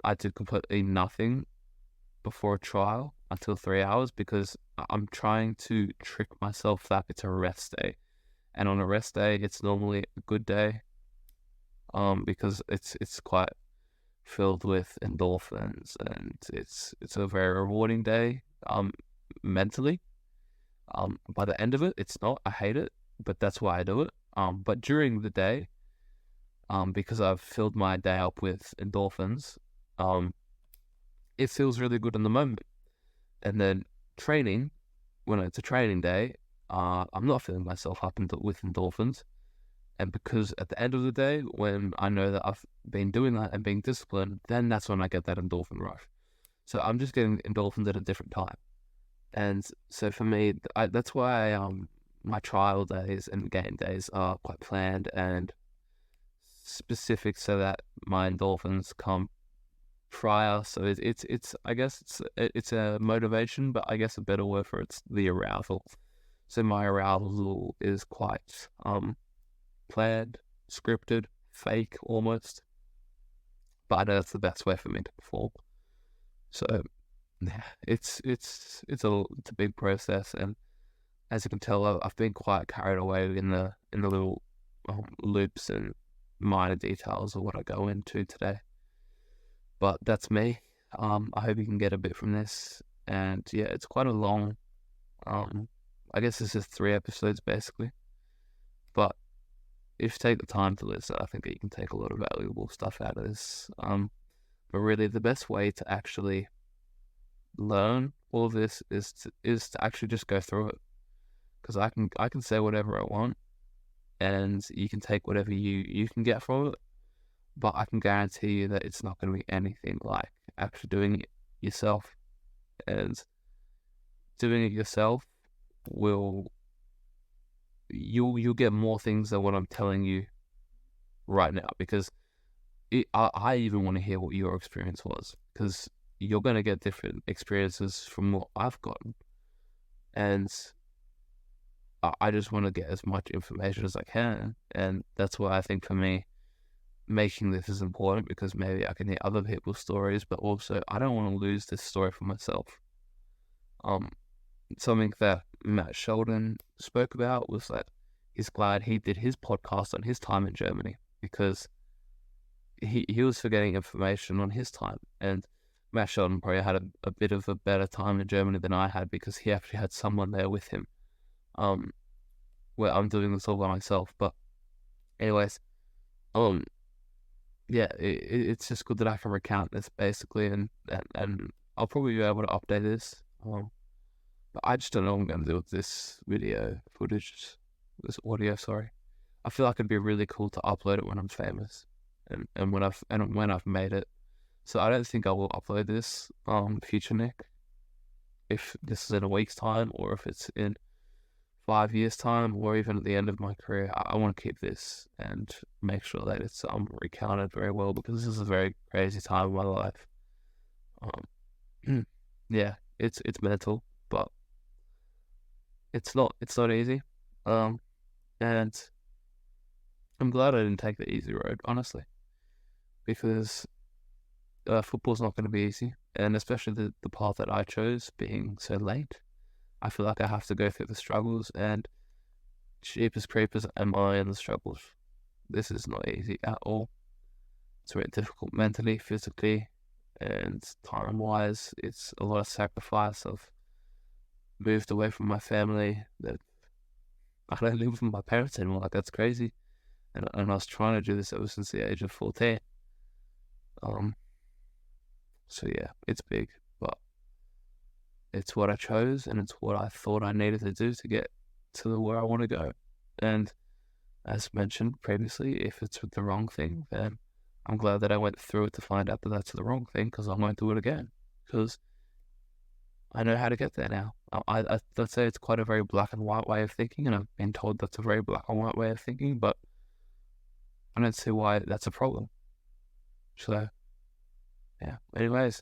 I did completely nothing before a trial until 3 hours, because I'm trying to trick myself that it's a rest day. And on a rest day, it's normally a good day, because it's quite filled with endorphins, and it's a very rewarding day, mentally. By the end of it, it's not. I hate it, but that's why I do it. But during the day, because I've filled my day up with endorphins, it feels really good in the moment. And then training, when it's a training day, I'm not filling myself up with endorphins. And because at the end of the day, when I know that I've been doing that and being disciplined, then that's when I get that endorphin rush. So I'm just getting endorphins at a different time. And so for me, that's why my trial days and game days are quite planned and specific, so that my endorphins come prior. So it's I guess it's a motivation, but I guess a better word for it's the arousal. So my arousal is quite planned, scripted, fake almost, but I know that's the best way for me to perform. So yeah, it's a big process, and as you can tell, I've been quite carried away in the little loops and minor details of what I go into today. But that's me. I hope you can get a bit from this, and yeah, it's quite a long. I guess this is 3 episodes basically, but if you take the time to listen, I think that you can take a lot of valuable stuff out of this. But really, the best way to actually learn all of this is to actually just go through it, because I can say whatever I want, and you can take whatever you can get from it, but I can guarantee you that it's not going to be anything like actually doing it yourself. And doing it yourself you'll get more things than what I'm telling you right now, because I even want to hear what your experience was, because you're going to get different experiences from what I've gotten, and I just want to get as much information as I can. And that's why I think for me, making this is important, because maybe I can hear other people's stories, but also I don't want to lose this story for myself. Something that Matt Sheldon spoke about was that he's glad he did his podcast on his time in Germany, because he was forgetting information on his time. And Matt Sheldon probably had a bit of a better time in Germany than I had, because he actually had someone there with him. Where I'm doing this all by myself. But anyways, yeah, it's just good that I can recount this basically, and I'll probably be able to update this. But I just don't know what I'm going to do with this audio. Sorry, I feel like it'd be really cool to upload it when I'm famous, and when I've made it. So I don't think I will upload this, future Nick, if this is in a week's time, or if it's in 5 years time, or even at the end of my career. I want to keep this and make sure that it's recounted very well, because this is a very crazy time in my life. Yeah, it's mental, but it's not easy. And I'm glad I didn't take the easy road, honestly, because football's not going to be easy, and especially the path that I chose, being so late. I feel like I have to go through the struggles, and cheapest creepers am I in the struggles. This is not easy at all. It's very difficult mentally, physically, and time-wise. It's a lot of sacrifice. I've moved away from my family. That I don't live with my parents anymore. Like, that's crazy. And I was trying to do this ever since the age of 14. So yeah, it's big, but it's what I chose, and it's what I thought I needed to do to get to where I want to go. And as mentioned previously, if it's with the wrong thing, then I'm glad that I went through it to find out that that's the wrong thing, because I won't do it again, because I know how to get there now. I'd say it's quite a very black and white way of thinking, and I've been told that's a very black and white way of thinking, but I don't see why that's a problem. So yeah, anyways,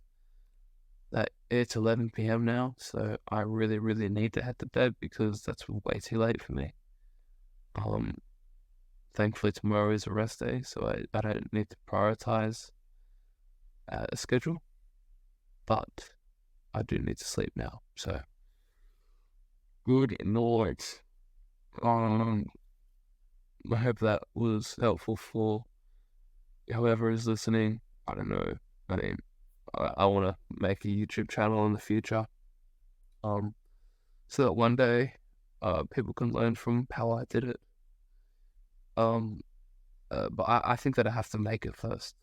it's 11 p.m. now, so I really, really need to head to bed, because that's way too late for me. Thankfully tomorrow is a rest day, so I don't need to prioritize a schedule, but I do need to sleep now. So good night. I hope that was helpful for whoever is listening. I don't know. I mean, I want to make a YouTube channel in the future, so that one day, people can learn from how I did it. but I think that I have to make it first,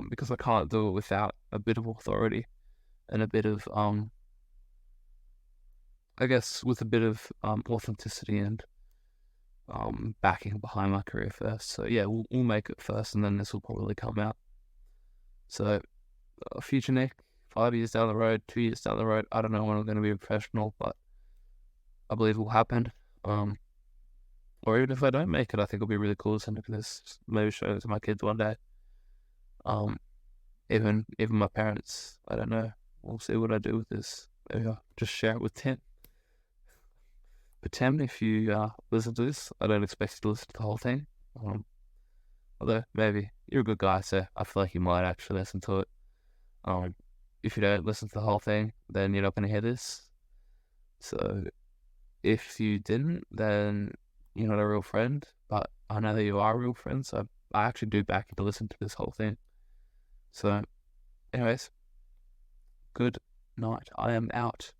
because I can't do it without a bit of authority and a bit of I guess with a bit of authenticity and backing behind my career first. So yeah, we'll make it first, and then this will probably come out. So future Nick, 5 years down the road, 2 years down the road, I don't know when I'm going to be a professional, but I believe it will happen. Or even if I don't make it, I think it'll be really cool to send this, maybe show it to my kids one day. Even my parents, I don't know. We'll see what I do with this. Maybe I'll just share it with Tim. But Tim, if you listen to this, I don't expect you to listen to the whole thing. Although maybe you're a good guy, so I feel like you might actually listen to it. If you don't listen to the whole thing, then you're not going to hear this. So if you didn't, then you're not a real friend. But I know that you are a real friend, so I actually do back you to listen to this whole thing. So, anyways, good night. I am out.